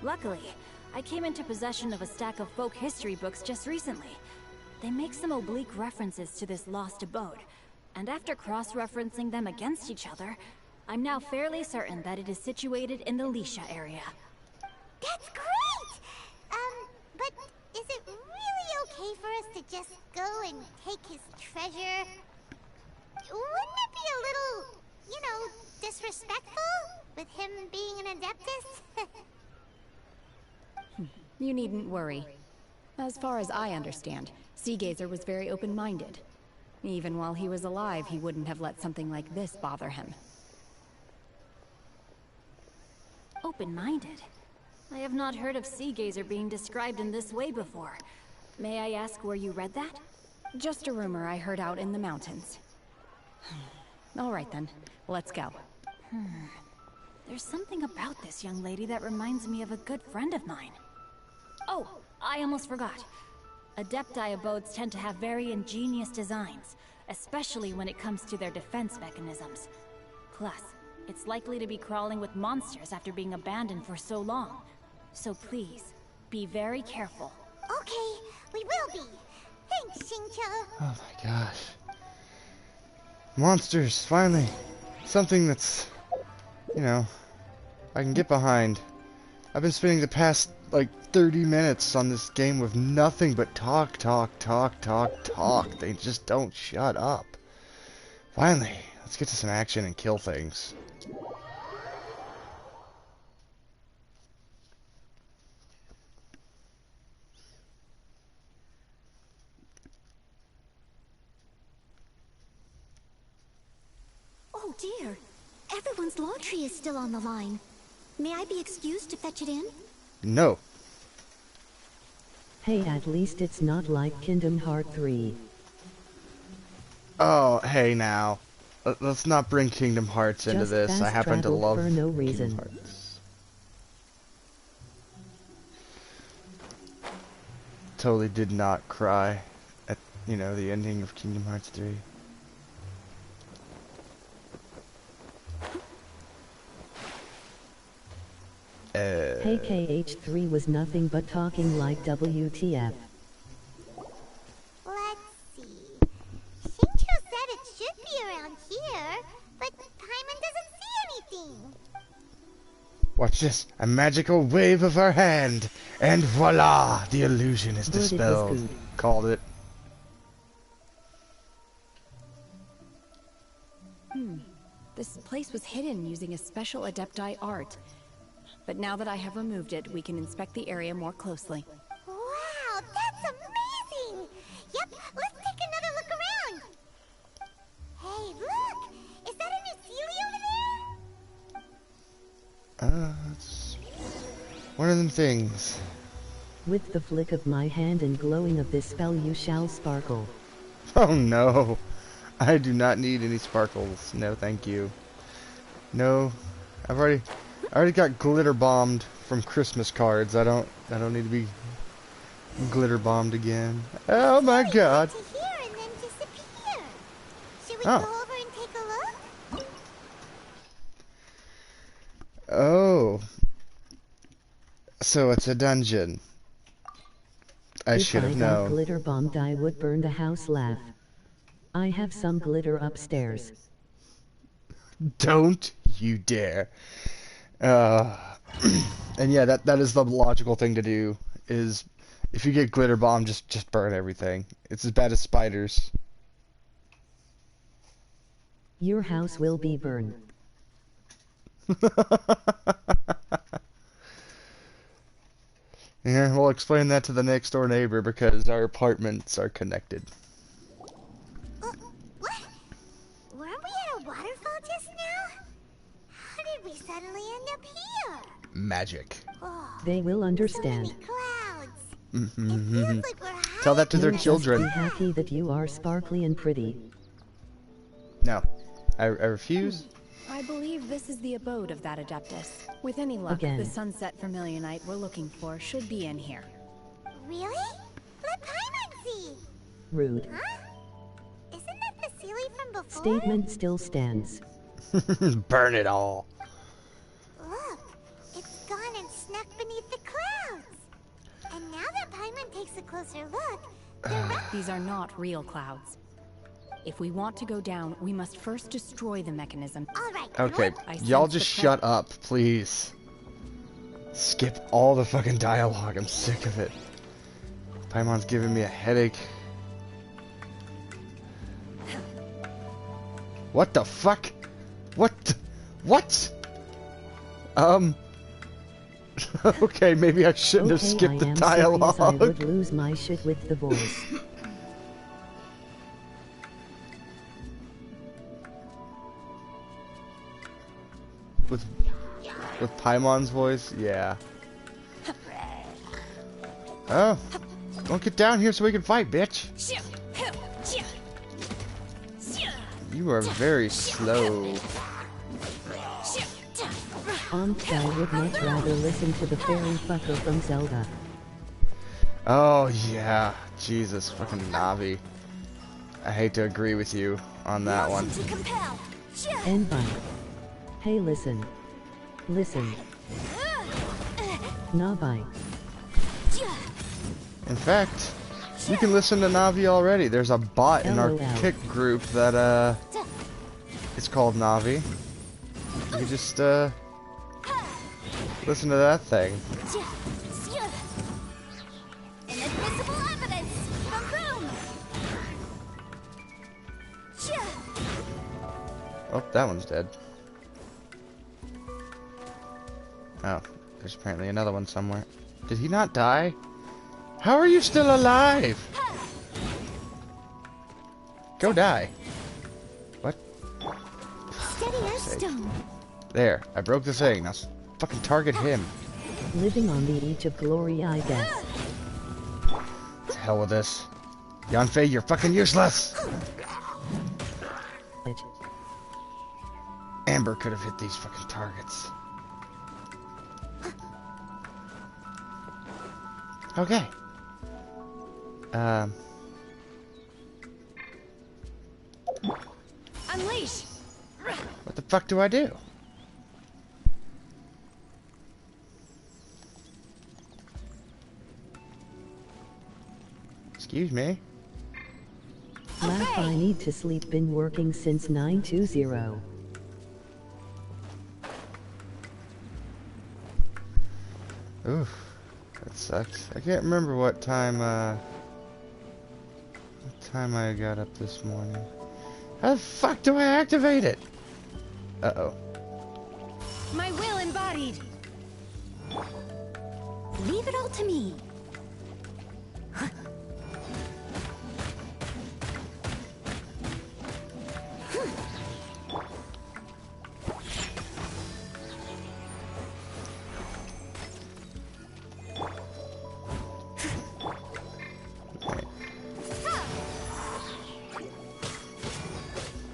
Luckily, I came into possession of a stack of folk history books just recently. They make some oblique references to this lost abode, and after cross-referencing them against each other, I'm now fairly certain that it is situated in the Liyue area. That's great! But is it really okay for us to just go and take his treasure? Wouldn't it be a little, you know, disrespectful with him being an Adeptus? You needn't worry. As far as I understand, Sea Gazer was very open-minded. Even while he was alive, he wouldn't have let something like this bother him. Open-minded? I have not heard of Sea Gazer being described in this way before. May I ask where you read that? Just a rumor I heard out in the mountains. All right then, let's go. There's something about this young lady that reminds me of a good friend of mine. Oh, I almost forgot. Adepti abodes tend to have very ingenious designs, especially when it comes to their defense mechanisms. Plus, it's likely to be crawling with monsters after being abandoned for so long. So please, be very careful. Okay, we will be. Thanks, Xingqiu. Oh my gosh. Monsters, finally. Something that's, you know, I can get behind. I've been spending the past, like, 30 minutes on this game with nothing but talk. They just don't shut up. Finally, let's get to some action and kill things. Oh dear. Everyone's laundry is still on the line. May I be excused to fetch it in? No. Hey, at least it's not like Kingdom Hearts 3. Oh, hey now. Let's not bring Kingdom Hearts into this. I happen to love for no reason. Kingdom Hearts. Totally did not cry at, you know, the ending of Kingdom Hearts 3. Hey, KH3 was nothing but talking like WTF. Let's see. Xingqiu said it should be around here, but Paimon doesn't see anything. Watch this. A magical wave of her hand, and voila! The illusion is dispelled. Called it. This place was hidden using a special Adepti art. But now that I have removed it, we can inspect the area more closely. Wow, that's amazing! Yep, let's take another look around. Hey, look! Is that a new Sealy over there? It's one of them things. With the flick of my hand and glowing of this spell you shall sparkle. Oh no. I do not need any sparkles. No, thank you. No. I already got glitter bombed from Christmas cards. I don't need to be glitter bombed again. Oh my god. To here and then disappear. Should we Oh. go over and take a look? Oh. So it's a dungeon. I should have If I got known. glitter bombed I would burn the house laugh. I have some glitter upstairs. Don't you dare. And yeah, that is the logical thing to do, is if you get glitter bomb, just burn everything. It's as bad as spiders. Your house will be burned. Yeah, we'll explain that to the next door neighbor because our apartments are connected. What? Weren't we at a waterfall just now? How did we suddenly end up here? Magic. They will understand. Mm-hmm. Tell that to their You'll children. Just be happy that you are sparkly and pretty. No, I refuse. I believe this is the abode of that Adeptus. With any luck, Again. the Sunset Vermilionite we're looking for should be in here. Really? Let Paimon see. Rude. Huh? Isn't that the Sealy from before? Statement still stands. Burn it all. Look, it's gone and snuck beneath the clouds. And now that Paimon takes a closer look, These are not real clouds. If we want to go down, we must first destroy the mechanism. All right. Okay, I y'all sense just the shut up, please. Skip all the fucking dialogue. I'm sick of it. Paimon's giving me a headache. What the fuck? What? Okay, maybe I shouldn't have skipped the dialogue. I would lose my shit with the voice. With Paimon's voice, yeah. Oh, don't get down here so we can fight, bitch. You are very slow. I would much rather listen to the fairy fucker from Zelda. Oh yeah, Jesus, fucking Navi. I hate to agree with you on that one. And bye. Hey, listen. Listen. Navi. In fact, you can listen to Navi already. There's a bot in our LOL. Kick group that it's called Navi. You can just listen to that thing. Inadmissible evidence. Boom. Oh, that one's dead. Oh, there's apparently another one somewhere. Did he not die? How are you still alive? Go die. What? Steady your stone. There, I broke the thing. Now fucking target him. Living on the Edge of Glory, I guess. To hell with this. Yanfei, you're fucking useless! Amber could have hit these fucking targets. Okay. Unleash! What the fuck do I do? Excuse me? Laugh, I need to sleep, been working since 9:20. Oof. That sucks. I can't remember what time I got up this morning. How the fuck do I activate it? Uh-oh. My will embodied! Leave it all to me.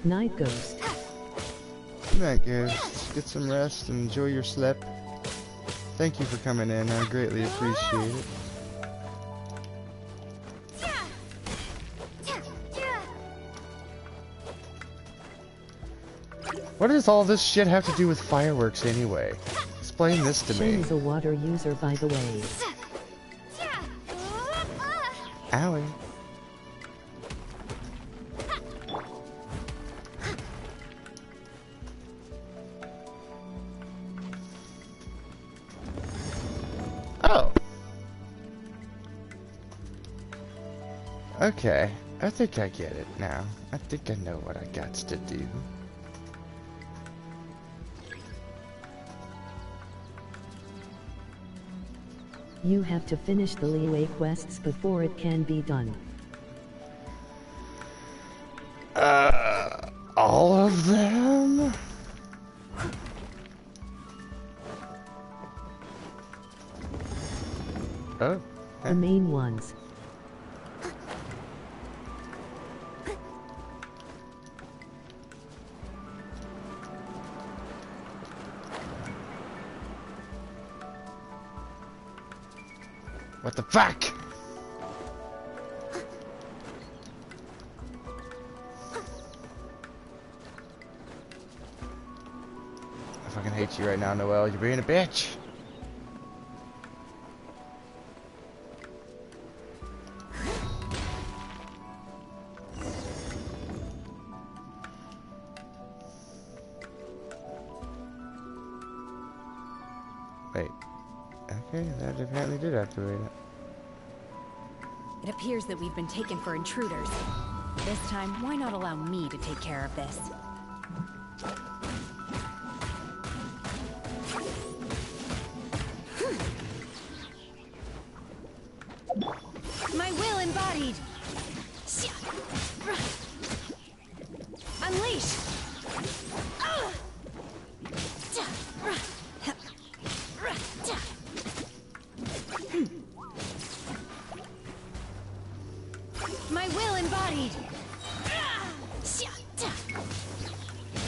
Night Ghost. Night Ghost. Get some rest and enjoy your sleep. Thank you for coming in. I greatly appreciate it. What does all this shit have to do with fireworks anyway? Explain this to Shin me. is a water user, by the way. Owie. Oh. Okay. I think I get it now. I think I know what I got to do. You have to finish the Liyue quests before it can be done. All of them? Oh. The main ones. What the fuck? I fucking hate you right now, Noelle. You're being a bitch. Wait. Okay, that apparently did activate it. It appears that we've been taken for intruders. This time, why not allow me to take care of this? My will embodied! Unleash! My will embodied!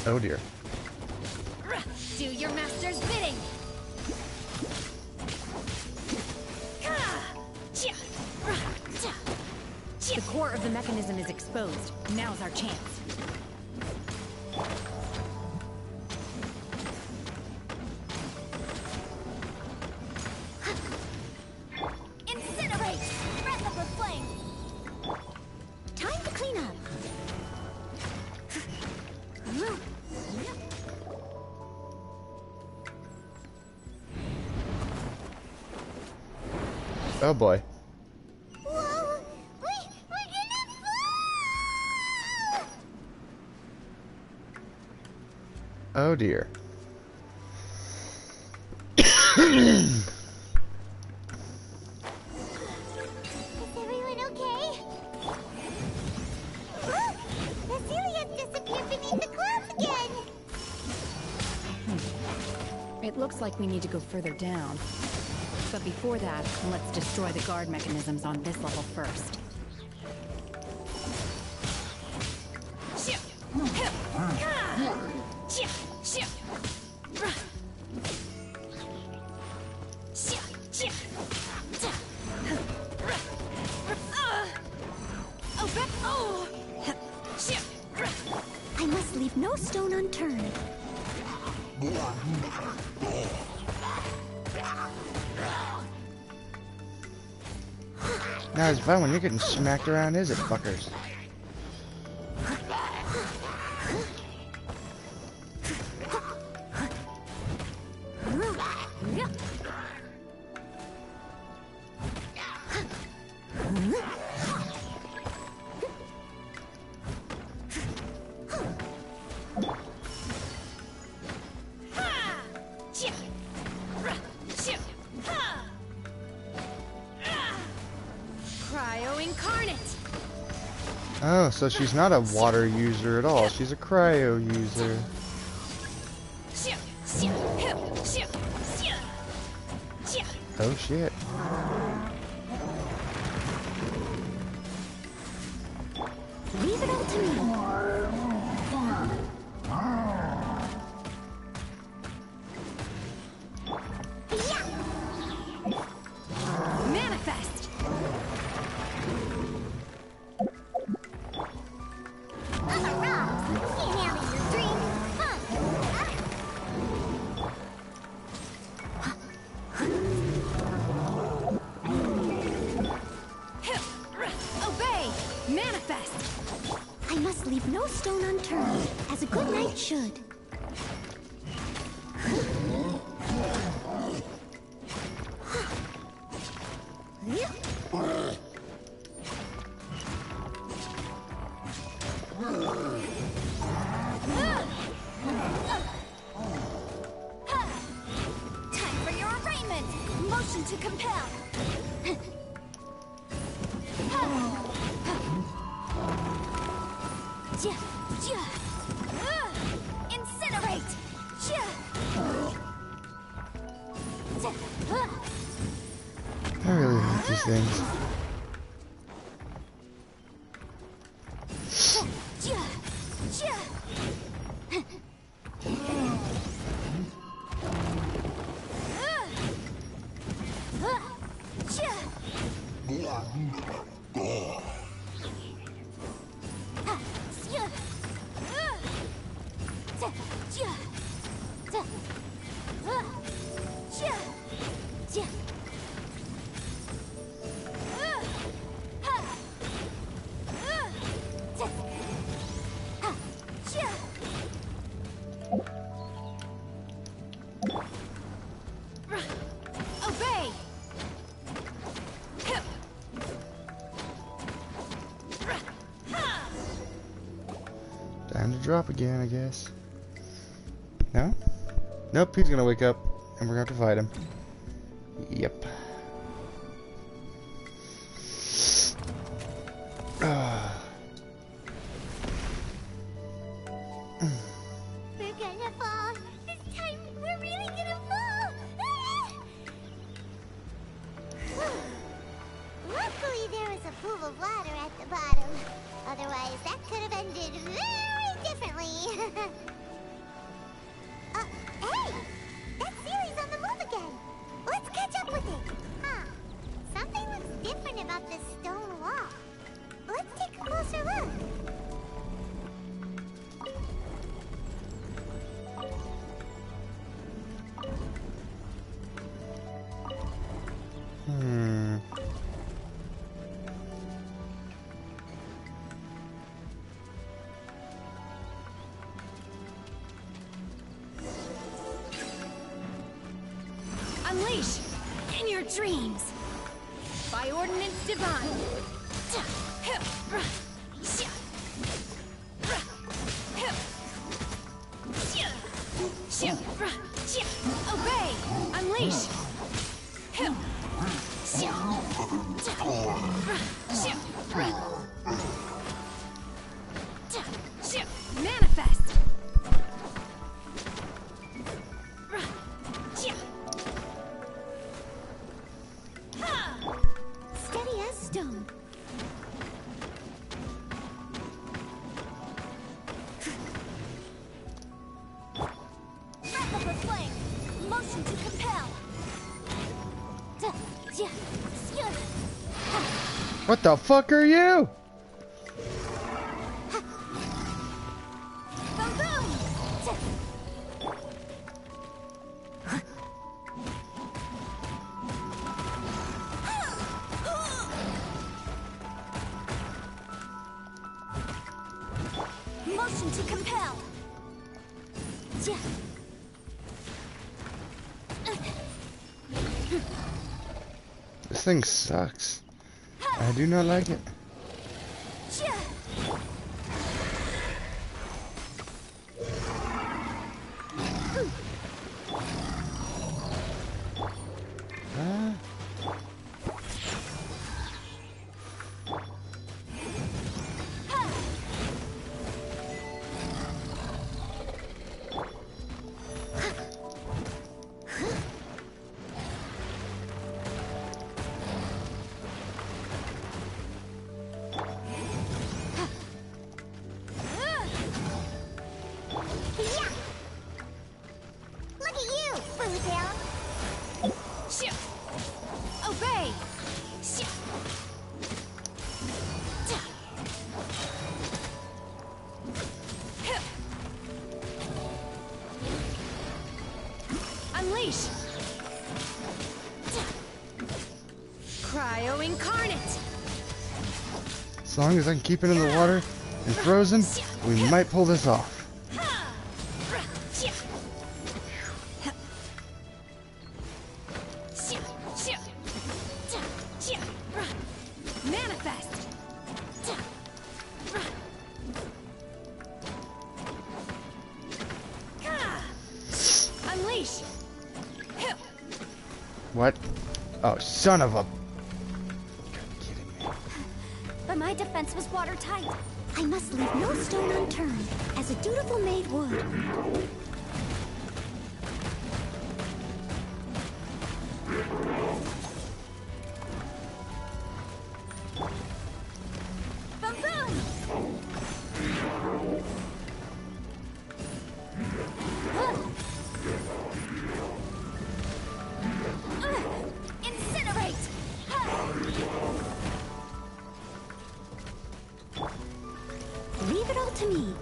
Oh dear. Do your master's bidding! The core of the mechanism is exposed. Now's our chance. Incinerate! Breath of the flame! Time to clean up. Oh boy. Whoa! We're gonna fall! Oh dear. Is everyone okay? Look! The Celiac disappeared beneath the clouds again! It looks like we need to go further down. But before that, let's destroy the guard mechanisms on this level first. I must leave no stone unturned. Now it's fun when you're getting smacked around, is it, fuckers? Oh, so she's not a water user at all. She's a cryo user. Oh shit. Leave it all to me. must leave no stone unturned, as a good knight should. Time for your arraignment! Motion to compel! Incinerate! I really hate these things. Obey! Time to drop again, I guess. No? Nope, he's gonna wake up, and we're gonna have to fight him. Yep. We're gonna fall. This time, we're really gonna fall. Luckily, there was a pool of water at the bottom. Otherwise, that could have ended very differently. Hey! That series on the move again. Let's catch up with it. Huh. Something looks different about this stone wall. Let's take a closer look. Unleash in your dreams by ordinance divine. Obey. Unleash. Manifest. Steady as stone. Replica flame. Motion to compel. What the fuck are you? Motion to compel. This thing sucks. I do not like it. Obey. Unleash. Cryo incarnate. As long as I can keep it in the water, and frozen, we might pull this off. Manifest. Unleash. What? Oh, son of a... But my defense was watertight. I must leave no stone unturned, as a dutiful maid would. Leave it all to me.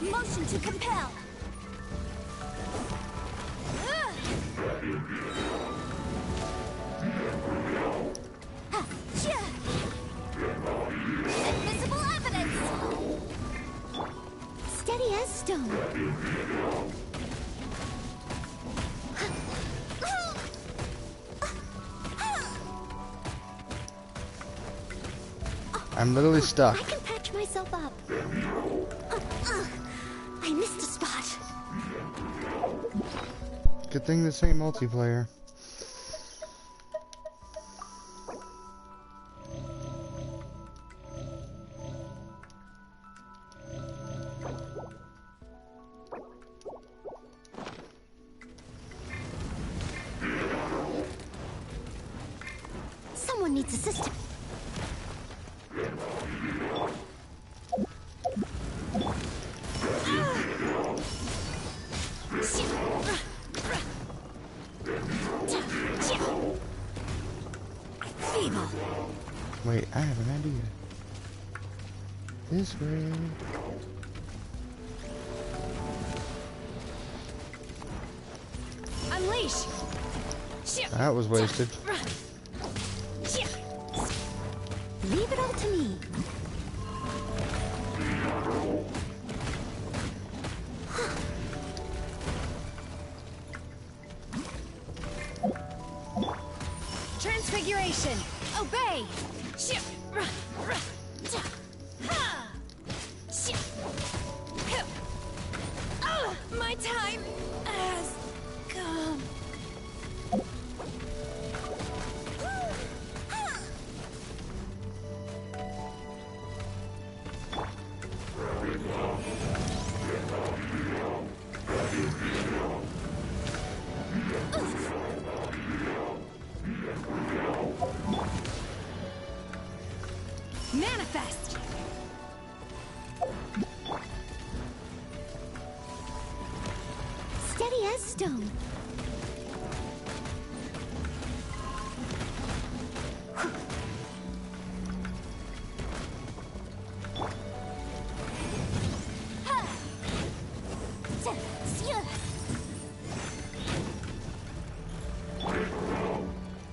Motion to compel. Invisible evidence. Steady as stone. I'm literally stuck. I can patch myself up. I missed a spot. Good thing this ain't multiplayer. Someone needs assistance. Wait, I have an idea. This way. Unleash. That was wasted. Leave it all to me. Transfiguration. Obey. My time has come. Manifest. Steady as stone.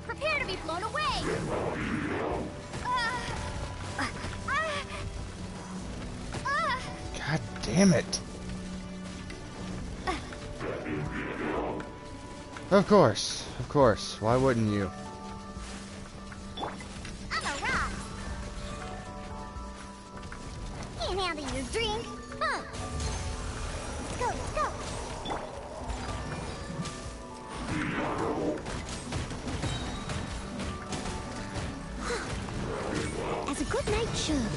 Prepare to be blown away. God damn it. Of course. Why wouldn't you? I'm a rock. Can't handle your drink. Huh. Let's go, let's go. As a good knight should.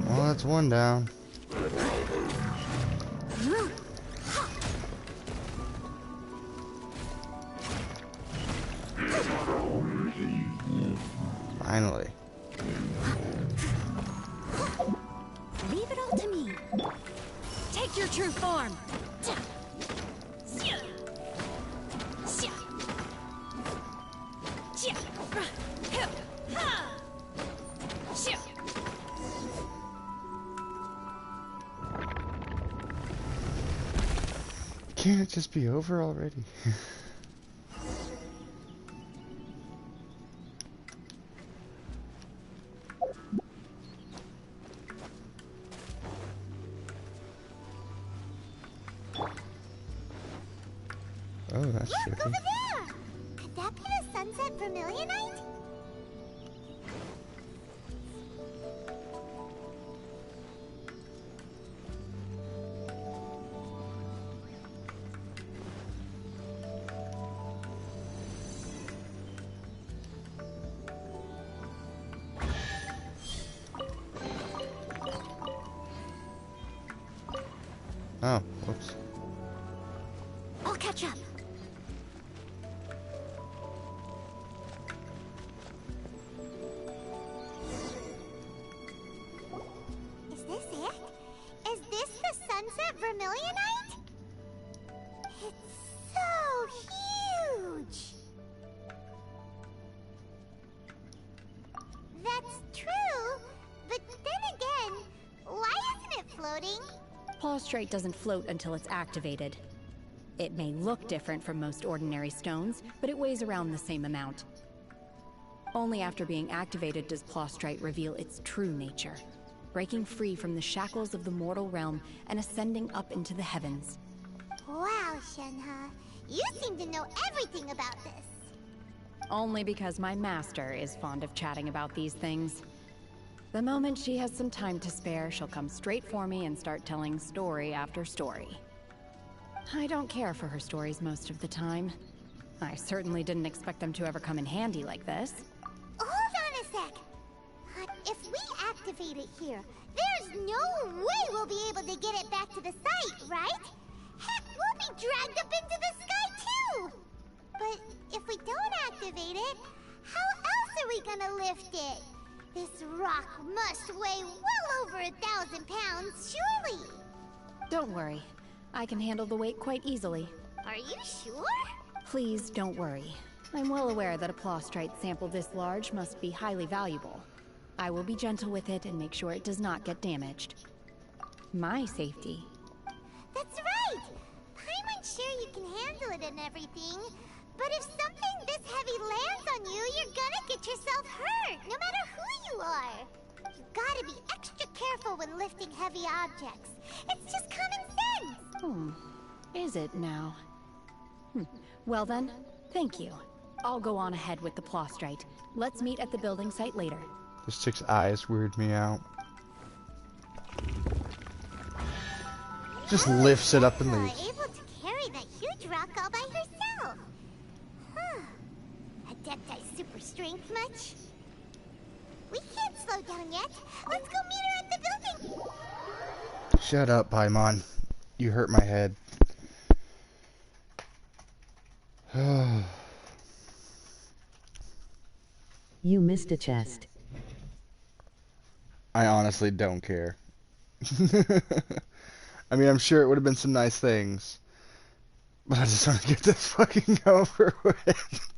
Well, that's one down. Finally. Leave it all to me. Take your true form. Can't it just be over already? Oh, that's Look, tricky. over there! Could that be the sunset vermilionite? Oh, whoops. I'll catch up. Is this it? Is this the sunset vermilionite? It's so huge! That's true, but then again, why isn't it floating? Plaustrite doesn't float until it's activated. It may look different from most ordinary stones, but it weighs around the same amount. Only after being activated does Plaustrite reveal its true nature, breaking free from the shackles of the mortal realm and ascending up into the heavens. Wow, Shenhe. You seem to know everything about this. Only because my master is fond of chatting about these things. The moment she has some time to spare, she'll come straight for me and start telling story after story. I don't care for her stories most of the time. I certainly didn't expect them to ever come in handy like this. Hold on a sec. If we activate it here, there's no way we'll be able to get it back to the site, right? Heck, we'll be dragged up into the sky too! But if we don't activate it, how else are we gonna lift it? This rock must weigh well over 1,000 pounds, surely! Don't worry. I can handle the weight quite easily. Are you sure? Please don't worry. I'm well aware that a Plaustrite sample this large must be highly valuable. I will be gentle with it and make sure it does not get damaged. My safety. That's right! Paimon's sure you can handle it and everything, but if something this heavy lands on you, you're gonna get yourself hurt, no matter who you are. You gotta be extra careful when lifting heavy objects. It's just common sense. Is it now? Well then, thank you. I'll go on ahead with the Plaustrite. Let's meet at the building site later. This chick's eyes weird me out. Just lifts it up and leaves. Able to carry that huge rock all by herself. Huh. Adepti super strength much? We can't slow down yet. Let's go meet her at the building. Shut up, Paimon. You hurt my head. You missed a chest. I honestly don't care. I mean, I'm sure it would have been some nice things. But I just want to get this fucking over with.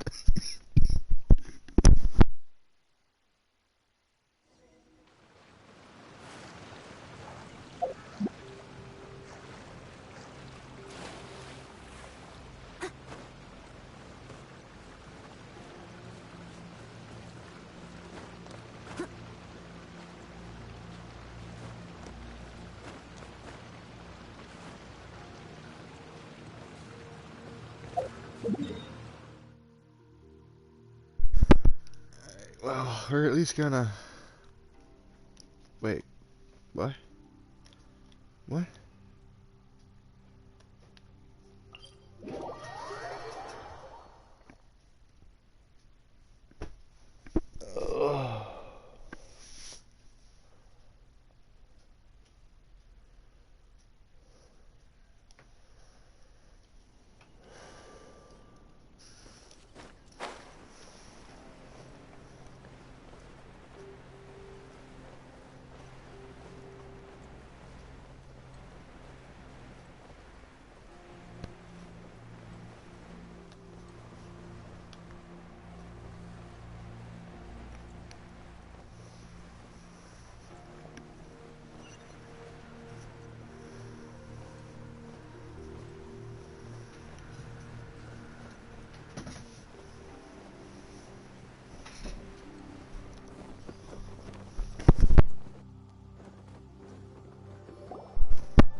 Well, we're at least gonna... Wait. What? What? Ugh.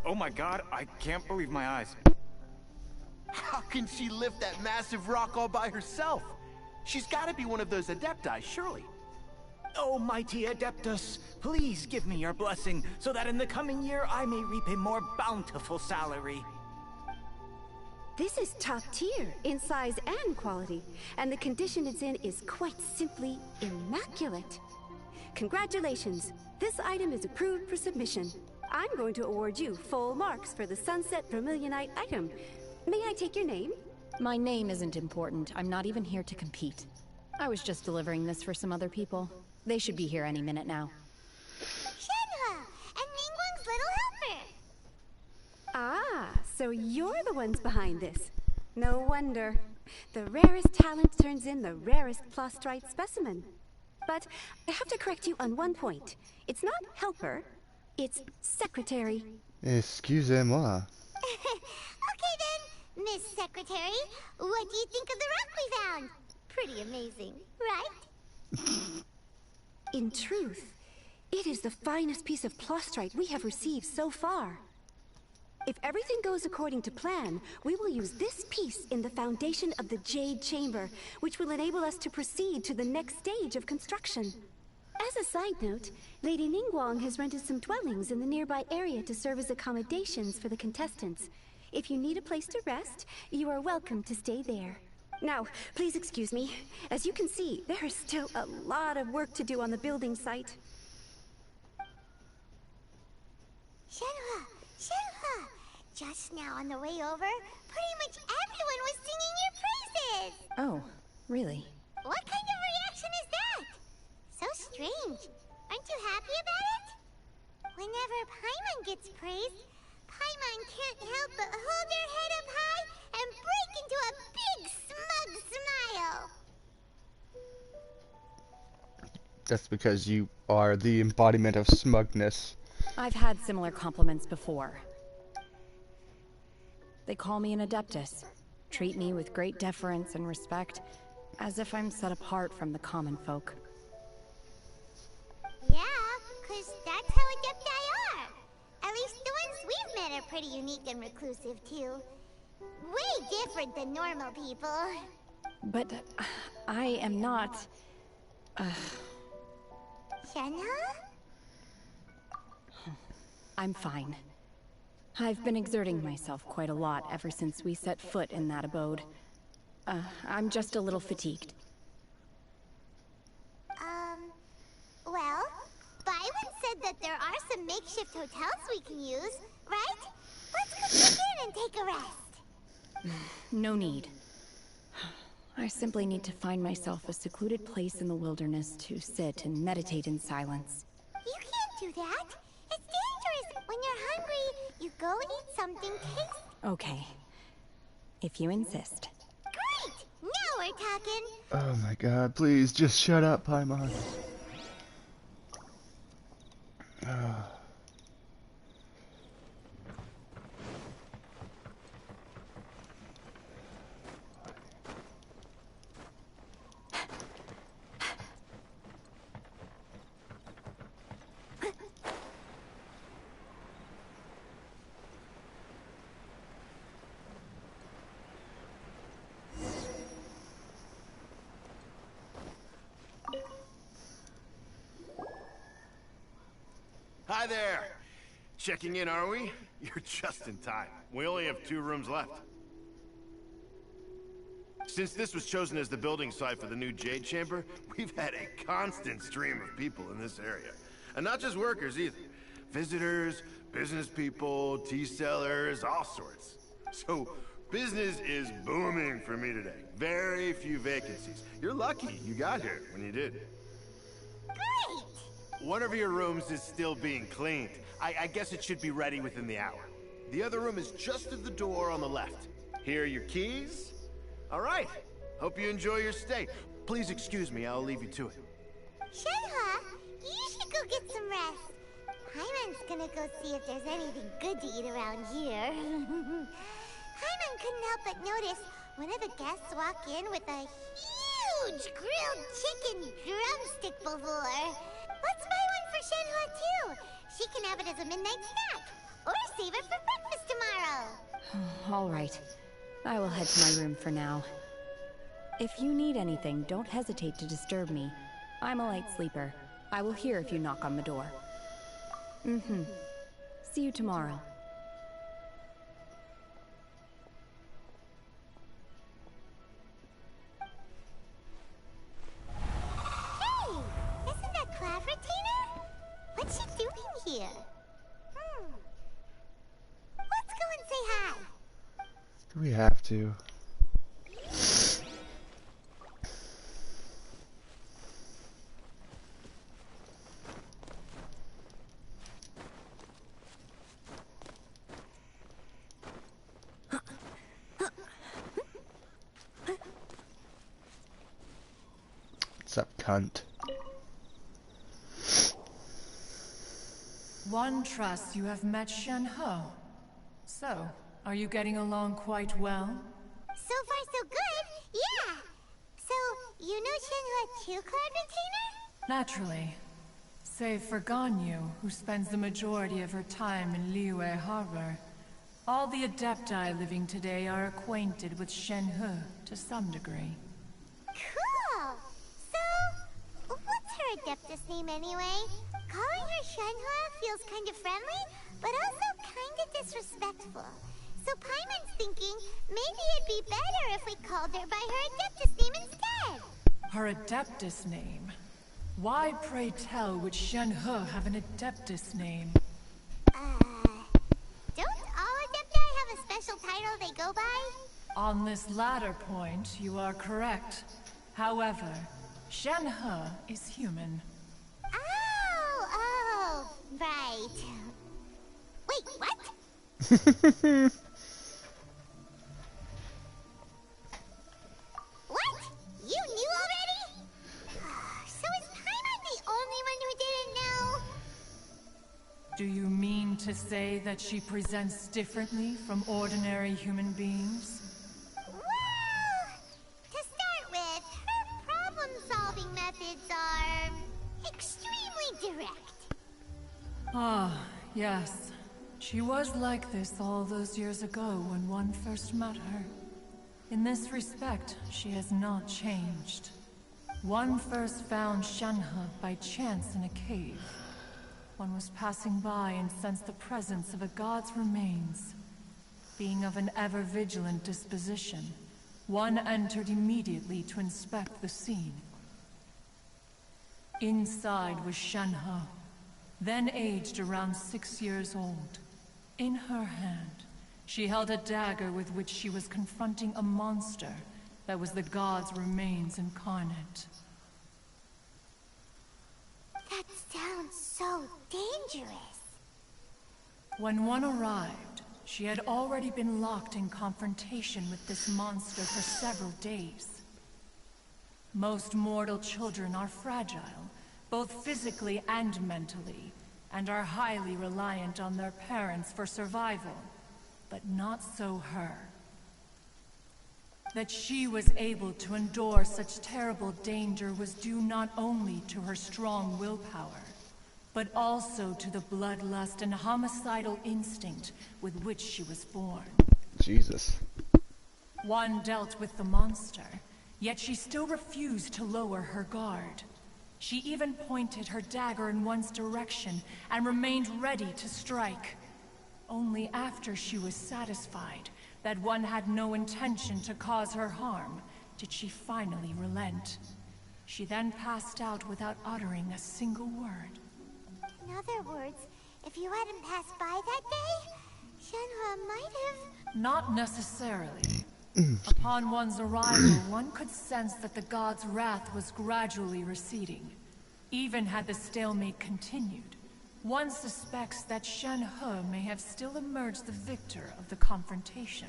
Oh my god, I can't believe my eyes. How can she lift that massive rock all by herself? She's gotta be one of those Adepti, surely. Oh, mighty Adeptus, please give me your blessing so that in the coming year I may reap a more bountiful salary. This is top tier in size and quality, and the condition it's in is quite simply immaculate. Congratulations, this item is approved for submission. I'm going to award you full marks for the Sunset Vermilionite item. May I take your name? My name isn't important. I'm not even here to compete. I was just delivering this for some other people. They should be here any minute now. Shenhua, and Ningguang's little helper. Ah, so you're the ones behind this. No wonder. The rarest talent turns in the rarest Plostrite specimen. But I have to correct you on one point. It's not helper, it's secretary. Excusez-moi. Okay then, Miss Secretary, what do you think of the rock we found? Pretty amazing, right? In truth, it is the finest piece of Plostrite we have received so far. If everything goes according to plan, we will use this piece in the foundation of the Jade Chamber, which will enable us to proceed to the next stage of construction. As a side note, Lady Ningguang has rented some dwellings in the nearby area to serve as accommodations for the contestants. If you need a place to rest, you are welcome to stay there. Now, please excuse me. As you can see, there is still a lot of work to do on the building site. Shenhua! Shenhua! Just now on the way over, pretty much everyone was singing your praises! Oh, really? What kind of reaction is that? So strange. Aren't you happy about it? Whenever Paimon gets praised, Paimon can't help but hold her head up high and break into a big smug smile. That's because you are the embodiment of smugness. I've had similar compliments before. They call me an Adeptus, treat me with great deference and respect, as if I'm set apart from the common folk. Yeah, 'cause that's how Adepti are. At least the ones we've met are pretty unique and reclusive, too. Way different than normal people. But I am not... Shenhua? I'm fine. I've been exerting myself quite a lot ever since we set foot in that abode. I'm just a little fatigued. Well, Byron said that there are some makeshift hotels we can use, right? Let's go check in and take a rest. No need. I simply need to find myself a secluded place in the wilderness to sit and meditate in silence. You can't do that. It's dangerous. When you're hungry, you go eat something tasty. Okay. If you insist. Great! Now we're talking. Oh my god, please just shut up, Paimon. Hi there! Checking in, are we? You're just in time. We only have 2 rooms left. Since this was chosen as the building site for the new Jade Chamber, we've had a constant stream of people in this area. And not just workers either. Visitors, business people, tea sellers, all sorts. So, business is booming for me today. Very few vacancies. You're lucky you got here when you did. Great! One of your rooms is still being cleaned. I guess it should be ready within the hour. The other room is just at the door on the left. Here are your keys. All right. Hope you enjoy your stay. Please excuse me, I'll leave you to it. Shenhua, you should go get some rest. Paimon's gonna go see if there's anything good to eat around here. Paimon couldn't help but notice one of the guests walk in with a huge grilled chicken drumstick before. Let's buy one for Shenhua too. She can have it as a midnight snack. Or save it for breakfast tomorrow. All right. I will head to my room for now. If you need anything, don't hesitate to disturb me. I'm a light sleeper. I will hear if you knock on the door. See you tomorrow. Hey! Isn't that clever, Tina? What's she doing here? Let's go and say hi. Do we have to? What's up, cunt? One trusts you have met Shen-He. So, are you getting along quite well? So far, so good. Yeah. So, you know Shen-He too, Cloud Retainer? Naturally. Save for Ganyu, who spends the majority of her time in Liyue Harbor. All the Adepti living today are acquainted with Shen-He to some degree. Cool. So, what's her Adeptus name anyway? Calling her Shen-He feels kind of friendly, but also kind of disrespectful. So Paimon's thinking maybe it'd be better if we called her by her Adeptus name instead. Her Adeptus name? Why, pray tell, would Shen-He have an Adeptus name? Don't all Adepti have a special title they go by? On this latter point, you are correct. However, Shen-He is human. Oh, right. Wait, what? What? You knew already? So is Paimon the only one who didn't know? Do you mean to say that she presents differently from ordinary human beings? Well, to start with, her problem-solving methods are extremely direct. Ah, yes. She was like this all those years ago when one first met her. In this respect, she has not changed. One first found Shen-He by chance in a cave. One was passing by and sensed the presence of a god's remains. Being of an ever-vigilant disposition, one entered immediately to inspect the scene. Inside was Shen-He, then aged around 6 years old. In her hand, she held a dagger with which she was confronting a monster that was the god's remains incarnate. That sounds so dangerous. When one arrived, she had already been locked in confrontation with this monster for several days. Most mortal children are fragile, both physically and mentally, and are highly reliant on their parents for survival. But not so her. That she was able to endure such terrible danger was due not only to her strong willpower, but also to the bloodlust and homicidal instinct with which she was born. Jesus. One dealt with the monster, yet she still refused to lower her guard. She even pointed her dagger in one's direction and remained ready to strike. Only after she was satisfied that one had no intention to cause her harm did she finally relent. She then passed out without uttering a single word. In other words, if you hadn't passed by that day, Shen-He might have... Not necessarily. Upon one's arrival, one could sense that the god's wrath was gradually receding. Even had the stalemate continued, one suspects that Shen-He may have still emerged the victor of the confrontation.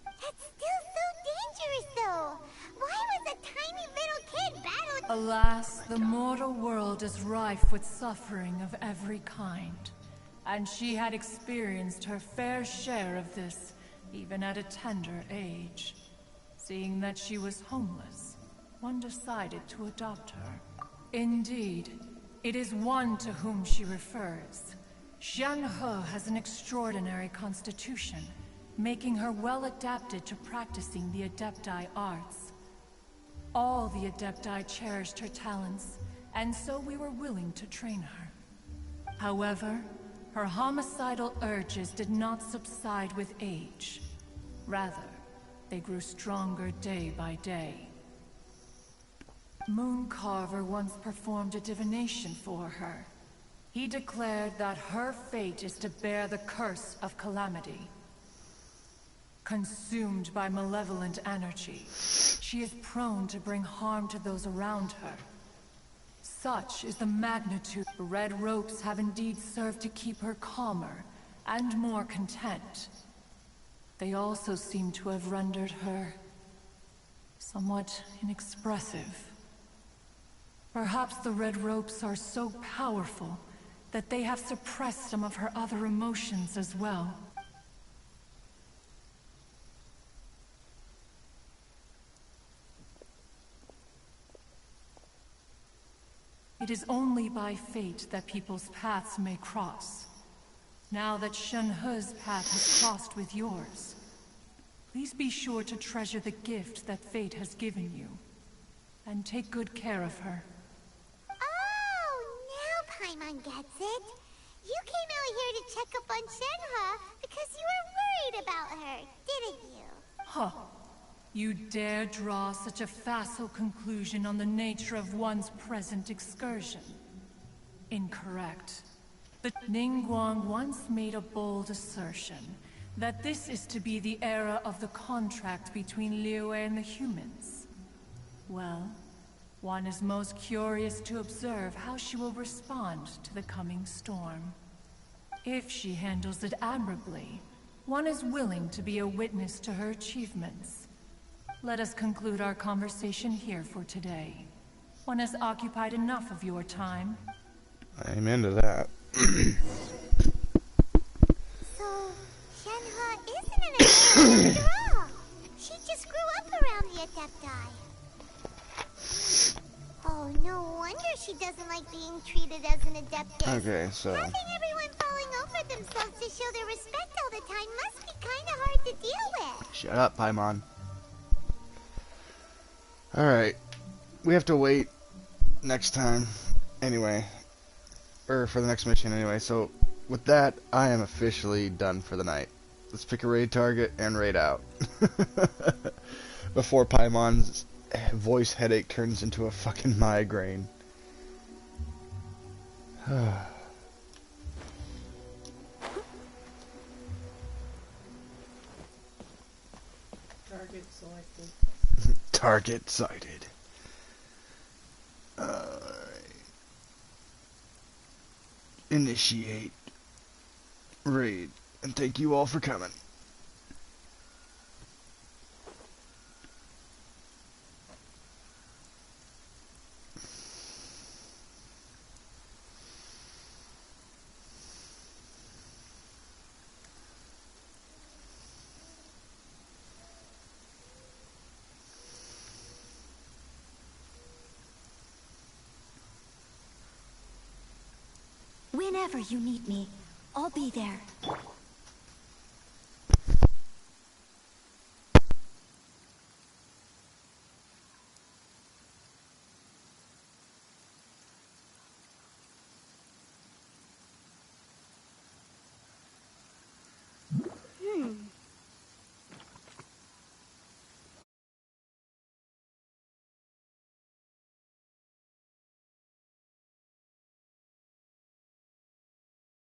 That's still so dangerous, though. Why was a tiny little kid battling... Alas, the mortal world is rife with suffering of every kind. And she had experienced her fair share of this, even at a tender age. Seeing that she was homeless, one decided to adopt her. Indeed, it is one to whom she refers. Xianhe has an extraordinary constitution, making her well adapted to practicing the Adepti arts. All the Adepti cherished her talents, and so we were willing to train her. However, her homicidal urges did not subside with age. Rather, they grew stronger day by day. Mooncarver once performed a divination for her. He declared that her fate is to bear the curse of calamity. Consumed by malevolent energy, she is prone to bring harm to those around her. Such is the magnitude. The red ropes have indeed served to keep her calmer and more content. They also seem to have rendered her somewhat inexpressive. Perhaps the red ropes are so powerful that they have suppressed some of her other emotions as well. It is only by fate that people's paths may cross. Now that Xianhe's path has crossed with yours, please be sure to treasure the gift that fate has given you, and take good care of her. Oh, now Paimon gets it. You came out here to check up on Xianhe because you were worried about her, didn't you? Huh. You dare draw such a facile conclusion on the nature of one's present excursion? Incorrect. The Ningguang once made a bold assertion that this is to be the era of the contract between Liyue and the humans. Well, one is most curious to observe how she will respond to the coming storm. If she handles it admirably, one is willing to be a witness to her achievements. Let us conclude our conversation here for today. One has occupied enough of your time. I'm into that. So, Xianhe isn't an Adepti after all. She just grew up around the Adepti. Oh, no wonder she doesn't like being treated as an Adeptus. Okay, so Having everyone falling over themselves to show their respect all the time must be kind of hard to deal with. shut up, Paimon. Alright. We have to wait next time anyway. Or for the next mission anyway. So with that, I am officially done for the night. Let's pick a raid target and raid out. Before Paimon's voice headache turns into a fucking migraine. Target selected. Target sighted. Initiate raid. And thank you all for coming. Whenever you need me, I'll be there.